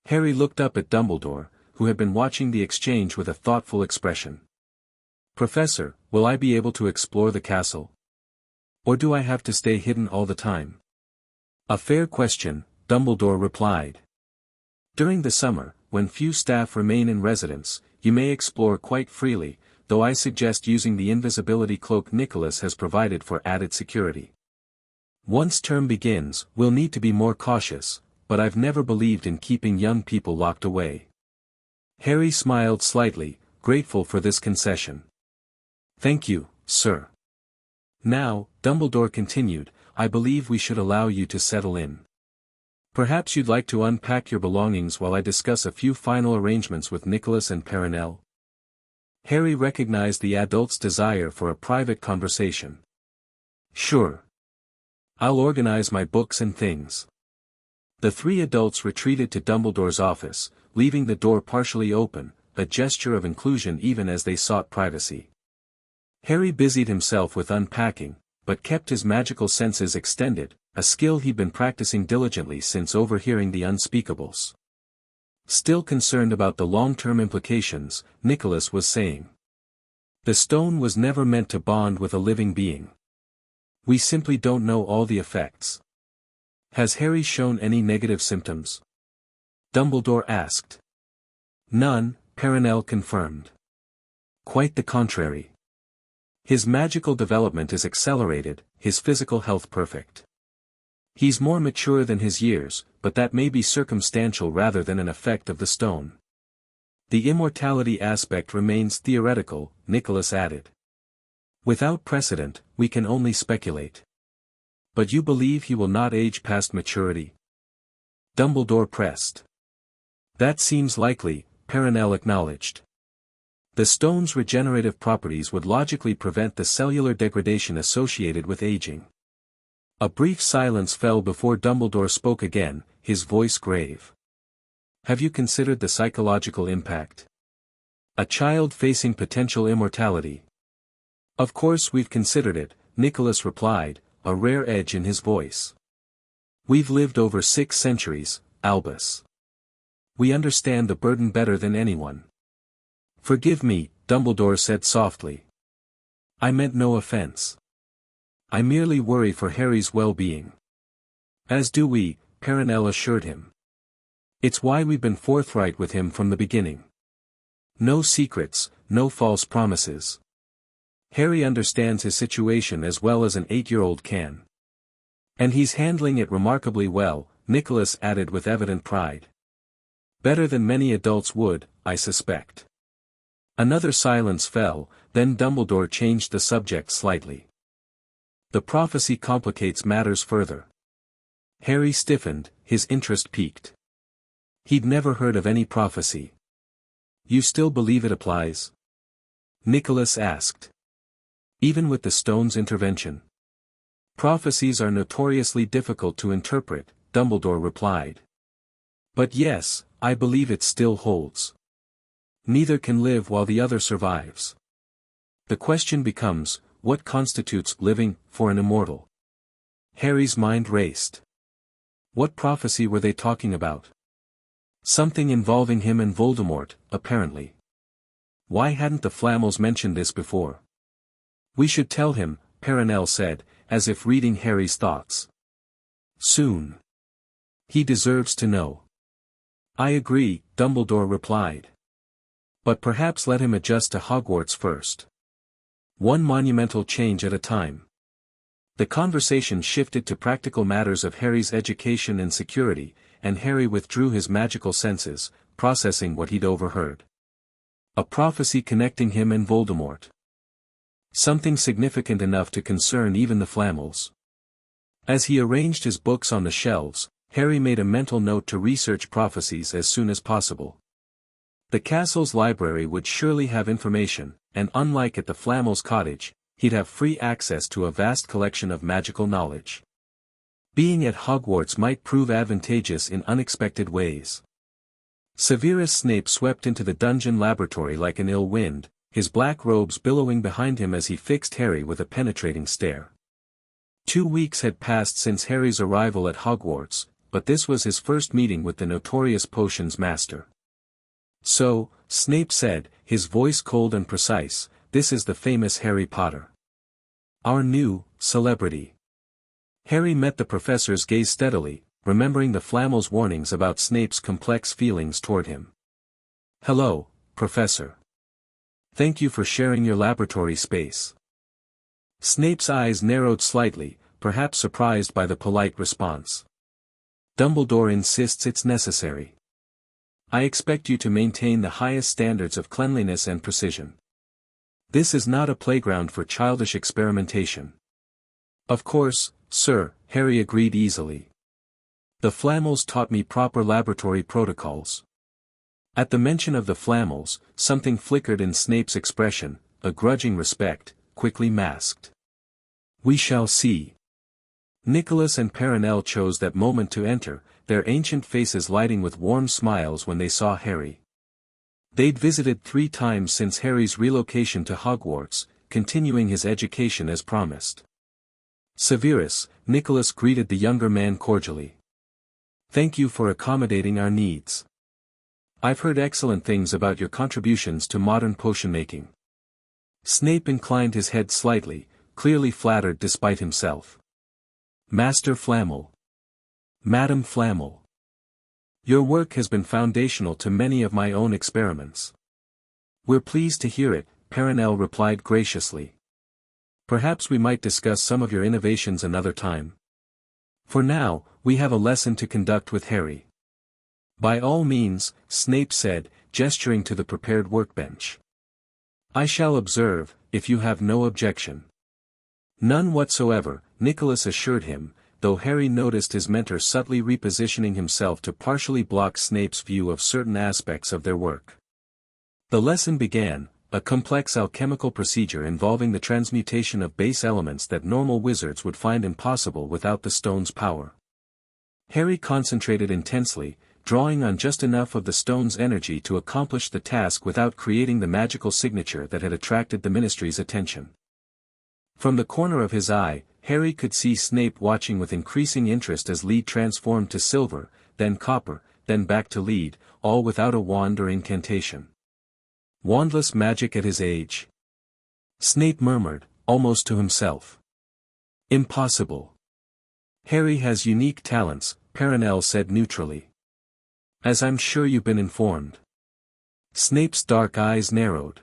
Speaker 1: Harry looked up at Dumbledore, who had been watching the exchange with a thoughtful expression. Professor, will I be able to explore the castle? Or do I have to stay hidden all the time? A fair question, Dumbledore replied. During the summer, when few staff remain in residence, you may explore quite freely, though I suggest using the invisibility cloak Nicholas has provided for added security. Once term begins, we'll need to be more cautious, but I've never believed in keeping young people locked away. Harry smiled slightly, grateful for this concession. Thank you, sir. Now, Dumbledore continued, I believe we should allow you to settle in. Perhaps you'd like to unpack your belongings while I discuss a few final arrangements with Nicholas and Perenelle. Harry recognized the adult's desire for a private conversation. Sure. I'll organize my books and things. The 3 adults retreated to Dumbledore's office, leaving the door partially open, a gesture of inclusion even as they sought privacy. Harry busied himself with unpacking, but kept his magical senses extended, a skill he'd been practicing diligently since overhearing the unspeakables. Still concerned about the long-term implications, Nicholas was saying. The stone was never meant to bond with a living being. We simply don't know all the effects. Has Harry shown any negative symptoms? Dumbledore asked. None, Perenelle confirmed. Quite the contrary. His magical development is accelerated, his physical health perfect. He's more mature than his years, but that may be circumstantial rather than an effect of the stone. The immortality aspect remains theoretical, Nicholas added. Without precedent, we can only speculate. But you believe he will not age past maturity? Dumbledore pressed. That seems likely, Perenelle acknowledged. The stone's regenerative properties would logically prevent the cellular degradation associated with aging. A brief silence fell before Dumbledore spoke again, his voice grave. Have you considered the psychological impact? A child facing potential immortality. Of course we've considered it, Nicholas replied, a rare edge in his voice. We've lived over 6 centuries, Albus. We understand the burden better than anyone. Forgive me, Dumbledore said softly. I meant no offense. I merely worry for Harry's well-being. As do we, Perenelle assured him. It's why we've been forthright with him from the beginning. No secrets, no false promises. Harry understands his situation as well as an 8-year-old can. And he's handling it remarkably well, Nicholas added with evident pride. Better than many adults would, I suspect. Another silence fell, then Dumbledore changed the subject slightly. The prophecy complicates matters further. Harry stiffened, his interest piqued. He'd never heard of any prophecy. You still believe it applies? Nicholas asked. Even with the stone's intervention. Prophecies are notoriously difficult to interpret, Dumbledore replied. But yes, I believe it still holds. Neither can live while the other survives. The question becomes, what constitutes living for an immortal? Harry's mind raced. What prophecy were they talking about? Something involving him and Voldemort, apparently. Why hadn't the Flamels mentioned this before? We should tell him, Perenelle said, as if reading Harry's thoughts. Soon. He deserves to know. I agree, Dumbledore replied. But perhaps let him adjust to Hogwarts first. One monumental change at a time. The conversation shifted to practical matters of Harry's education and security, and Harry withdrew his magical senses, processing what he'd overheard. A prophecy connecting him and Voldemort. Something significant enough to concern even the Flamels. As he arranged his books on the shelves, Harry made a mental note to research prophecies as soon as possible. The castle's library would surely have information, and unlike at the Flamels' cottage, he'd have free access to a vast collection of magical knowledge. Being at Hogwarts might prove advantageous in unexpected ways. Severus Snape swept into the dungeon laboratory like an ill wind, his black robes billowing behind him as he fixed Harry with a penetrating stare. 2 weeks had passed since Harry's arrival at Hogwarts, but this was his first meeting with the notorious potions master. So, Snape said, his voice cold and precise, this is the famous Harry Potter. Our new celebrity. Harry met the professor's gaze steadily, remembering the Flamels' warnings about Snape's complex feelings toward him. Hello, Professor. Thank you for sharing your laboratory space. Snape's eyes narrowed slightly, perhaps surprised by the polite response. Dumbledore insists it's necessary. I expect you to maintain the highest standards of cleanliness and precision. This is not a playground for childish experimentation. Of course, sir, Harry agreed easily. The Flamels taught me proper laboratory protocols. At the mention of the Flamels, something flickered in Snape's expression, a grudging respect, quickly masked. We shall see. Nicholas and Perenelle chose that moment to enter, their ancient faces lighting with warm smiles when they saw Harry. They'd visited 3 times since Harry's relocation to Hogwarts, continuing his education as promised. Severus, Nicholas greeted the younger man cordially. Thank you for accommodating our needs. I've heard excellent things about your contributions to modern potion-making. Snape inclined his head slightly, clearly flattered despite himself. Master Flamel. Madam Flamel. Your work has been foundational to many of my own experiments. We're pleased to hear it, Perenelle replied graciously. Perhaps we might discuss some of your innovations another time. For now, we have a lesson to conduct with Harry. By all means, Snape said, gesturing to the prepared workbench. I shall observe, if you have no objection. None whatsoever, Nicholas assured him, though Harry noticed his mentor subtly repositioning himself to partially block Snape's view of certain aspects of their work. The lesson began, a complex alchemical procedure involving the transmutation of base elements that normal wizards would find impossible without the stone's power. Harry concentrated intensely, drawing on just enough of the stone's energy to accomplish the task without creating the magical signature that had attracted the Ministry's attention. From the corner of his eye, Harry could see Snape watching with increasing interest as lead transformed to silver, then copper, then back to lead, all without a wand or incantation. Wandless magic at his age. Snape murmured, almost to himself. Impossible. Harry has unique talents, Perenelle said neutrally. As I'm sure you've been informed. Snape's dark eyes narrowed.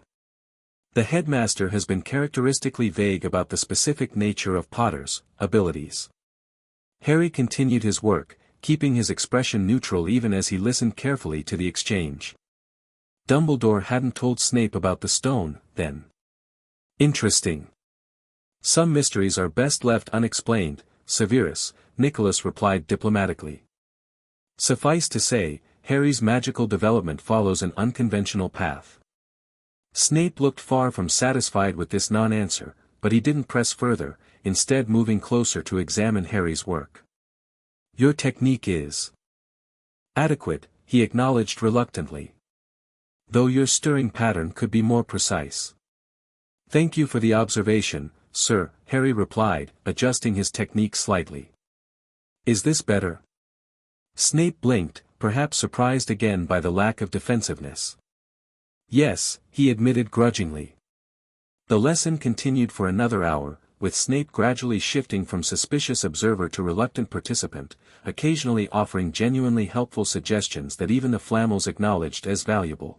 Speaker 1: The headmaster has been characteristically vague about the specific nature of Potter's abilities. Harry continued his work, keeping his expression neutral even as he listened carefully to the exchange. Dumbledore hadn't told Snape about the stone, then. Interesting. Some mysteries are best left unexplained, Severus, Nicholas replied diplomatically. Suffice to say, Harry's magical development follows an unconventional path. Snape looked far from satisfied with this non-answer, but he didn't press further, instead moving closer to examine Harry's work. Your technique is adequate, he acknowledged reluctantly. Though your stirring pattern could be more precise. Thank you for the observation, sir, Harry replied, adjusting his technique slightly. Is this better? Snape blinked, perhaps surprised again by the lack of defensiveness. Yes, he admitted grudgingly. The lesson continued for another hour, with Snape gradually shifting from suspicious observer to reluctant participant, occasionally offering genuinely helpful suggestions that even the Flamels acknowledged as valuable.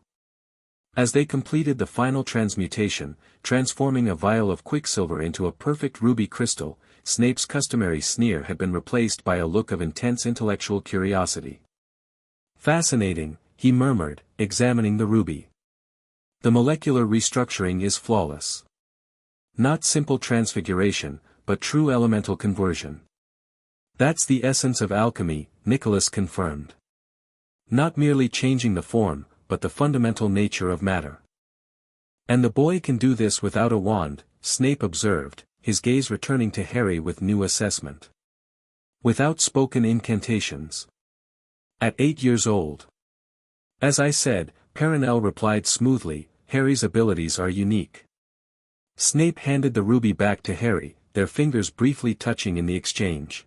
Speaker 1: As they completed the final transmutation, transforming a vial of quicksilver into a perfect ruby crystal, Snape's customary sneer had been replaced by a look of intense intellectual curiosity. Fascinating, he murmured, examining the ruby. The molecular restructuring is flawless. Not simple transfiguration, but true elemental conversion. That's the essence of alchemy, Nicholas confirmed. Not merely changing the form, but the fundamental nature of matter. And the boy can do this without a wand, Snape observed, his gaze returning to Harry with new assessment. Without spoken incantations. At 8 years old. As I said, Perenelle replied smoothly, Harry's abilities are unique. Snape handed the ruby back to Harry, their fingers briefly touching in the exchange.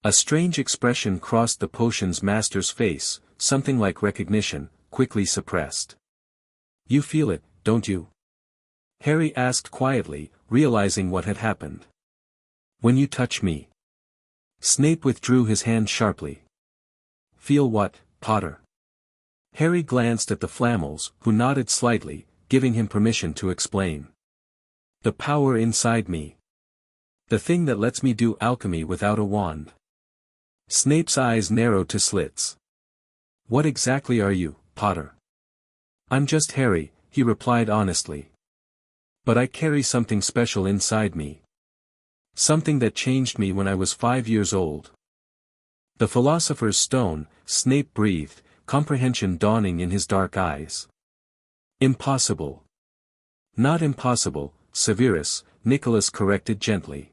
Speaker 1: A strange expression crossed the potion's master's face, something like recognition, quickly suppressed. You feel it, don't you? Harry asked quietly, realizing what had happened. When you touch me. Snape withdrew his hand sharply. Feel what, Potter? Harry glanced at the Flamels, who nodded slightly, giving him permission to explain. The power inside me. The thing that lets me do alchemy without a wand. Snape's eyes narrowed to slits. What exactly are you, Potter? I'm just Harry, he replied honestly. But I carry something special inside me. Something that changed me when I was 5 years old. The Philosopher's Stone, Snape breathed, comprehension dawning in his dark eyes. Impossible. Not impossible, Severus, Nicholas corrected gently.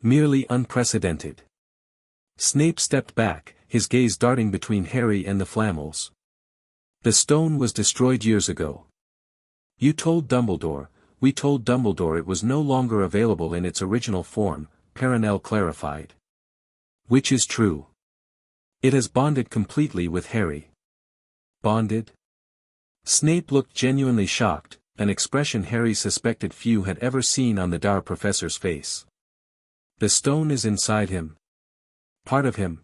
Speaker 1: Merely unprecedented. Snape stepped back, his gaze darting between Harry and the Flamels. The stone was destroyed years ago. You told Dumbledore, we told Dumbledore it was no longer available in its original form, Perenelle clarified. Which is true. It has bonded completely with Harry. Bonded? Snape looked genuinely shocked, an expression Harry suspected few had ever seen on the Dar professor's face. The stone is inside him. Part of him.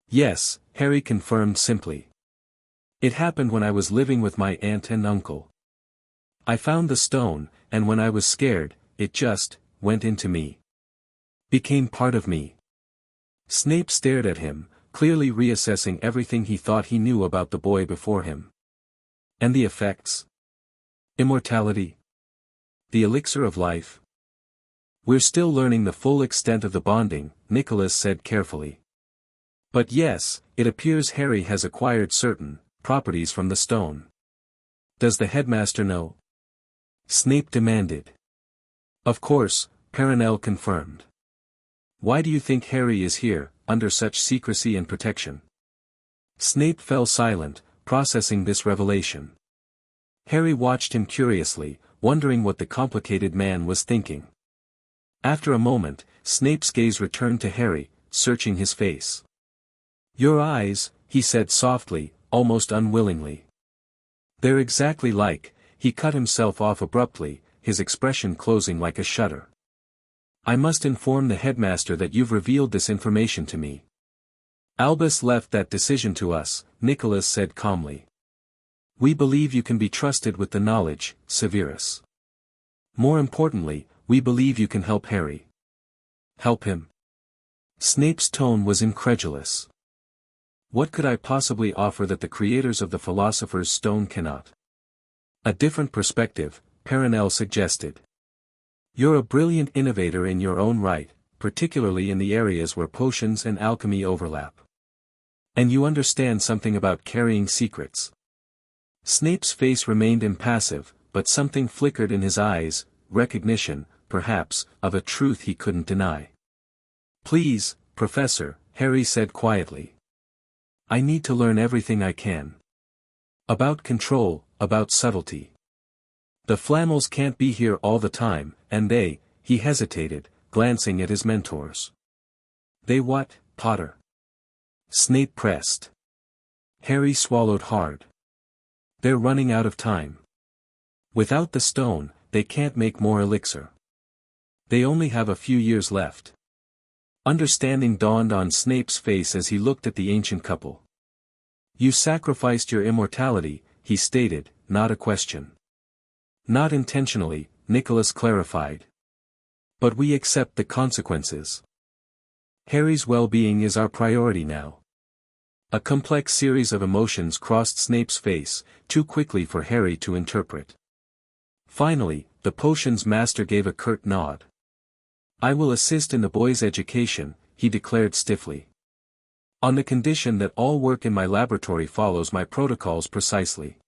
Speaker 1: Yes, Harry confirmed simply. It happened when I was living with my aunt and uncle. I found the stone, and when I was scared, it just went into me. Became part of me. Snape stared at him, clearly reassessing everything he thought he knew about the boy before him. And the effects? Immortality? The elixir of life? We're still learning the full extent of the bonding, Nicholas said carefully. But yes, it appears Harry has acquired certain properties from the stone. Does the headmaster know? Snape demanded. Of course, Perenelle confirmed. Why do you think Harry is here, under such secrecy and protection? Snape fell silent, processing this revelation. Harry watched him curiously, wondering what the complicated man was thinking. After a moment, Snape's gaze returned to Harry, searching his face. Your eyes, he said softly, almost unwillingly. They're exactly like, he cut himself off abruptly, his expression closing like a shutter. I must inform the headmaster that you've revealed this information to me. Albus left that decision to us, Nicholas said calmly. We believe you can be trusted with the knowledge, Severus. More importantly, we believe you can help Harry. Help him? Snape's tone was incredulous. What could I possibly offer that the creators of the Philosopher's Stone cannot? A different perspective, Perenelle suggested. You're a brilliant innovator in your own right, particularly in the areas where potions and alchemy overlap. And you understand something about carrying secrets. Snape's face remained impassive, but something flickered in his eyes, recognition, perhaps, of a truth he couldn't deny. Please, Professor, Harry said quietly. I need to learn everything I can. About control, about subtlety. The Flamels can't be here all the time, and he hesitated, glancing at his mentors. They what, Potter? Snape pressed. Harry swallowed hard. They're running out of time. Without the stone, they can't make more elixir. They only have a few years left. Understanding dawned on Snape's face as he looked at the ancient couple. You sacrificed your immortality, he stated, not a question. Not intentionally, Nicholas clarified. But we accept the consequences. Harry's well-being is our priority now. A complex series of emotions crossed Snape's face, too quickly for Harry to interpret. Finally, the potions master gave a curt nod. I will assist in the boy's education, he declared stiffly. On the condition that all work in my laboratory follows my protocols precisely.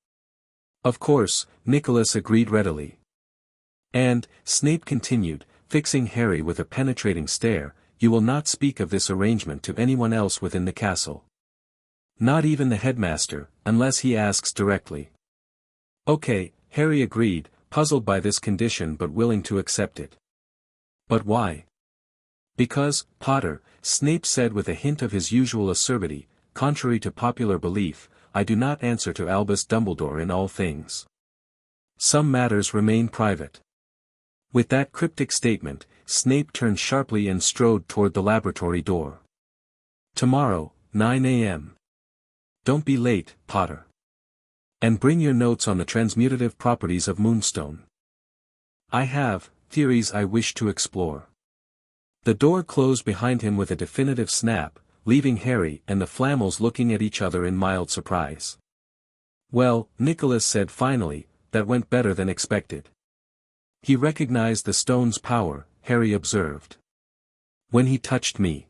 Speaker 1: Of course, Nicholas agreed readily. And, Snape continued, fixing Harry with a penetrating stare, you will not speak of this arrangement to anyone else within the castle. Not even the headmaster, unless he asks directly. Okay, Harry agreed, puzzled by this condition but willing to accept it. But why? Because, Potter, Snape said with a hint of his usual acerbity, contrary to popular belief, I do not answer to Albus Dumbledore in all things. Some matters remain private. With that cryptic statement, Snape turned sharply and strode toward the laboratory door. Tomorrow, 9 a.m. Don't be late, Potter. And bring your notes on the transmutative properties of Moonstone. I have theories I wish to explore. The door closed behind him with a definitive snap, leaving Harry and the Flamels looking at each other in mild surprise. Well, Nicholas said finally, that went better than expected. He recognized the stone's power, Harry observed. When he touched me.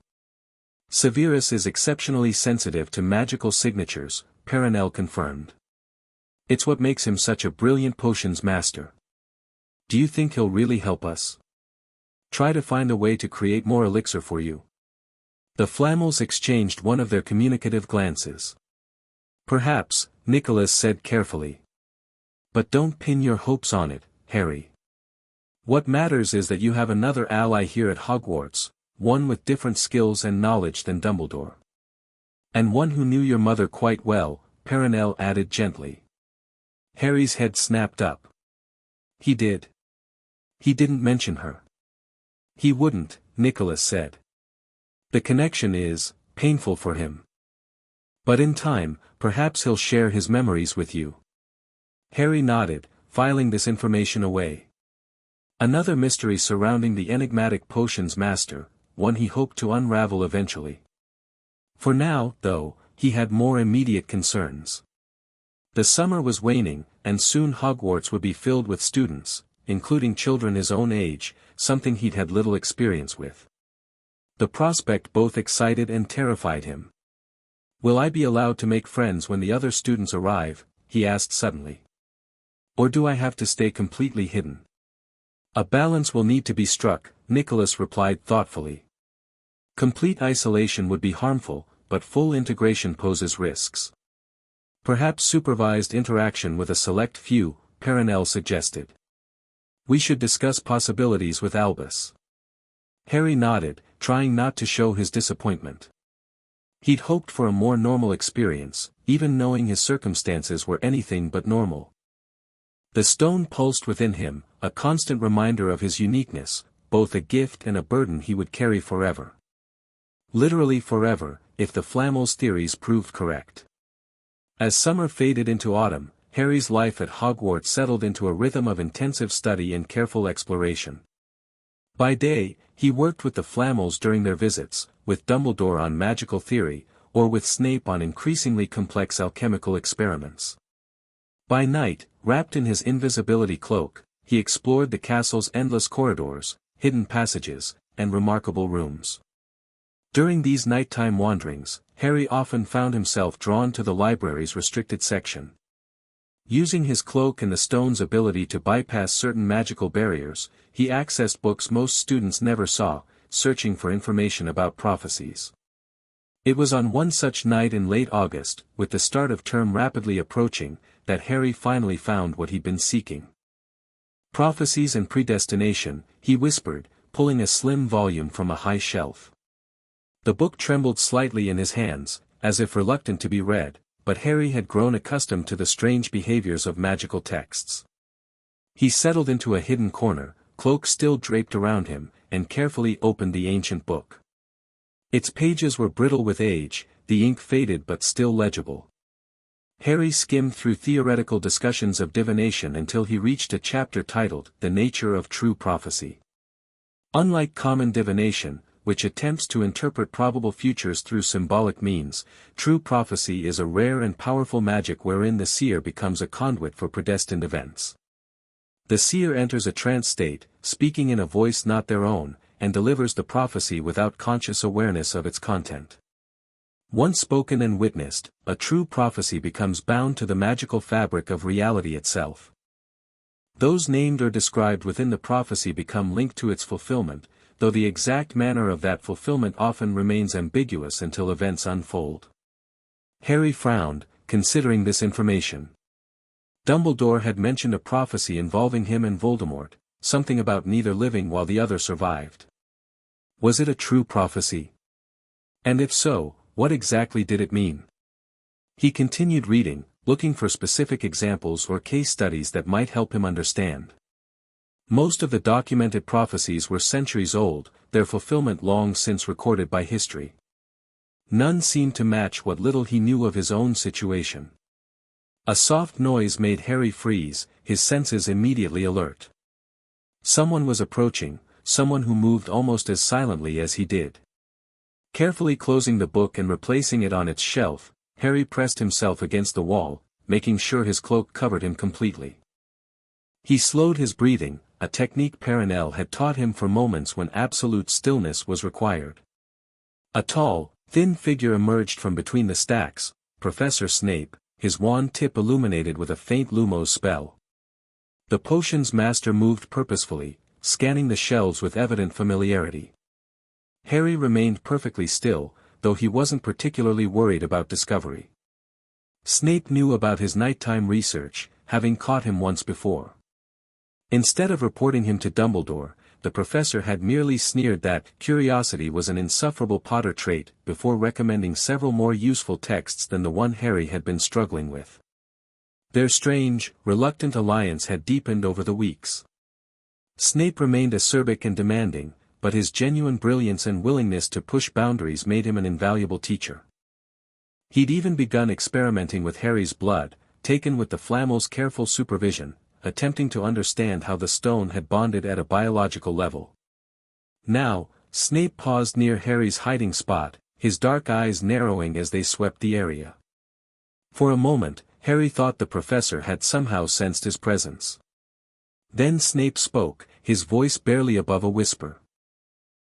Speaker 1: Severus is exceptionally sensitive to magical signatures, Perenelle confirmed. It's what makes him such a brilliant potions master. Do you think he'll really help us? Try to find a way to create more elixir for you. The Flamels exchanged one of their communicative glances. Perhaps, Nicholas said carefully. But don't pin your hopes on it, Harry. What matters is that you have another ally here at Hogwarts, one with different skills and knowledge than Dumbledore. And one who knew your mother quite well, Perenelle added gently. Harry's head snapped up. He did. He didn't mention her. He wouldn't, Nicholas said. The connection is painful for him. But in time, perhaps he'll share his memories with you. Harry nodded, filing this information away. Another mystery surrounding the enigmatic potions master, one he hoped to unravel eventually. For now, though, he had more immediate concerns. The summer was waning, and soon Hogwarts would be filled with students, including children his own age, something he'd had little experience with. The prospect both excited and terrified him. Will I be allowed to make friends when the other students arrive? He asked suddenly. Or do I have to stay completely hidden? A balance will need to be struck, Nicholas replied thoughtfully. Complete isolation would be harmful, but full integration poses risks. Perhaps supervised interaction with a select few, Perenelle suggested. We should discuss possibilities with Albus. Harry nodded, trying not to show his disappointment. He'd hoped for a more normal experience, even knowing his circumstances were anything but normal. The stone pulsed within him, a constant reminder of his uniqueness, both a gift and a burden he would carry forever. Literally forever, if the Flamels' theories proved correct. As summer faded into autumn, Harry's life at Hogwarts settled into a rhythm of intensive study and careful exploration. By day, he worked with the Flamels during their visits, with Dumbledore on magical theory, or with Snape on increasingly complex alchemical experiments. By night, wrapped in his invisibility cloak, he explored the castle's endless corridors, hidden passages, and remarkable rooms. During these nighttime wanderings, Harry often found himself drawn to the library's restricted section. Using his cloak and the stone's ability to bypass certain magical barriers, he accessed books most students never saw, searching for information about prophecies. It was on one such night in late August, with the start of term rapidly approaching, that Harry finally found what he'd been seeking. Prophecies and Predestination, he whispered, pulling a slim volume from a high shelf. The book trembled slightly in his hands, as if reluctant to be read, but Harry had grown accustomed to the strange behaviors of magical texts. He settled into a hidden corner, cloak still draped around him, and carefully opened the ancient book. Its pages were brittle with age, the ink faded but still legible. Harry skimmed through theoretical discussions of divination until he reached a chapter titled, The Nature of True Prophecy. Unlike common divination, which attempts to interpret probable futures through symbolic means, true prophecy is a rare and powerful magic wherein the seer becomes a conduit for predestined events. The seer enters a trance state, speaking in a voice not their own, and delivers the prophecy without conscious awareness of its content. Once spoken and witnessed, a true prophecy becomes bound to the magical fabric of reality itself. Those named or described within the prophecy become linked to its fulfillment, though the exact manner of that fulfillment often remains ambiguous until events unfold. Harry frowned, considering this information. Dumbledore had mentioned a prophecy involving him and Voldemort, something about neither living while the other survived. Was it a true prophecy? And if so, what exactly did it mean? He continued reading, looking for specific examples or case studies that might help him understand. Most of the documented prophecies were centuries old, their fulfillment long since recorded by history. None seemed to match what little he knew of his own situation. A soft noise made Harry freeze, his senses immediately alert. Someone was approaching, someone who moved almost as silently as he did. Carefully closing the book and replacing it on its shelf, Harry pressed himself against the wall, making sure his cloak covered him completely. He slowed his breathing, a technique Perenelle had taught him for moments when absolute stillness was required. A tall, thin figure emerged from between the stacks, Professor Snape, his wand tip illuminated with a faint Lumos spell. The potion's master moved purposefully, scanning the shelves with evident familiarity. Harry remained perfectly still, though he wasn't particularly worried about discovery. Snape knew about his nighttime research, having caught him once before. Instead of reporting him to Dumbledore, the professor had merely sneered that curiosity was an insufferable Potter trait, before recommending several more useful texts than the one Harry had been struggling with. Their strange, reluctant alliance had deepened over the weeks. Snape remained acerbic and demanding, but his genuine brilliance and willingness to push boundaries made him an invaluable teacher. He'd even begun experimenting with Harry's blood, taken with the Flamels' careful supervision, attempting to understand how the stone had bonded at a biological level. Now, Snape paused near Harry's hiding spot, his dark eyes narrowing as they swept the area. For a moment, Harry thought the professor had somehow sensed his presence. Then Snape spoke, his voice barely above a whisper.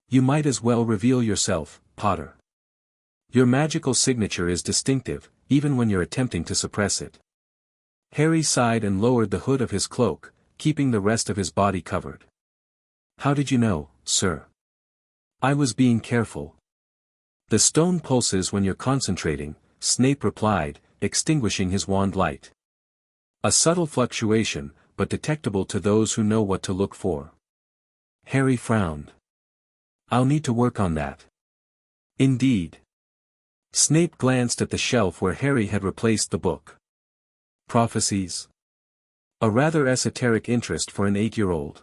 Speaker 1: "You might as well reveal yourself, Potter. Your magical signature is distinctive, even when you're attempting to suppress it." Harry sighed and lowered the hood of his cloak, keeping the rest of his body covered. "How did you know, sir?" "I was being careful." "The stone pulses when you're concentrating," Snape replied, extinguishing his wand light. "A subtle fluctuation, but detectable to those who know what to look for." Harry frowned. "I'll need to work on that." "Indeed." Snape glanced at the shelf where Harry had replaced the book. "Prophecies?" A rather esoteric interest for an 8-year-old.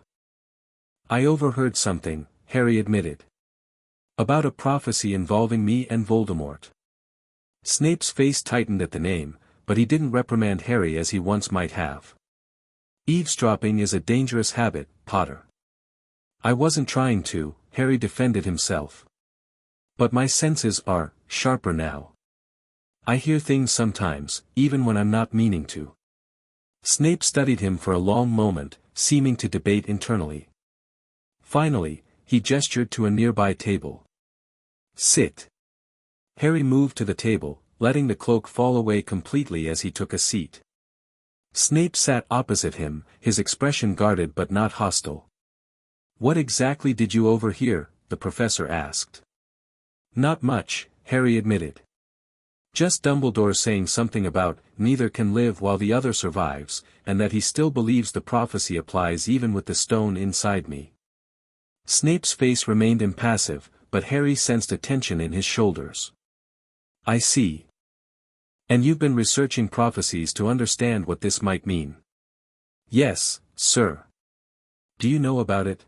Speaker 1: "I overheard something," Harry admitted. "About a prophecy involving me and Voldemort." Snape's face tightened at the name, but he didn't reprimand Harry as he once might have. "Eavesdropping is a dangerous habit, Potter. I wasn't trying to, Harry defended himself. But my senses are sharper now. I hear things sometimes, even when I'm not meaning to. Snape studied him for a long moment, seeming to debate internally. Finally, he gestured to a nearby table. Sit. Harry moved to the table, letting the cloak fall away completely as he took a seat. Snape sat opposite him, his expression guarded but not hostile. What exactly did you overhear? The professor asked. Not much, Harry admitted. Just Dumbledore saying something about, neither can live while the other survives, and that he still believes the prophecy applies even with the stone inside me. Snape's face remained impassive, but Harry sensed a tension in his shoulders. I see. And you've been researching prophecies to understand what this might mean? Yes, sir. Do you know about it?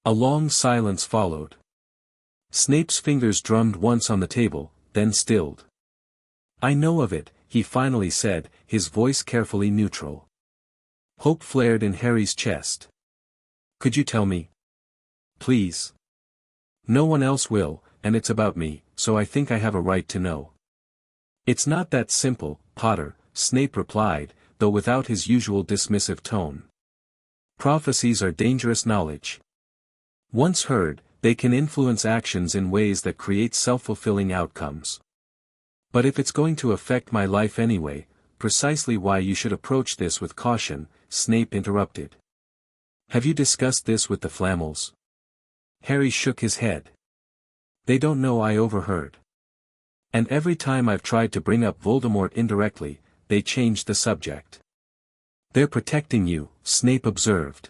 Speaker 1: A long silence followed. Snape's fingers drummed once on the table, then stilled. I know of it, he finally said, his voice carefully neutral. Hope flared in Harry's chest. Could you tell me? Please. No one else will, and it's about me, so I think I have a right to know. It's not that simple, Potter, Snape replied, though without his usual dismissive tone. Prophecies are dangerous knowledge. Once heard, they can influence actions in ways that create self-fulfilling outcomes. But if it's going to affect my life anyway, precisely why you should approach this with caution, Snape interrupted. Have you discussed this with the Flamels? Harry shook his head. They don't know I overheard. And every time I've tried to bring up Voldemort indirectly, they changed the subject. They're protecting you, Snape observed.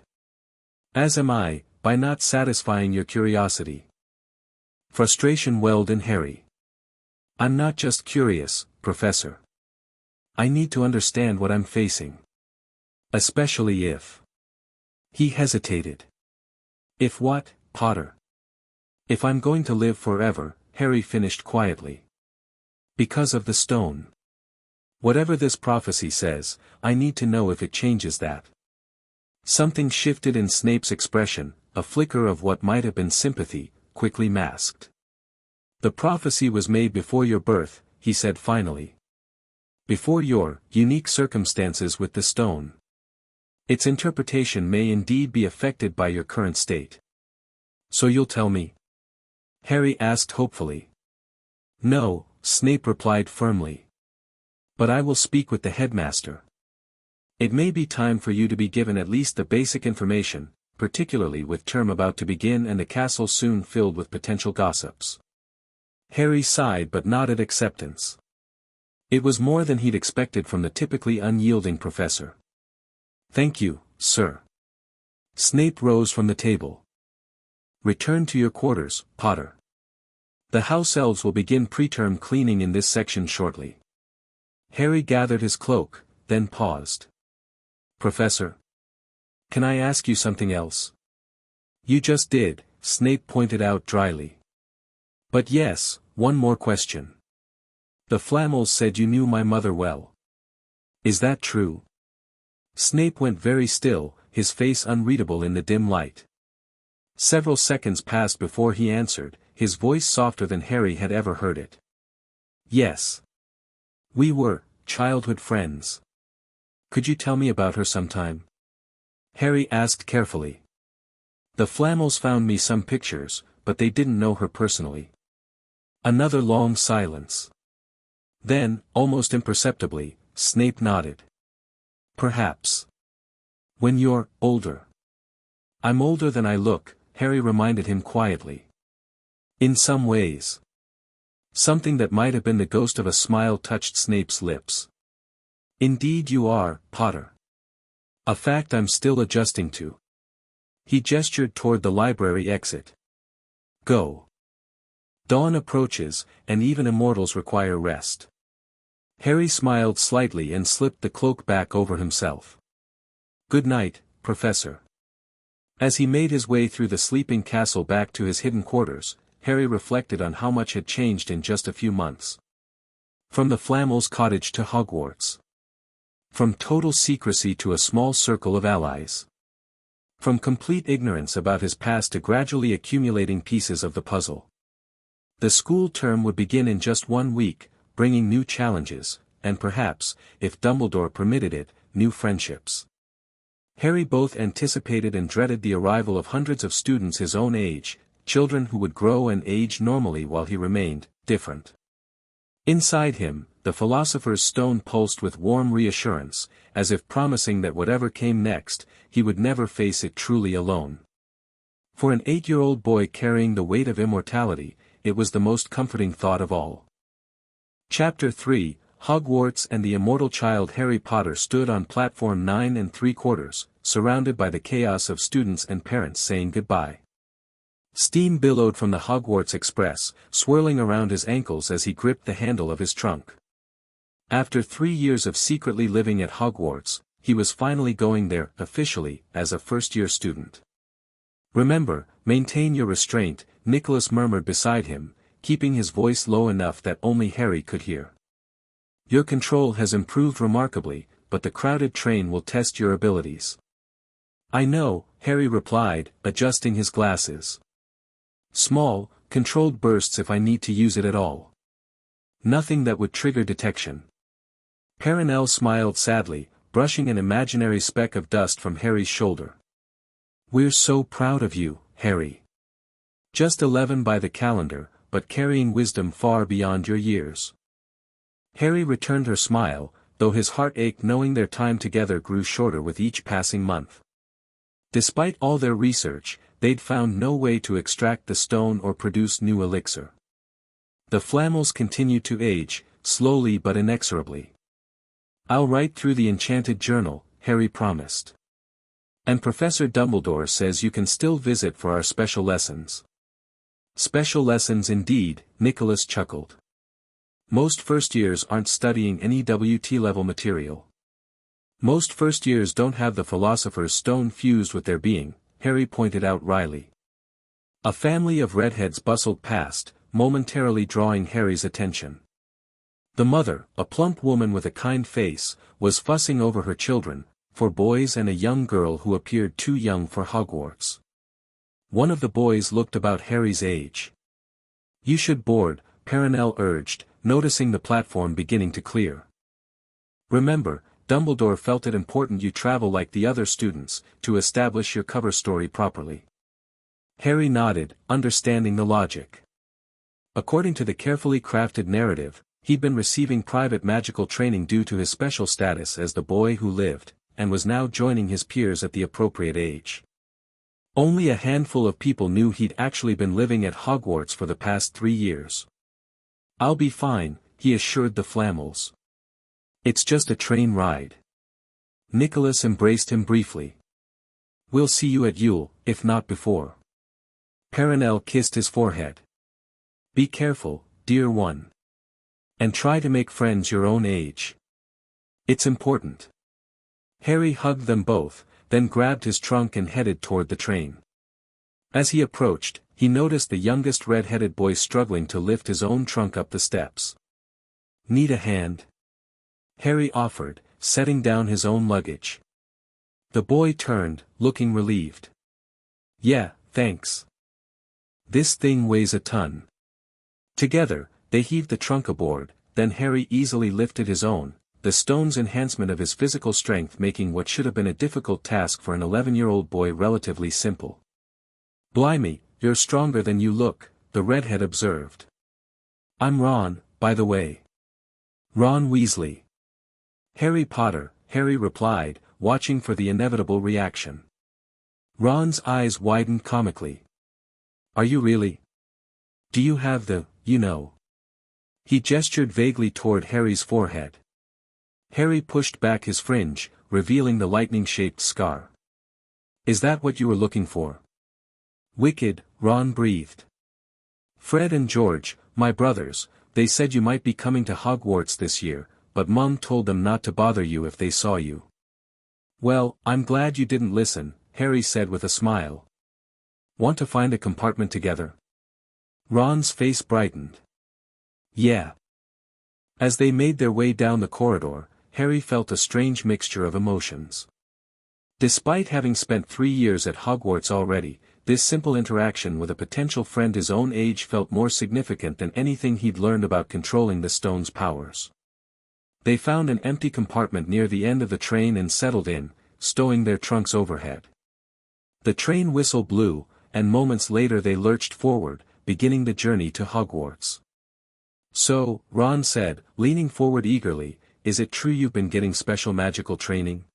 Speaker 1: As am I, by not satisfying your curiosity. Frustration welled in Harry. I'm not just curious, Professor. I need to understand what I'm facing. Especially if. He hesitated. If what, Potter? If I'm going to live forever, Harry finished quietly. Because of the stone. Whatever this prophecy says, I need to know if it changes that. Something shifted in Snape's expression, a flicker of what might have been sympathy, quickly masked. The prophecy was made before your birth, he said finally. Before your unique circumstances with the stone. Its interpretation may indeed be affected by your current state. So you'll tell me? Harry asked hopefully. No, Snape replied firmly. But I will speak with the headmaster. It may be time for you to be given at least the basic information, particularly with term about to begin and the castle soon filled with potential gossips. Harry sighed but nodded acceptance. It was more than he'd expected from the typically unyielding professor. Thank you, sir. Snape rose from the table. Return to your quarters, Potter. The house elves will begin preterm cleaning in this section shortly. Harry gathered his cloak, then paused. Professor? Can I ask you something else? You just did, Snape pointed out dryly. But yes, one more question. The Flamels said you knew my mother well. Is that true? Snape went very still, his face unreadable in the dim light. Several seconds passed before he answered, his voice softer than Harry had ever heard it. Yes. We were childhood friends. Could you tell me about her sometime? Harry asked carefully. The Flamels found me some pictures, but they didn't know her personally. Another long silence. Then, almost imperceptibly, Snape nodded. Perhaps. When you're older. I'm older than I look, Harry reminded him quietly. In some ways. Something that might have been the ghost of a smile touched Snape's lips. Indeed you are, Potter. A fact I'm still adjusting to. He gestured toward the library exit. Go. Dawn approaches, and even immortals require rest. Harry smiled slightly and slipped the cloak back over himself. Good night, Professor. As he made his way through the sleeping castle back to his hidden quarters, Harry reflected on how much had changed in just a few months. From the Flamels' cottage to Hogwarts. From total secrecy to a small circle of allies. From complete ignorance about his past to gradually accumulating pieces of the puzzle. The school term would begin in just 1 week, bringing new challenges, and perhaps, if Dumbledore permitted it, new friendships. Harry both anticipated and dreaded the arrival of hundreds of students his own age, children who would grow and age normally while he remained different. Inside him, the Philosopher's Stone pulsed with warm reassurance, as if promising that whatever came next, he would never face it truly alone. For an 8-year-old boy carrying the weight of immortality, it was the most comforting thought of all. Chapter 3, Hogwarts and the Immortal Child. Harry Potter stood on platform 9 3/4, surrounded by the chaos of students and parents saying goodbye. Steam billowed from the Hogwarts Express, swirling around his ankles as he gripped the handle of his trunk. After 3 years of secretly living at Hogwarts, he was finally going there, officially, as a first-year student. "Remember, maintain your restraint," Nicholas murmured beside him, keeping his voice low enough that only Harry could hear. "Your control has improved remarkably, but the crowded train will test your abilities." "I know," Harry replied, adjusting his glasses. "Small, controlled bursts if I need to use it at all. Nothing that would trigger detection." Perenelle smiled sadly, brushing an imaginary speck of dust from Harry's shoulder. "We're so proud of you, Harry. Just 11 by the calendar, but carrying wisdom far beyond your years." Harry returned her smile, though his heart ached knowing their time together grew shorter with each passing month. Despite all their research, they'd found no way to extract the stone or produce new elixir. The Flamels continued to age, slowly but inexorably. "I'll write through the enchanted journal," Harry promised. "And Professor Dumbledore says you can still visit for our special lessons." "Special lessons indeed," Nicholas chuckled. "Most first-years aren't studying any WT-level material. Most first-years don't have the Philosopher's Stone fused with their being," Harry pointed out wryly. A family of redheads bustled past, momentarily drawing Harry's attention. The mother, a plump woman with a kind face, was fussing over her children, 4 boys and a young girl who appeared too young for Hogwarts. One of the boys looked about Harry's age. "You should board," Perenelle urged, noticing the platform beginning to clear. "Remember, Dumbledore felt it important you travel like the other students, to establish your cover story properly." Harry nodded, understanding the logic. According to the carefully crafted narrative, he'd been receiving private magical training due to his special status as the boy who lived, and was now joining his peers at the appropriate age. Only a handful of people knew he'd actually been living at Hogwarts for the past 3 years. "I'll be fine," he assured the Flamels. "It's just a train ride." Nicholas embraced him briefly. "We'll see you at Yule, if not before." Perenelle kissed his forehead. "Be careful, dear one. And try to make friends your own age. It's important." Harry hugged them both, then grabbed his trunk and headed toward the train. As he approached, he noticed the youngest red-headed boy struggling to lift his own trunk up the steps. "Need a hand?" Harry offered, setting down his own luggage. The boy turned, looking relieved. "Yeah, thanks. This thing weighs a ton." Together, they heaved the trunk aboard, then Harry easily lifted his own, the stone's enhancement of his physical strength making what should have been a difficult task for an 11-year-old boy relatively simple. "Blimey, you're stronger than you look," the redhead observed. "I'm Ron, by the way. Ron Weasley." "Harry Potter," Harry replied, watching for the inevitable reaction. Ron's eyes widened comically. "Are you really? Do you have the, you know?" He gestured vaguely toward Harry's forehead. Harry pushed back his fringe, revealing the lightning-shaped scar. "Is that what you were looking for?" "Wicked," Ron breathed. "Fred and George, my brothers, they said you might be coming to Hogwarts this year, but Mum told them not to bother you if they saw you." "Well, I'm glad you didn't listen," Harry said with a smile. "Want to find a compartment together?" Ron's face brightened. "Yeah." As they made their way down the corridor, Harry felt a strange mixture of emotions. Despite having spent 3 years at Hogwarts already, this simple interaction with a potential friend his own age felt more significant than anything he'd learned about controlling the stone's powers. They found an empty compartment near the end of the train and settled in, stowing their trunks overhead. The train whistle blew, and moments later they lurched forward, beginning the journey to Hogwarts. "So," Ron said, leaning forward eagerly, "is it true you've been getting special magical training?"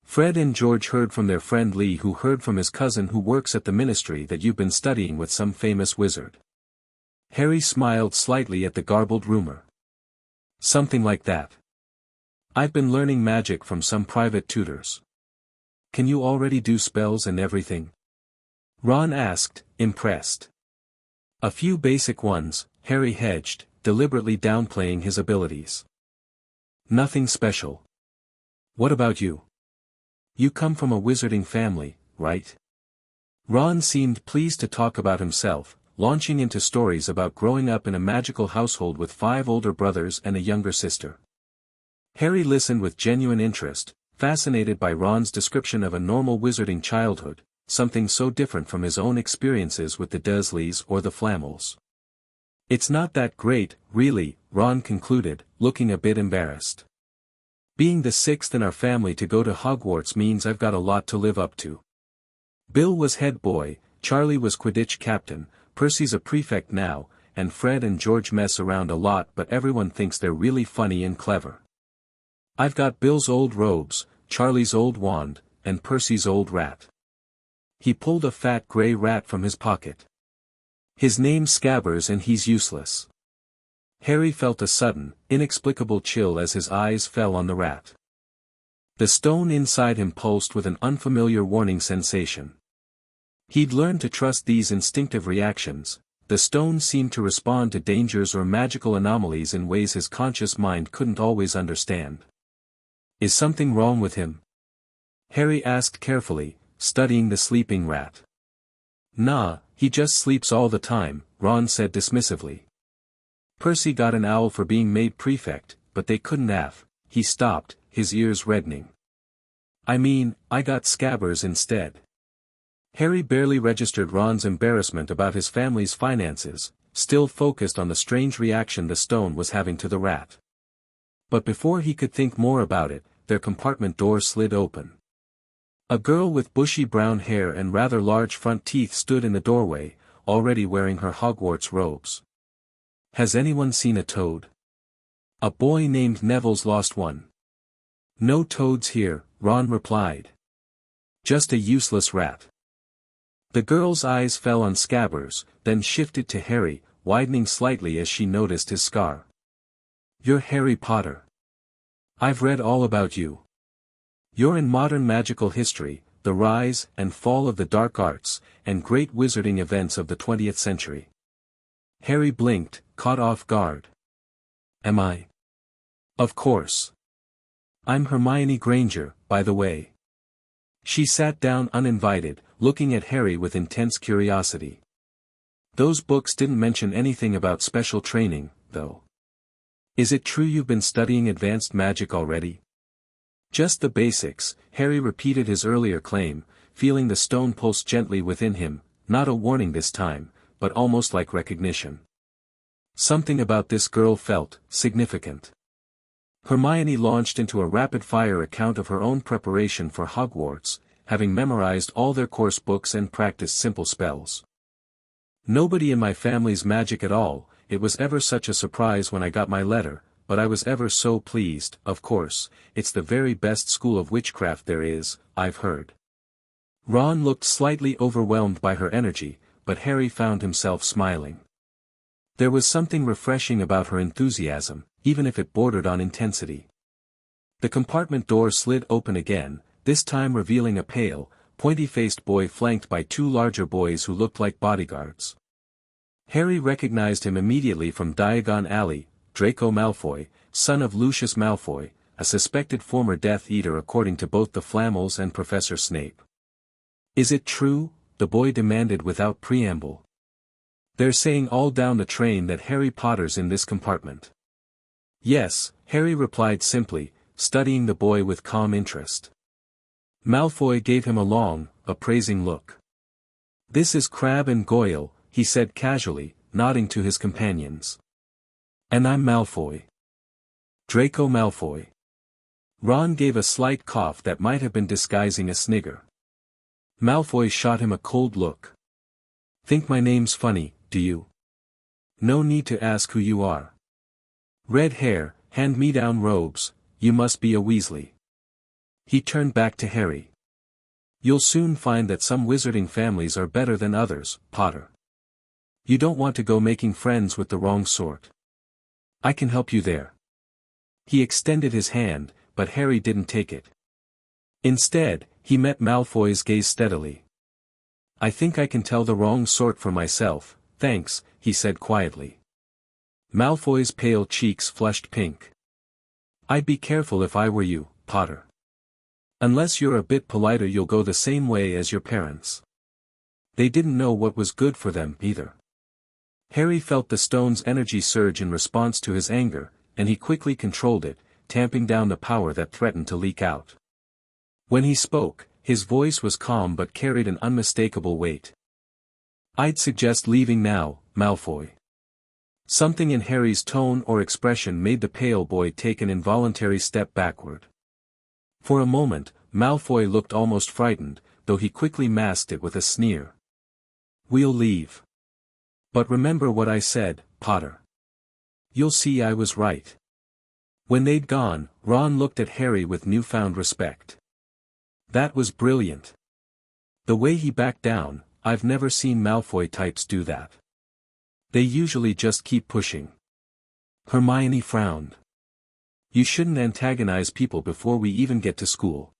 Speaker 1: Fred and George heard from their friend Lee, who heard from his cousin who works at the ministry, that you've been studying with some famous wizard. Harry smiled slightly at the garbled rumor. "Something like that. I've been learning magic from some private tutors." "Can you already do spells and everything?" Ron asked, impressed. "A few basic ones," Harry hedged, deliberately downplaying his abilities. "Nothing special. What about you? You come from a wizarding family, right?" Ron seemed pleased to talk about himself, launching into stories about growing up in a magical household with 5 older brothers and a younger sister. Harry listened with genuine interest, fascinated by Ron's description of a normal wizarding childhood, something so different from his own experiences with the Dursleys or the Flamels. "It's not that great, really," Ron concluded, looking a bit embarrassed. "Being the 6th in our family to go to Hogwarts means I've got a lot to live up to. Bill was head boy, Charlie was Quidditch captain, Percy's a prefect now, and Fred and George mess around a lot, but everyone thinks they're really funny and clever. I've got Bill's old robes, Charlie's old wand, and Percy's old rat." He pulled a fat grey rat from his pocket. "His name's Scabbers and he's useless." Harry felt a sudden, inexplicable chill as his eyes fell on the rat. The stone inside him pulsed with an unfamiliar warning sensation. He'd learned to trust these instinctive reactions. The stone seemed to respond to dangers or magical anomalies in ways his conscious mind couldn't always understand. "Is something wrong with him?" Harry asked carefully, studying the sleeping rat. "Nah, he just sleeps all the time," Ron said dismissively. "Percy got an owl for being made prefect, but they couldn't have." He stopped, his ears reddening. "I mean, I got Scabbers instead." Harry barely registered Ron's embarrassment about his family's finances, still focused on the strange reaction the stone was having to the rat. But before he could think more about it, their compartment door slid open. A girl with bushy brown hair and rather large front teeth stood in the doorway, already wearing her Hogwarts robes. "Has anyone seen a toad? A boy named Neville's lost one." "No toads here," Ron replied. "Just a useless rat." The girl's eyes fell on Scabbers, then shifted to Harry, widening slightly as she noticed his scar. "You're Harry Potter. I've read all about you. You're in modern magical history, the rise and fall of the dark arts, and great wizarding events of the 20th century. Harry blinked, caught off guard. "Am I?" "Of course. I'm Hermione Granger, by the way." She sat down uninvited, looking at Harry with intense curiosity. "Those books didn't mention anything about special training, though. Is it true you've been studying advanced magic already?" "Just the basics," Harry repeated his earlier claim, feeling the stone pulse gently within him, not a warning this time, but almost like recognition. Something about this girl felt significant. Hermione launched into a rapid-fire account of her own preparation for Hogwarts, having memorized all their course books and practiced simple spells. "Nobody in my family's magic at all. It was ever such a surprise when I got my letter, but I was ever so pleased. Of course, it's the very best school of witchcraft there is, I've heard." Ron looked slightly overwhelmed by her energy, but Harry found himself smiling. There was something refreshing about her enthusiasm, even if it bordered on intensity. The compartment door slid open again, this time revealing a pale, pointy-faced boy flanked by 2 larger boys who looked like bodyguards. Harry recognized him immediately from Diagon Alley, Draco Malfoy, son of Lucius Malfoy, a suspected former Death Eater according to both the Flamels and Professor Snape. "Is it true?" the boy demanded without preamble. "They're saying all down the train that Harry Potter's in this compartment." "Yes," Harry replied simply, studying the boy with calm interest. Malfoy gave him a long, appraising look. "This is Crabbe and Goyle," he said casually, nodding to his companions. "And I'm Malfoy. Draco Malfoy." Ron gave a slight cough that might have been disguising a snigger. Malfoy shot him a cold look. "Think my name's funny, do you? No need to ask who you are. Red hair, hand-me-down robes, you must be a Weasley." He turned back to Harry. "You'll soon find that some wizarding families are better than others, Potter. You don't want to go making friends with the wrong sort. I can help you there." He extended his hand, but Harry didn't take it. Instead, he met Malfoy's gaze steadily. "I think I can tell the wrong sort for myself, thanks," he said quietly. Malfoy's pale cheeks flushed pink. "I'd be careful if I were you, Potter. Unless you're a bit politer, you'll go the same way as your parents." They didn't know what was good for them, either. Harry felt the stone's energy surge in response to his anger, and he quickly controlled it, tamping down the power that threatened to leak out. When he spoke, his voice was calm but carried an unmistakable weight. "I'd suggest leaving now, Malfoy." Something in Harry's tone or expression made the pale boy take an involuntary step backward. For a moment, Malfoy looked almost frightened, though he quickly masked it with a sneer. "We'll leave. But remember what I said, Potter. You'll see I was right." When they'd gone, Ron looked at Harry with newfound respect. "That was brilliant. The way he backed down, I've never seen Malfoy types do that. They usually just keep pushing." Hermione frowned. "You shouldn't antagonize people before we even get to school.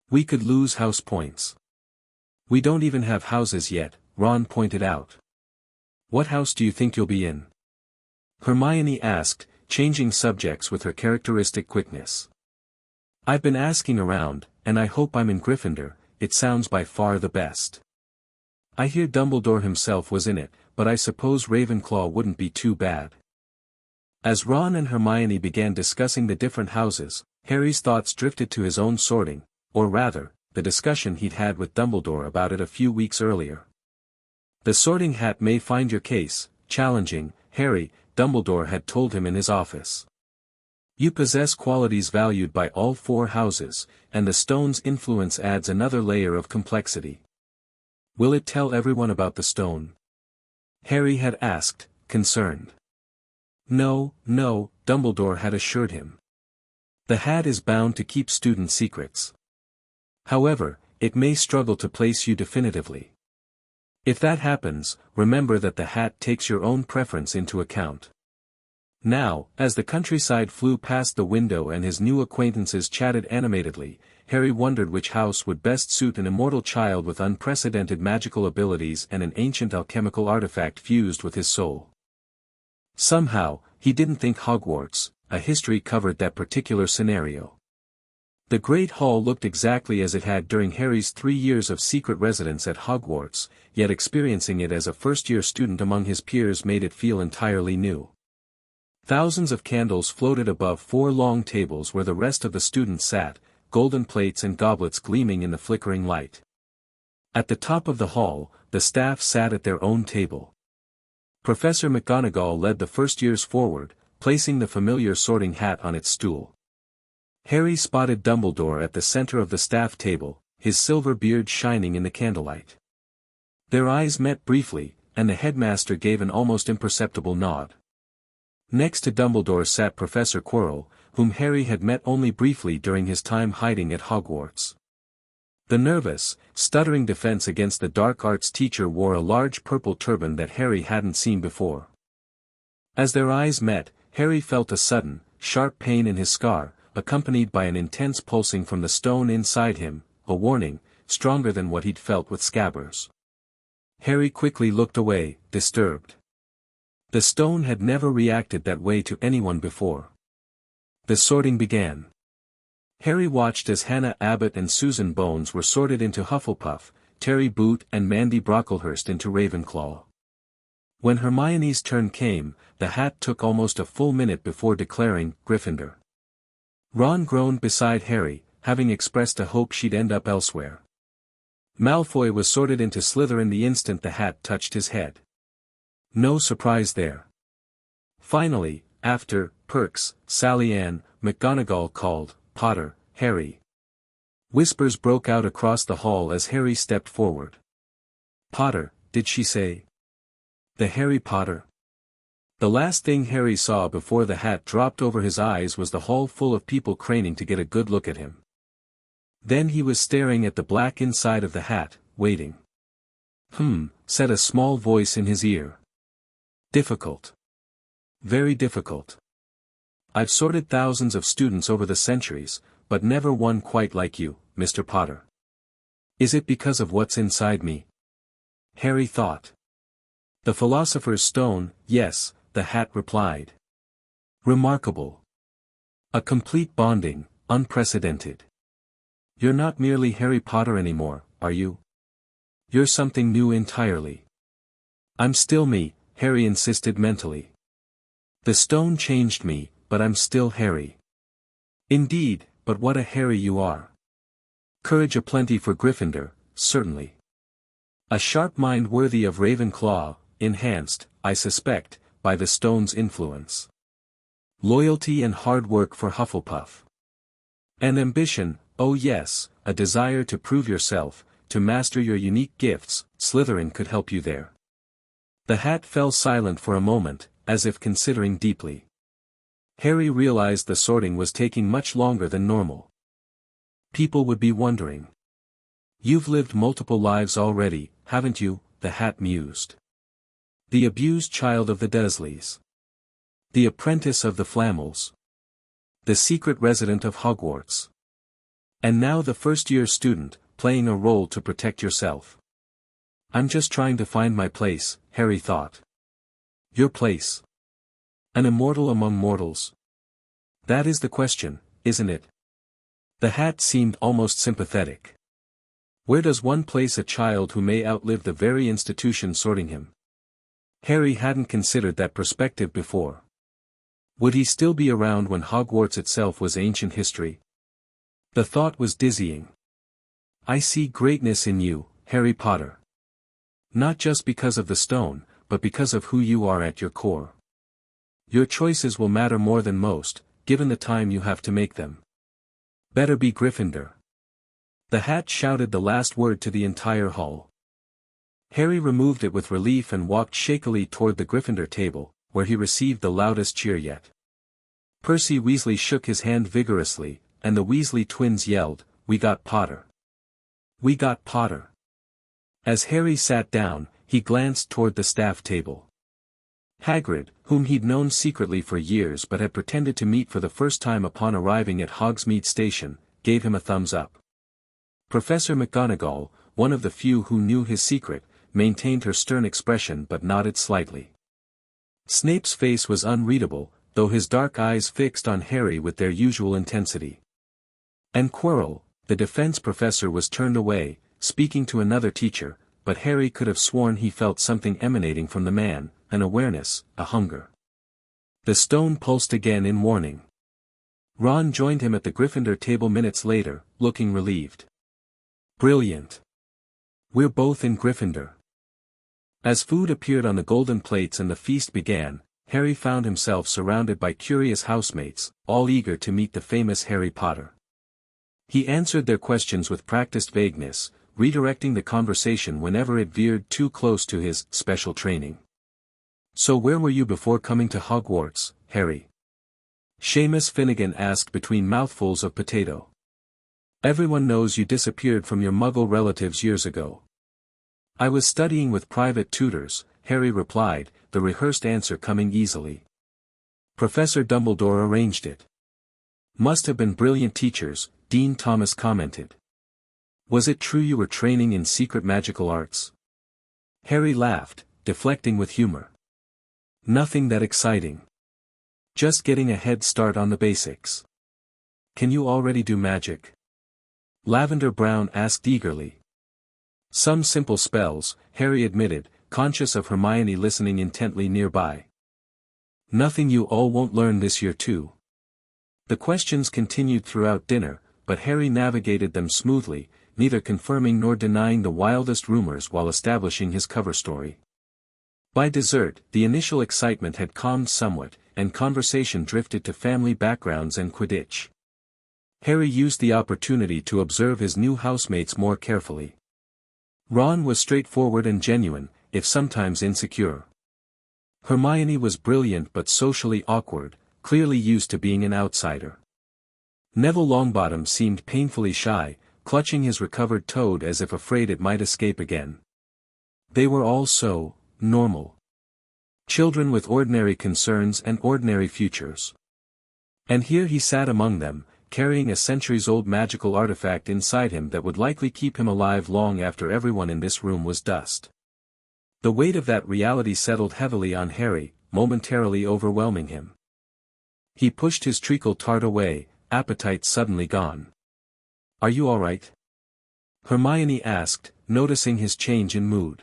Speaker 1: We could lose house points." "We don't even have houses yet," Ron pointed out. "What house do you think you'll be in?" Hermione asked, changing subjects with her characteristic quickness. "I've been asking around, and I hope I'm in Gryffindor. It sounds by far the best. I hear Dumbledore himself was in it, but I suppose Ravenclaw wouldn't be too bad." As Ron and Hermione began discussing the different houses, Harry's thoughts drifted to his own sorting, or rather, the discussion he'd had with Dumbledore about it a few weeks earlier. "The sorting hat may find your case challenging, Harry," Dumbledore had told him in his office. "You possess qualities valued by all four houses, and the stone's influence adds another layer of complexity." "Will it tell everyone about the stone?" Harry had asked, concerned. No, Dumbledore had assured him. "The hat is bound to keep student secrets. However, it may struggle to place you definitively. If that happens, remember that the hat takes your own preference into account." Now, as the countryside flew past the window and his new acquaintances chatted animatedly, Harry wondered which house would best suit an immortal child with unprecedented magical abilities and an ancient alchemical artifact fused with his soul. Somehow, he didn't think Hogwarts, a history covered that particular scenario. The Great Hall looked exactly as it had during Harry's 3 years of secret residence at Hogwarts, yet experiencing it as a first-year student among his peers made it feel entirely new. Thousands of candles floated above 4 long tables where the rest of the students sat, golden plates and goblets gleaming in the flickering light. At the top of the hall, the staff sat at their own table. Professor McGonagall led the first years forward, placing the familiar sorting hat on its stool. Harry spotted Dumbledore at the center of the staff table, his silver beard shining in the candlelight. Their eyes met briefly, and the headmaster gave an almost imperceptible nod. Next to Dumbledore sat Professor Quirrell, whom Harry had met only briefly during his time hiding at Hogwarts. The nervous, stuttering defense against the dark arts teacher wore a large purple turban that Harry hadn't seen before. As their eyes met, Harry felt a sudden, sharp pain in his scar, accompanied by an intense pulsing from the stone inside him, a warning, stronger than what he'd felt with Scabbers. Harry quickly looked away, disturbed. The stone had never reacted that way to anyone before. The sorting began. Harry watched as Hannah Abbott and Susan Bones were sorted into Hufflepuff, Terry Boot and Mandy Brocklehurst into Ravenclaw. When Hermione's turn came, the hat took almost a full minute before declaring Gryffindor. Ron groaned beside Harry, having expressed a hope she'd end up elsewhere. Malfoy was sorted into Slytherin the instant the hat touched his head. No surprise there. Finally, after Perks, Sally Ann, McGonagall called, "Potter, Harry." Whispers broke out across the hall as Harry stepped forward. "Potter," did she say? "The Harry Potter?" The last thing Harry saw before the hat dropped over his eyes was the hall full of people craning to get a good look at him. Then he was staring at the black inside of the hat, waiting. Said a small voice in his ear. "Difficult. Very difficult. I've sorted thousands of students over the centuries, but never one quite like you, Mr. Potter. Is it because of what's inside me?" Harry thought. "The Philosopher's Stone, yes," the hat replied. "Remarkable. A complete bonding, unprecedented. You're not merely Harry Potter anymore, are you? You're something new entirely." "I'm still me," Harry insisted mentally. "The stone changed me, but I'm still Harry." "Indeed, but what a Harry you are. Courage aplenty for Gryffindor, certainly. A sharp mind worthy of Ravenclaw, enhanced, I suspect, by the stone's influence. Loyalty and hard work for Hufflepuff. And ambition, oh yes, a desire to prove yourself, to master your unique gifts. Slytherin could help you there." The hat fell silent for a moment, as if considering deeply. Harry realized the sorting was taking much longer than normal. People would be wondering. "You've lived multiple lives already, haven't you?" the hat mused. The abused child of the Dursleys. The apprentice of the Flamels. The secret resident of Hogwarts. And now the first-year student, playing a role to protect yourself. "I'm just trying to find my place," Harry thought. "Your place? An immortal among mortals? That is the question, isn't it?" The hat seemed almost sympathetic. "Where does one place a child who may outlive the very institution sorting him?" Harry hadn't considered that perspective before. Would he still be around when Hogwarts itself was ancient history? The thought was dizzying. "I see greatness in you, Harry Potter. Not just because of the stone, but because of who you are at your core. Your choices will matter more than most, given the time you have to make them. Better be Gryffindor." The hat shouted the last word to the entire hall. Harry removed it with relief and walked shakily toward the Gryffindor table, where he received the loudest cheer yet. Percy Weasley shook his hand vigorously, and the Weasley twins yelled, "We got Potter! We got Potter!" As Harry sat down, he glanced toward the staff table. Hagrid, whom he'd known secretly for years but had pretended to meet for the first time upon arriving at Hogsmeade Station, gave him a thumbs up. Professor McGonagall, one of the few who knew his secret, maintained her stern expression but nodded slightly. Snape's face was unreadable, though his dark eyes fixed on Harry with their usual intensity. And Quirrell, the defense professor, was turned away, speaking to another teacher, but Harry could have sworn he felt something emanating from the man, an awareness, a hunger. The stone pulsed again in warning. Ron joined him at the Gryffindor table minutes later, looking relieved. "Brilliant. We're both in Gryffindor." As food appeared on the golden plates and the feast began, Harry found himself surrounded by curious housemates, all eager to meet the famous Harry Potter. He answered their questions with practiced vagueness, redirecting the conversation whenever it veered too close to his special training. "So where were you before coming to Hogwarts, Harry?" Seamus Finnegan asked between mouthfuls of potato. "Everyone knows you disappeared from your Muggle relatives years ago." "I was studying with private tutors," Harry replied, the rehearsed answer coming easily. "Professor Dumbledore arranged it." "Must have been brilliant teachers," Dean Thomas commented. "Was it true you were training in secret magical arts?" Harry laughed, deflecting with humor. "Nothing that exciting. Just getting a head start on the basics." "Can you already do magic?" Lavender Brown asked eagerly. "Some simple spells," Harry admitted, conscious of Hermione listening intently nearby. "Nothing you all won't learn this year too." The questions continued throughout dinner, but Harry navigated them smoothly, neither confirming nor denying the wildest rumors while establishing his cover story. By dessert, the initial excitement had calmed somewhat, and conversation drifted to family backgrounds and Quidditch. Harry used the opportunity to observe his new housemates more carefully. Ron was straightforward and genuine, if sometimes insecure. Hermione was brilliant but socially awkward, clearly used to being an outsider. Neville Longbottom seemed painfully shy, clutching his recovered toad as if afraid it might escape again. They were all so normal. Children with ordinary concerns and ordinary futures. And here he sat among them, carrying a centuries-old magical artifact inside him that would likely keep him alive long after everyone in this room was dust. The weight of that reality settled heavily on Harry, momentarily overwhelming him. He pushed his treacle tart away, appetite suddenly gone. "Are you all right?" Hermione asked, noticing his change in mood.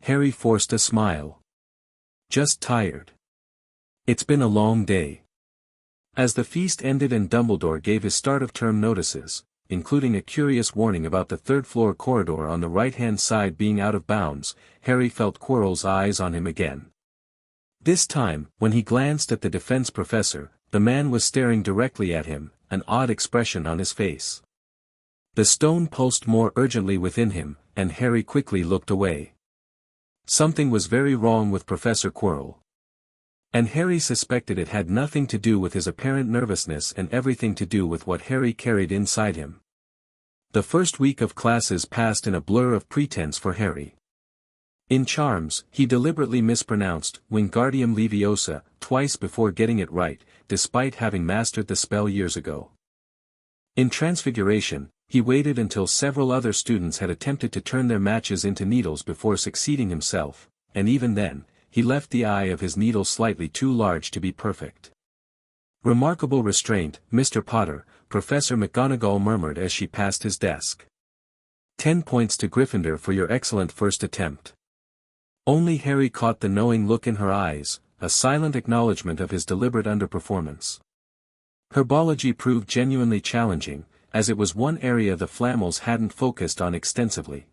Speaker 1: Harry forced a smile. "Just tired. It's been a long day." As the feast ended and Dumbledore gave his start-of-term notices, including a curious warning about the third-floor corridor on the right-hand side being out of bounds, Harry felt Quirrell's eyes on him again. This time, when he glanced at the defense professor, the man was staring directly at him, an odd expression on his face. The stone pulsed more urgently within him, and Harry quickly looked away. Something was very wrong with Professor Quirrell. And Harry suspected it had nothing to do with his apparent nervousness and everything to do with what Harry carried inside him. The first week of classes passed in a blur of pretense for Harry. In Charms, he deliberately mispronounced Wingardium Leviosa twice before getting it right, despite having mastered the spell years ago. In Transfiguration, he waited until several other students had attempted to turn their matches into needles before succeeding himself, and even then, he left the eye of his needle slightly too large to be perfect. "Remarkable restraint, Mr. Potter," Professor McGonagall murmured as she passed his desk. 10 points to Gryffindor for your excellent first attempt." Only Harry caught the knowing look in her eyes, a silent acknowledgement of his deliberate underperformance. Herbology proved genuinely challenging, as it was one area the Flamels hadn't focused on extensively.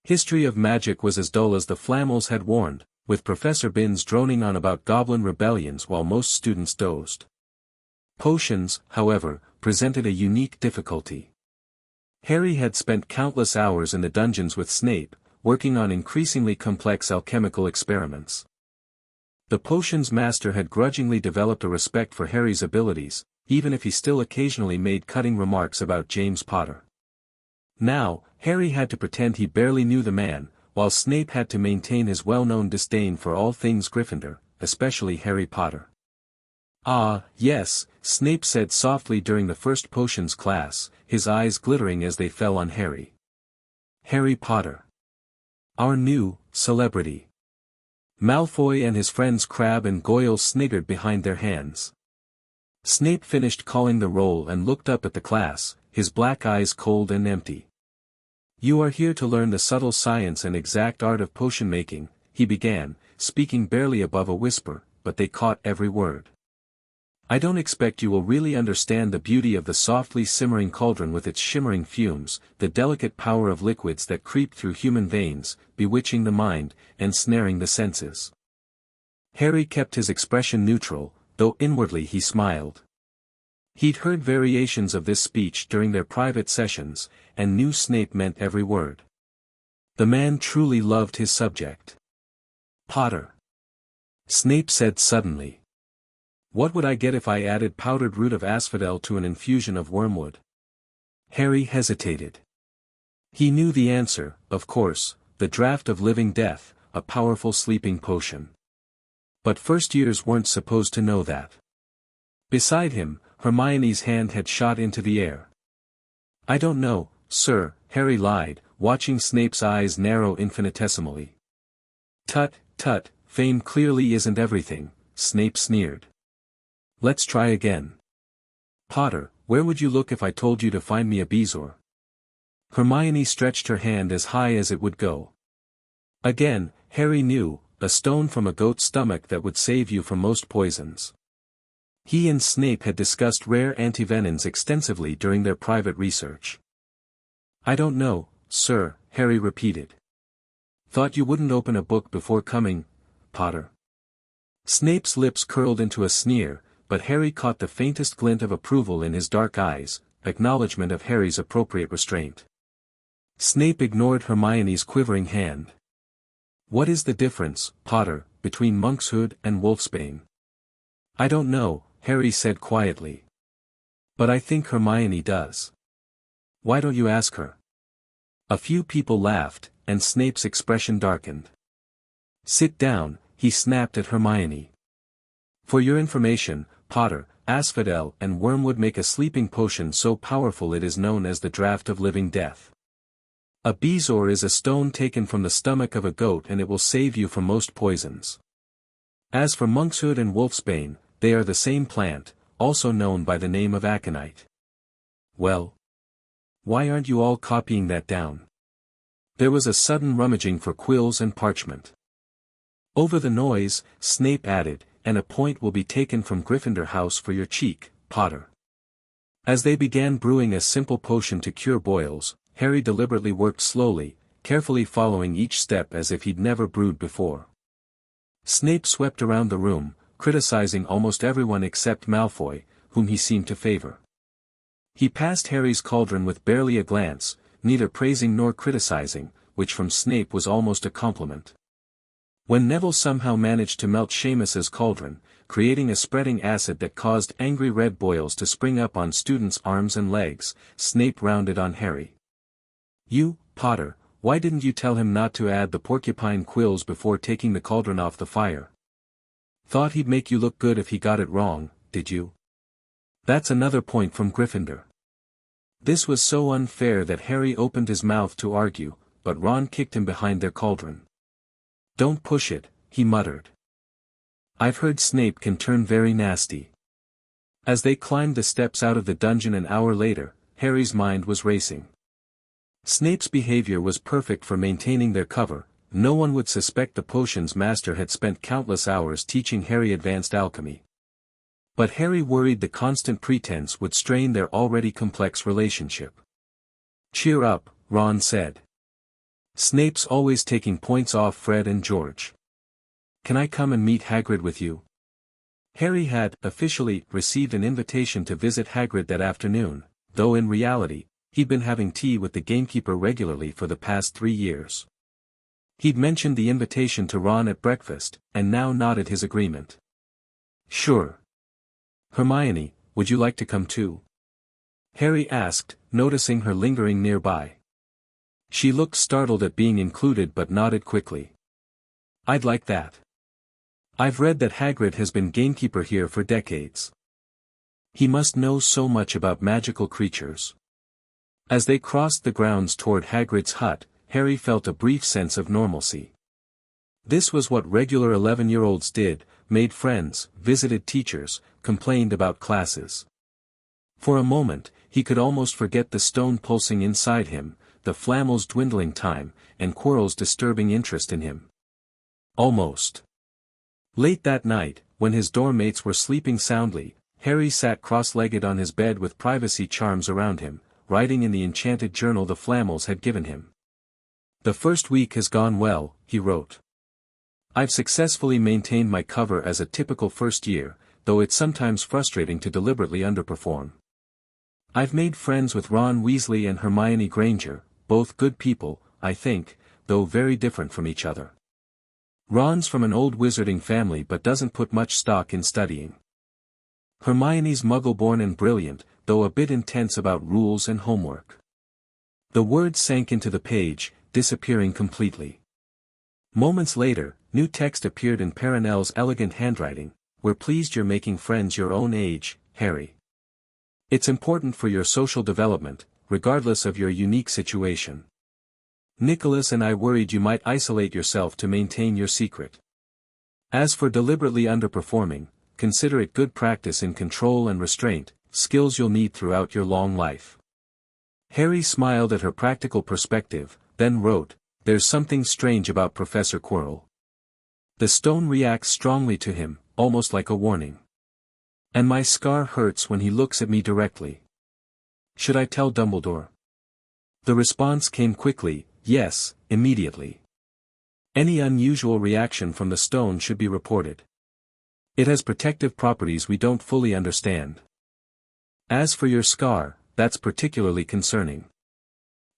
Speaker 1: History of magic was as dull as the Flamels had warned, with Professor Binns droning on about goblin rebellions while most students dozed. Potions, however, presented a unique difficulty. Harry had spent countless hours in the dungeons with Snape, working on increasingly complex alchemical experiments. The potions master had grudgingly developed a respect for Harry's abilities, even if he still occasionally made cutting remarks about James Potter. Now, Harry had to pretend he barely knew the man, while Snape had to maintain his well-known disdain for all things Gryffindor, especially Harry Potter. "Ah, yes," Snape said softly during the first potions class, his eyes glittering as they fell on Harry. "Harry Potter. Our new celebrity." Malfoy and his friends Crabbe and Goyle sniggered behind their hands. Snape finished calling the roll and looked up at the class, his black eyes cold and empty. "You are here to learn the subtle science and exact art of potion making," he began, speaking barely above a whisper, but they caught every word. "I don't expect you will really understand the beauty of the softly simmering cauldron with its shimmering fumes, the delicate power of liquids that creep through human veins, bewitching the mind, and snaring the senses." Harry kept his expression neutral, though inwardly he smiled. He'd heard variations of this speech during their private sessions, and knew Snape meant every word. The man truly loved his subject. "Potter," Snape said suddenly. "What would I get if I added powdered root of asphodel to an infusion of wormwood?" Harry hesitated. He knew the answer, of course, the draught of living death, a powerful sleeping potion. But first years weren't supposed to know that. Beside him, Hermione's hand had shot into the air. "I don't know, sir," Harry lied, watching Snape's eyes narrow infinitesimally. "Tut, tut, fame clearly isn't everything," Snape sneered. "Let's try again. Potter, where would you look if I told you to find me a bezoar?" Hermione stretched her hand as high as it would go. Again, Harry knew, a stone from a goat's stomach that would save you from most poisons. He and Snape had discussed rare antivenins extensively during their private research. "I don't know, sir," Harry repeated. "Thought you wouldn't open a book before coming, Potter." Snape's lips curled into a sneer, but Harry caught the faintest glint of approval in his dark eyes, acknowledgement of Harry's appropriate restraint. Snape ignored Hermione's quivering hand. "What is the difference, Potter, between monkshood and wolfsbane?" "I don't know," Harry said quietly. "But I think Hermione does." "Why don't you ask her?" A few people laughed, and Snape's expression darkened. "Sit down," he snapped at Hermione. "For your information, Potter, asphodel and wormwood make a sleeping potion so powerful it is known as the draught of living death. A bezoar is a stone taken from the stomach of a goat and it will save you from most poisons. As for monkshood and wolfsbane, they are the same plant, also known by the name of aconite. Well, why aren't you all copying that down?" There was a sudden rummaging for quills and parchment. Over the noise, Snape added, "And a point will be taken from Gryffindor House for your cheek, Potter." As they began brewing a simple potion to cure boils, Harry deliberately worked slowly, carefully following each step as if he'd never brewed before. Snape swept around the room, criticizing almost everyone except Malfoy, whom he seemed to favor. He passed Harry's cauldron with barely a glance, neither praising nor criticizing, which from Snape was almost a compliment. When Neville somehow managed to melt Seamus's cauldron, creating a spreading acid that caused angry red boils to spring up on students' arms and legs, Snape rounded on Harry. "You, Potter, why didn't you tell him not to add the porcupine quills before taking the cauldron off the fire? Thought he'd make you look good if he got it wrong, did you? That's another point from Gryffindor." This was so unfair that Harry opened his mouth to argue, but Ron kicked him behind their cauldron. "Don't push it," he muttered. "I've heard Snape can turn very nasty." As they climbed the steps out of the dungeon an hour later, Harry's mind was racing. Snape's behavior was perfect for maintaining their cover. No one would suspect the potions master had spent countless hours teaching Harry advanced alchemy. But Harry worried the constant pretense would strain their already complex relationship. "Cheer up," Ron said. "Snape's always taking points off Fred and George. Can I come and meet Hagrid with you?" Harry had, officially, received an invitation to visit Hagrid that afternoon, though in reality, he'd been having tea with the gamekeeper regularly for the past 3 years. He'd mentioned the invitation to Ron at breakfast, and now nodded his agreement. "Sure. Hermione, would you like to come too?" Harry asked, noticing her lingering nearby. She looked startled at being included but nodded quickly. "I'd like that. I've read that Hagrid has been gamekeeper here for decades. He must know so much about magical creatures." As they crossed the grounds toward Hagrid's hut, Harry felt a brief sense of normalcy. This was what regular 11-year-olds did: made friends, visited teachers, complained about classes. For a moment, he could almost forget the stone pulsing inside him, the Flamels' dwindling time, and Quirrell's disturbing interest in him. Almost. Late that night, when his dorm mates were sleeping soundly, Harry sat cross-legged on his bed with privacy charms around him, writing in the enchanted journal the Flamels had given him. "The first week has gone well," he wrote. "I've successfully maintained my cover as a typical first year, though it's sometimes frustrating to deliberately underperform. I've made friends with Ron Weasley and Hermione Granger, both good people, I think, though very different from each other. Ron's from an old wizarding family but doesn't put much stock in studying. Hermione's muggle-born and brilliant, though a bit intense about rules and homework." The words sank into the page, disappearing completely. Moments later, new text appeared in Perenelle's elegant handwriting. "We're pleased you're making friends your own age, Harry. It's important for your social development, regardless of your unique situation. Nicholas and I worried you might isolate yourself to maintain your secret. As for deliberately underperforming, consider it good practice in control and restraint, skills you'll need throughout your long life." Harry smiled at her practical perspective, then wrote, "There's something strange about Professor Quirrell. The stone reacts strongly to him, almost like a warning. And my scar hurts when he looks at me directly. Should I tell Dumbledore? The response came quickly, yes, immediately. Any unusual reaction from the stone should be reported. It has protective properties we don't fully understand. As for your scar, that's particularly concerning.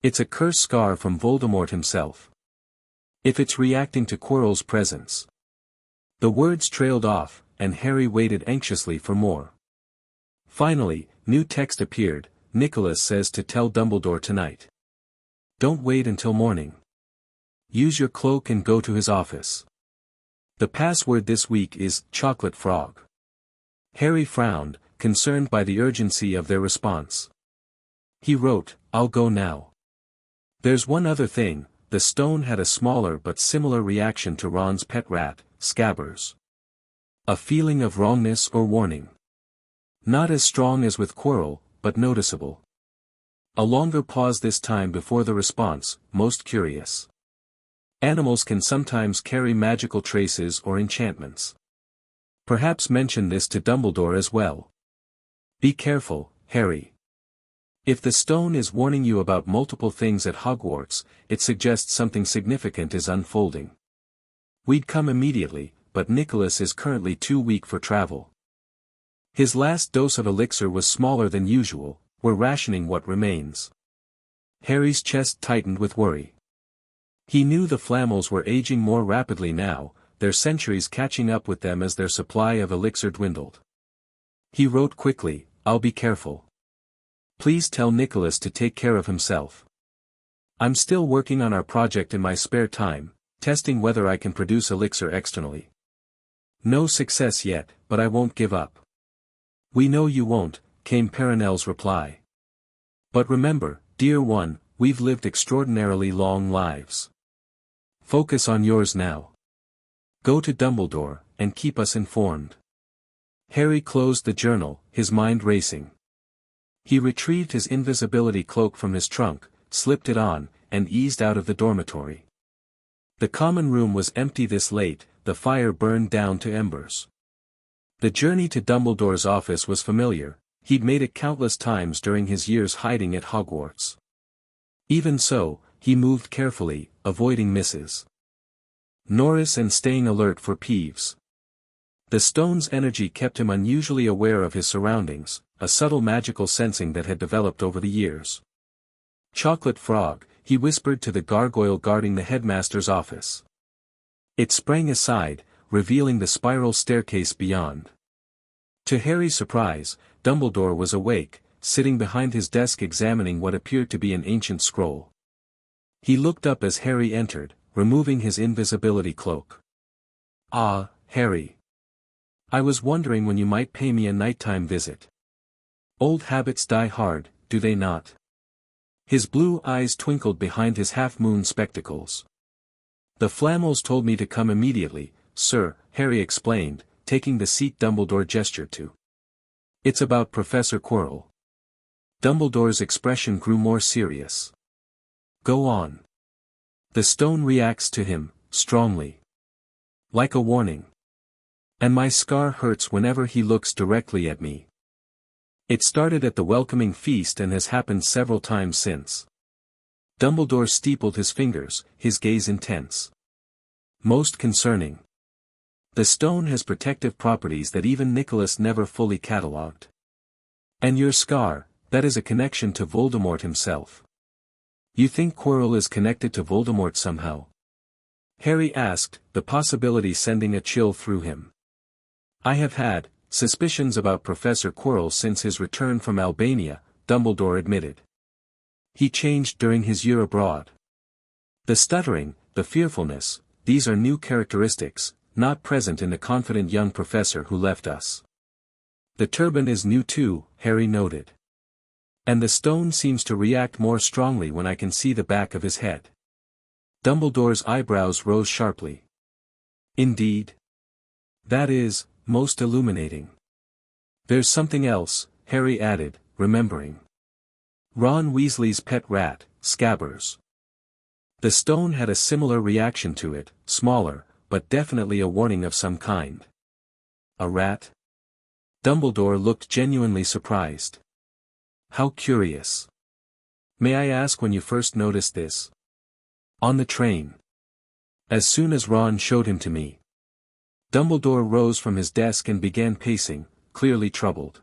Speaker 1: It's a cursed scar from Voldemort himself. If it's reacting to Quirrell's presence. The words trailed off, and Harry waited anxiously for more. Finally, new text appeared. Nicholas says to tell Dumbledore tonight. Don't wait until morning. Use your cloak and go to his office. The password this week is Chocolate Frog. Harry frowned, concerned by the urgency of their response. He wrote, I'll go now. There's one other thing, the stone had a smaller but similar reaction to Ron's pet rat, Scabbers. A feeling of wrongness or warning. Not as strong as with Quirrell, but noticeable. A longer pause this time before the response, most curious. Animals can sometimes carry magical traces or enchantments. Perhaps mention this to Dumbledore as well. Be careful, Harry. If the stone is warning you about multiple things at Hogwarts, it suggests something significant is unfolding. We'd come immediately, but Nicholas is currently too weak for travel. His last dose of elixir was smaller than usual, we're rationing what remains. Harry's chest tightened with worry. He knew the Flamels were aging more rapidly now, their centuries catching up with them as their supply of elixir dwindled. He wrote quickly, I'll be careful. Please tell Nicholas to take care of himself. I'm still working on our project in my spare time, testing whether I can produce elixir externally. No success yet, but I won't give up. We know you won't, came Perenelle's reply. But remember, dear one, we've lived extraordinarily long lives. Focus on yours now. Go to Dumbledore, and keep us informed. Harry closed the journal, his mind racing. He retrieved his invisibility cloak from his trunk, slipped it on, and eased out of the dormitory. The common room was empty this late, the fire burned down to embers. The journey to Dumbledore's office was familiar, he'd made it countless times during his years hiding at Hogwarts. Even so, he moved carefully, avoiding misses. Norris and staying alert for Peeves. The stone's energy kept him unusually aware of his surroundings, a subtle magical sensing that had developed over the years. Chocolate Frog, he whispered to the gargoyle guarding the headmaster's office. It sprang aside, revealing the spiral staircase beyond. To Harry's surprise, Dumbledore was awake, sitting behind his desk examining what appeared to be an ancient scroll. He looked up as Harry entered, removing his invisibility cloak. Ah, Harry. I was wondering when you might pay me a nighttime visit. Old habits die hard, do they not? His blue eyes twinkled behind his half-moon spectacles. The Flamels told me to come immediately, sir, Harry explained, taking the seat Dumbledore gestured to. It's about Professor Quirrell. Dumbledore's expression grew more serious. Go on. The stone reacts to him, strongly. Like a warning. And my scar hurts whenever he looks directly at me. It started at the welcoming feast and has happened several times since. Dumbledore steepled his fingers, his gaze intense. Most concerning. The stone has protective properties that even Nicholas never fully catalogued. And your scar, that is a connection to Voldemort himself. You think Quirrell is connected to Voldemort somehow? Harry asked, the possibility sending a chill through him. I have had suspicions about Professor Quirrell since his return from Albania, Dumbledore admitted. He changed during his year abroad. The stuttering, the fearfulness, these are new characteristics, not present in the confident young professor who left us. The turban is new too, Harry noted. And the stone seems to react more strongly when I can see the back of his head. Dumbledore's eyebrows rose sharply. Indeed. That is, most illuminating. There's something else, Harry added, remembering. Ron Weasley's pet rat, Scabbers. The stone had a similar reaction to it, smaller, but definitely a warning of some kind. A rat? Dumbledore looked genuinely surprised. How curious. May I ask when you first noticed this? On the train. As soon as Ron showed him to me. Dumbledore rose from his desk and began pacing, clearly troubled.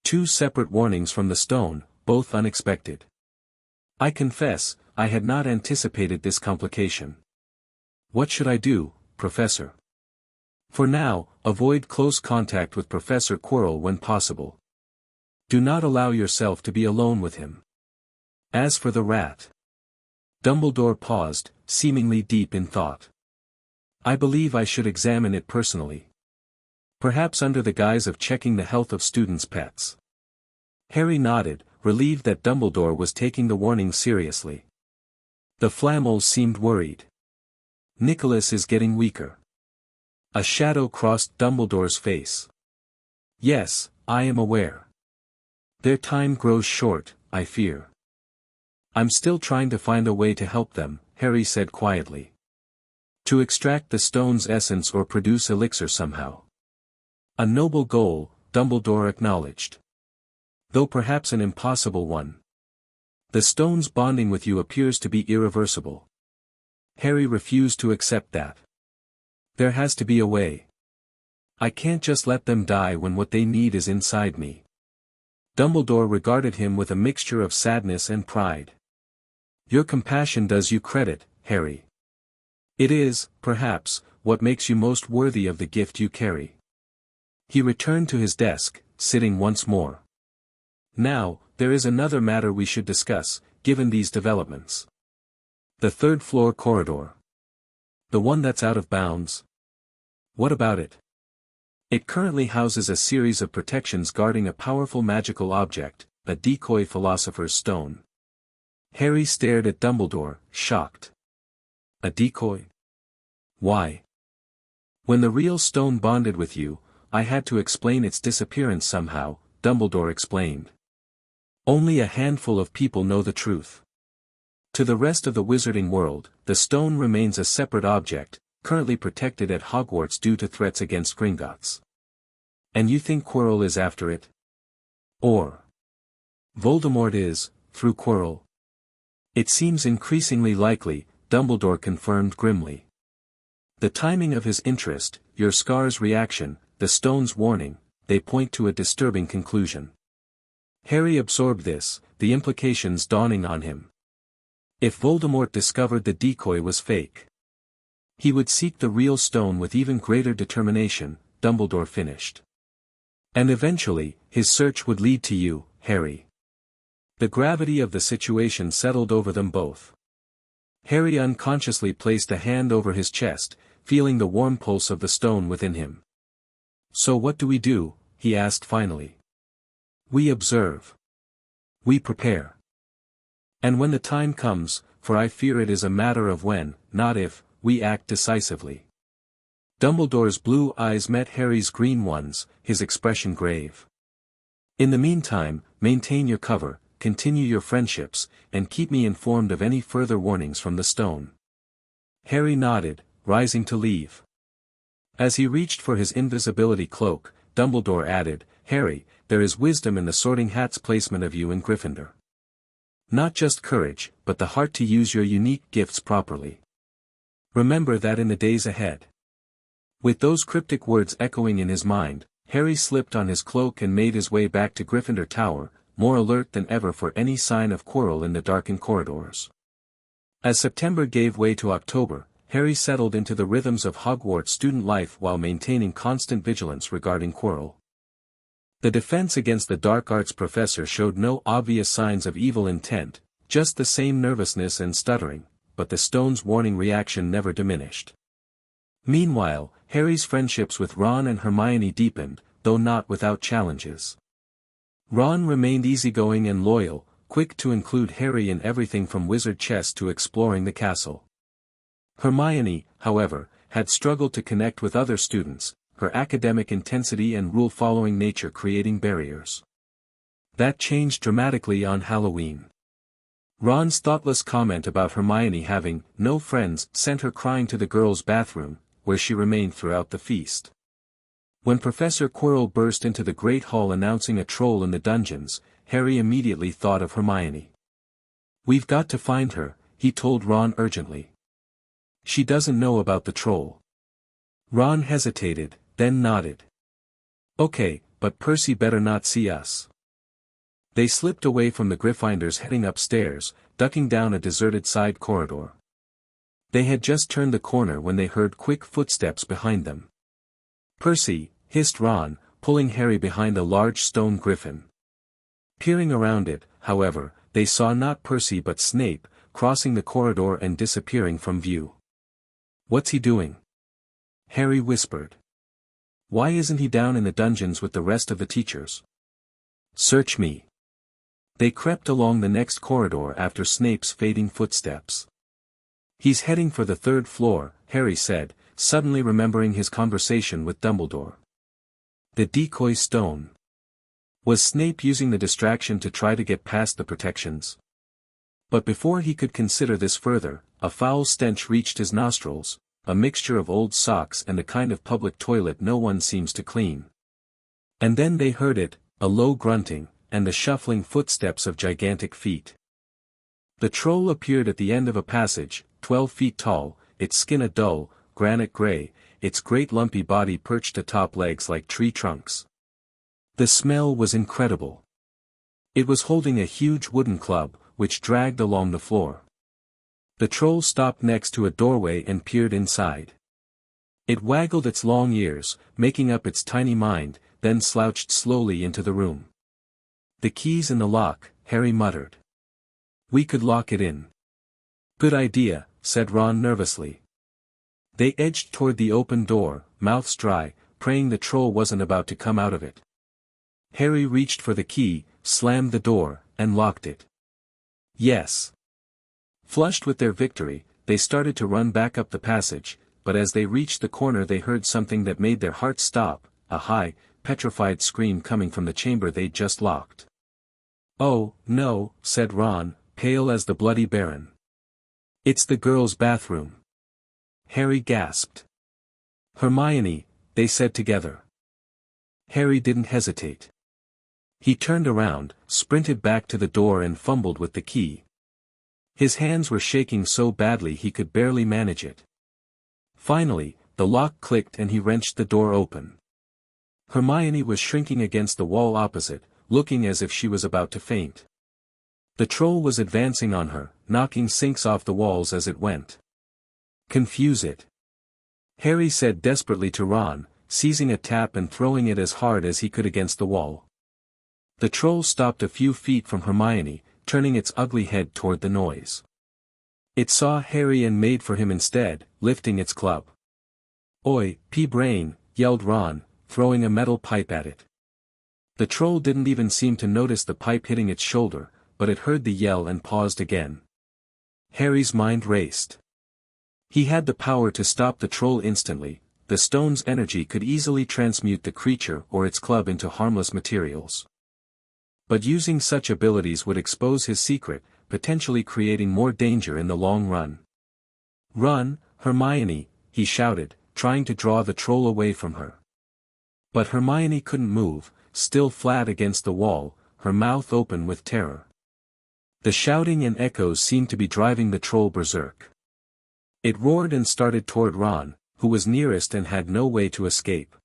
Speaker 1: 2 separate warnings from the stone, both unexpected. I confess, I had not anticipated this complication. What should I do, Professor? For now, avoid close contact with Professor Quirrell when possible. Do not allow yourself to be alone with him. As for the rat. Dumbledore paused, seemingly deep in thought. I believe I should examine it personally. Perhaps under the guise of checking the health of students' pets. Harry nodded, relieved that Dumbledore was taking the warning seriously. The Flamels seemed worried. Nicholas is getting weaker. A shadow crossed Dumbledore's face. Yes, I am aware. Their time grows short, I fear. I'm still trying to find a way to help them, Harry said quietly. To extract the stone's essence or produce elixir somehow. A noble goal, Dumbledore acknowledged. Though perhaps an impossible one. The stone's bonding with you appears to be irreversible. Harry refused to accept that. There has to be a way. I can't just let them die when what they need is inside me. Dumbledore regarded him with a mixture of sadness and pride. Your compassion does you credit, Harry. It is, perhaps, what makes you most worthy of the gift you carry. He returned to his desk, sitting once more. Now, there is another matter we should discuss, given these developments. The 3rd floor corridor. The one that's out of bounds? What about it? It currently houses a series of protections guarding a powerful magical object, a decoy Philosopher's Stone. Harry stared at Dumbledore, shocked. A decoy? Why? When the real stone bonded with you, I had to explain its disappearance somehow, Dumbledore explained. Only a handful of people know the truth. To the rest of the wizarding world, the stone remains a separate object, currently protected at Hogwarts due to threats against Gringotts. And you think Quirrell is after it? Or Voldemort is, through Quirrell? It seems increasingly likely, Dumbledore confirmed grimly. The timing of his interest, your Scar's reaction, the stone's warning, they point to a disturbing conclusion. Harry absorbed this, the implications dawning on him. If Voldemort discovered the decoy was fake, he would seek the real stone with even greater determination, Dumbledore finished. And eventually, his search would lead to you, Harry. The gravity of the situation settled over them both. Harry unconsciously placed a hand over his chest, feeling the warm pulse of the stone within him. So what do we do? He asked finally. We observe. We prepare. And when the time comes, for I fear it is a matter of when, not if, we act decisively. Dumbledore's blue eyes met Harry's green ones, his expression grave. In the meantime, maintain your cover, continue your friendships, and keep me informed of any further warnings from the stone. Harry nodded, rising to leave. As he reached for his invisibility cloak, Dumbledore added, Harry, there is wisdom in the Sorting Hat's placement of you in Gryffindor. Not just courage, but the heart to use your unique gifts properly. Remember that in the days ahead. With those cryptic words echoing in his mind, Harry slipped on his cloak and made his way back to Gryffindor Tower, more alert than ever for any sign of Quirrell in the darkened corridors. As September gave way to October, Harry settled into the rhythms of Hogwarts student life while maintaining constant vigilance regarding Quirrell. The defense against the dark arts professor showed no obvious signs of evil intent, just the same nervousness and stuttering, but the stone's warning reaction never diminished. Meanwhile, Harry's friendships with Ron and Hermione deepened, though not without challenges. Ron remained easygoing and loyal, quick to include Harry in everything from wizard chess to exploring the castle. Hermione, however, had struggled to connect with other students, her academic intensity and rule-following nature creating barriers. That changed dramatically on Halloween. Ron's thoughtless comment about Hermione having no friends sent her crying to the girls' bathroom, where she remained throughout the feast. When Professor Quirrell burst into the Great Hall announcing a troll in the dungeons, Harry immediately thought of Hermione. "We've got to find her," he told Ron urgently. "She doesn't know about the troll." Ron hesitated, then nodded. "Okay, but Percy better not see us." They slipped away from the Gryffindors heading upstairs, ducking down a deserted side corridor. They had just turned the corner when they heard quick footsteps behind them. "Percy," hissed Ron, pulling Harry behind a large stone griffin. Peering around it, however, they saw not Percy but Snape, crossing the corridor and disappearing from view. "What's he doing?" Harry whispered. "Why isn't he down in the dungeons with the rest of the teachers?" "Search me." They crept along the next corridor after Snape's fading footsteps. "He's heading for the third floor," Harry said, suddenly remembering his conversation with Dumbledore. The decoy stone. Was Snape using the distraction to try to get past the protections? But before he could consider this further, a foul stench reached his nostrils, a mixture of old socks and the kind of public toilet no one seems to clean. And then they heard it, a low grunting, and the shuffling footsteps of gigantic feet. The troll appeared at the end of a passage, 12 feet tall, its skin a dull, granite gray, its great lumpy body perched atop legs like tree trunks. The smell was incredible. It was holding a huge wooden club, which dragged along the floor. The troll stopped next to a doorway and peered inside. It waggled its long ears, making up its tiny mind, then slouched slowly into the room. "The key's in the lock," Harry muttered. "We could lock it in." "Good idea," said Ron nervously. They edged toward the open door, mouths dry, praying the troll wasn't about to come out of it. Harry reached for the key, slammed the door, and locked it. Yes. Flushed with their victory, they started to run back up the passage, but as they reached the corner they heard something that made their hearts stop, a high, petrified scream coming from the chamber they'd just locked. "Oh, no," said Ron, pale as the Bloody Baron. "It's the girls' bathroom." Harry gasped. "Hermione," they said together. Harry didn't hesitate. He turned around, sprinted back to the door and fumbled with the key. His hands were shaking so badly he could barely manage it. Finally, the lock clicked and he wrenched the door open. Hermione was shrinking against the wall opposite, looking as if she was about to faint. The troll was advancing on her, knocking sinks off the walls as it went. "Confuse it," Harry said desperately to Ron, seizing a tap and throwing it as hard as he could against the wall. The troll stopped a few feet from Hermione, turning its ugly head toward the noise. It saw Harry and made for him instead, lifting its club. "Oi, pea-brain," yelled Ron, throwing a metal pipe at it. The troll didn't even seem to notice the pipe hitting its shoulder, but it heard the yell and paused again. Harry's mind raced. He had the power to stop the troll instantly. The stone's energy could easily transmute the creature or its club into harmless materials. But using such abilities would expose his secret, potentially creating more danger in the long run. "Run, Hermione," he shouted, trying to draw the troll away from her. But Hermione couldn't move, still flat against the wall, her mouth open with terror. The shouting and echoes seemed to be driving the troll berserk. It roared and started toward Ron, who was nearest and had no way to escape.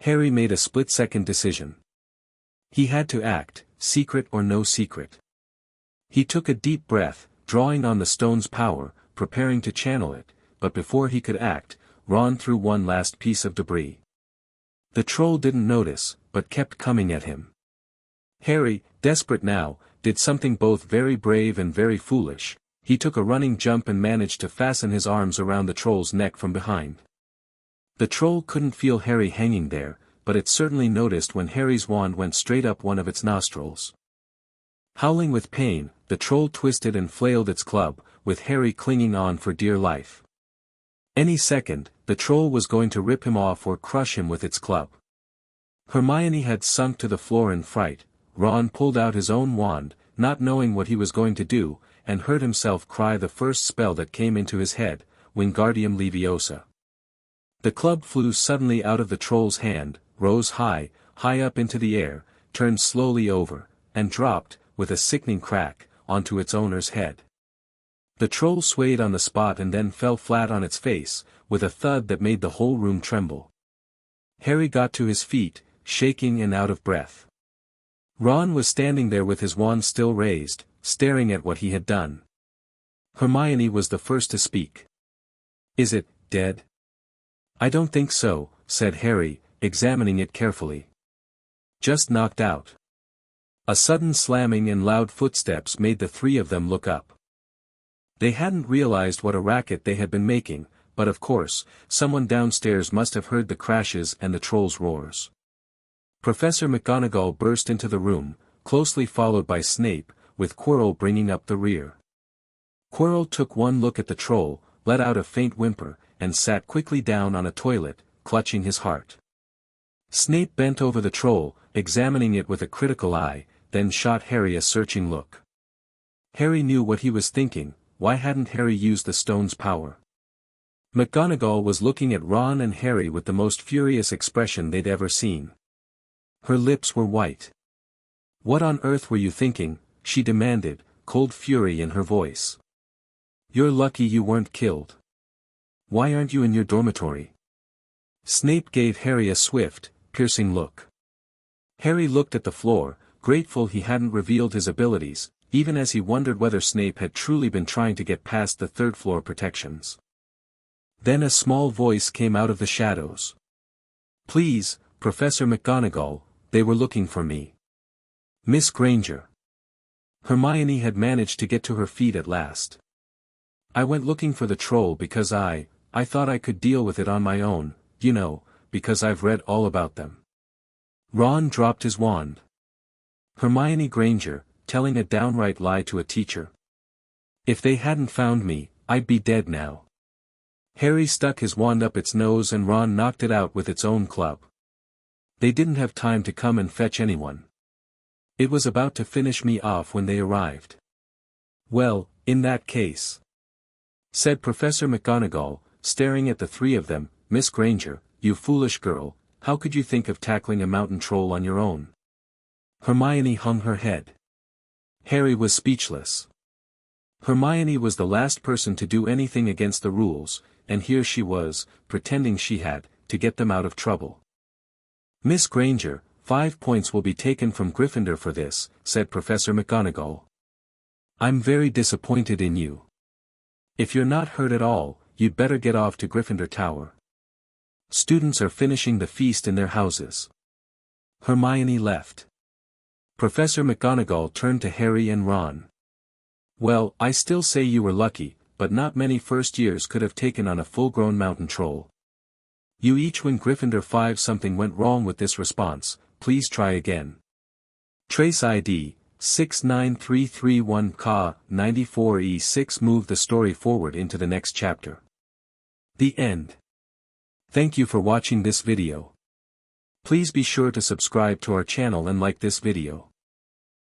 Speaker 1: Harry made a split-second decision. He had to act, secret or no secret. He took a deep breath, drawing on the stone's power, preparing to channel it, but before he could act, Ron threw one last piece of debris. The troll didn't notice, but kept coming at him. Harry, desperate now, did something both very brave and very foolish. He took a running jump and managed to fasten his arms around the troll's neck from behind. The troll couldn't feel Harry hanging there, but it certainly noticed when Harry's wand went straight up one of its nostrils. Howling with pain, the troll twisted and flailed its club, with Harry clinging on for dear life. Any second, the troll was going to rip him off or crush him with its club. Hermione had sunk to the floor in fright. Ron pulled out his own wand, not knowing what he was going to do, and heard himself cry the first spell that came into his head, Wingardium Leviosa. The club flew suddenly out of the troll's hand, rose high, high up into the air, turned slowly over, and dropped, with a sickening crack, onto its owner's head. The troll swayed on the spot and then fell flat on its face, with a thud that made the whole room tremble. Harry got to his feet, shaking and out of breath. Ron was standing there with his wand still raised, staring at what he had done. Hermione was the first to speak. "Is it dead?" "I don't think so," said Harry, examining it carefully. "Just knocked out." A sudden slamming and loud footsteps made the three of them look up. They hadn't realized what a racket they had been making, but of course, someone downstairs must have heard the crashes and the troll's roars. Professor McGonagall burst into the room, closely followed by Snape, with Quirrell bringing up the rear. Quirrell took one look at the troll, let out a faint whimper, and sat quickly down on a toilet, clutching his heart. Snape bent over the troll, examining it with a critical eye, then shot Harry a searching look. Harry knew what he was thinking. Why hadn't Harry used the stone's power? McGonagall was looking at Ron and Harry with the most furious expression they'd ever seen. Her lips were white. "What on earth were you thinking?" she demanded, cold fury in her voice. "You're lucky you weren't killed. Why aren't you in your dormitory?" Snape gave Harry a swift, piercing look. Harry looked at the floor, grateful he hadn't revealed his abilities, even as he wondered whether Snape had truly been trying to get past the third-floor protections. Then a small voice came out of the shadows. "Please, Professor McGonagall, they were looking for me. Miss Granger." Hermione had managed to get to her feet at last. "I went looking for the troll because I thought I could deal with it on my own, you know, because I've read all about them." Ron dropped his wand. Hermione Granger, telling a downright lie to a teacher. "If they hadn't found me, I'd be dead now." Harry stuck his wand up its nose and Ron knocked it out with its own club. "They didn't have time to come and fetch anyone. It was about to finish me off when they arrived." "Well, in that case," said Professor McGonagall, staring at the three of them, "Miss Granger, you foolish girl, how could you think of tackling a mountain troll on your own?" Hermione hung her head. Harry was speechless. Hermione was the last person to do anything against the rules, and here she was, pretending she had, to get them out of trouble. "Miss Granger, 5 points will be taken from Gryffindor for this," said Professor McGonagall. "I'm very disappointed in you. If you're not hurt at all, you'd better get off to Gryffindor Tower. Students are finishing the feast in their houses." Hermione left. Professor McGonagall turned to Harry and Ron. "Well, I still say you were lucky, but not many first years could have taken on a full-grown mountain troll. You each win Gryffindor 5. Something went wrong with this response, please try again. Trace ID, 69331 Ka, 94E6. Move the story forward into the next chapter. The end. Thank you for watching this video. Please be sure to subscribe to our channel and like this video.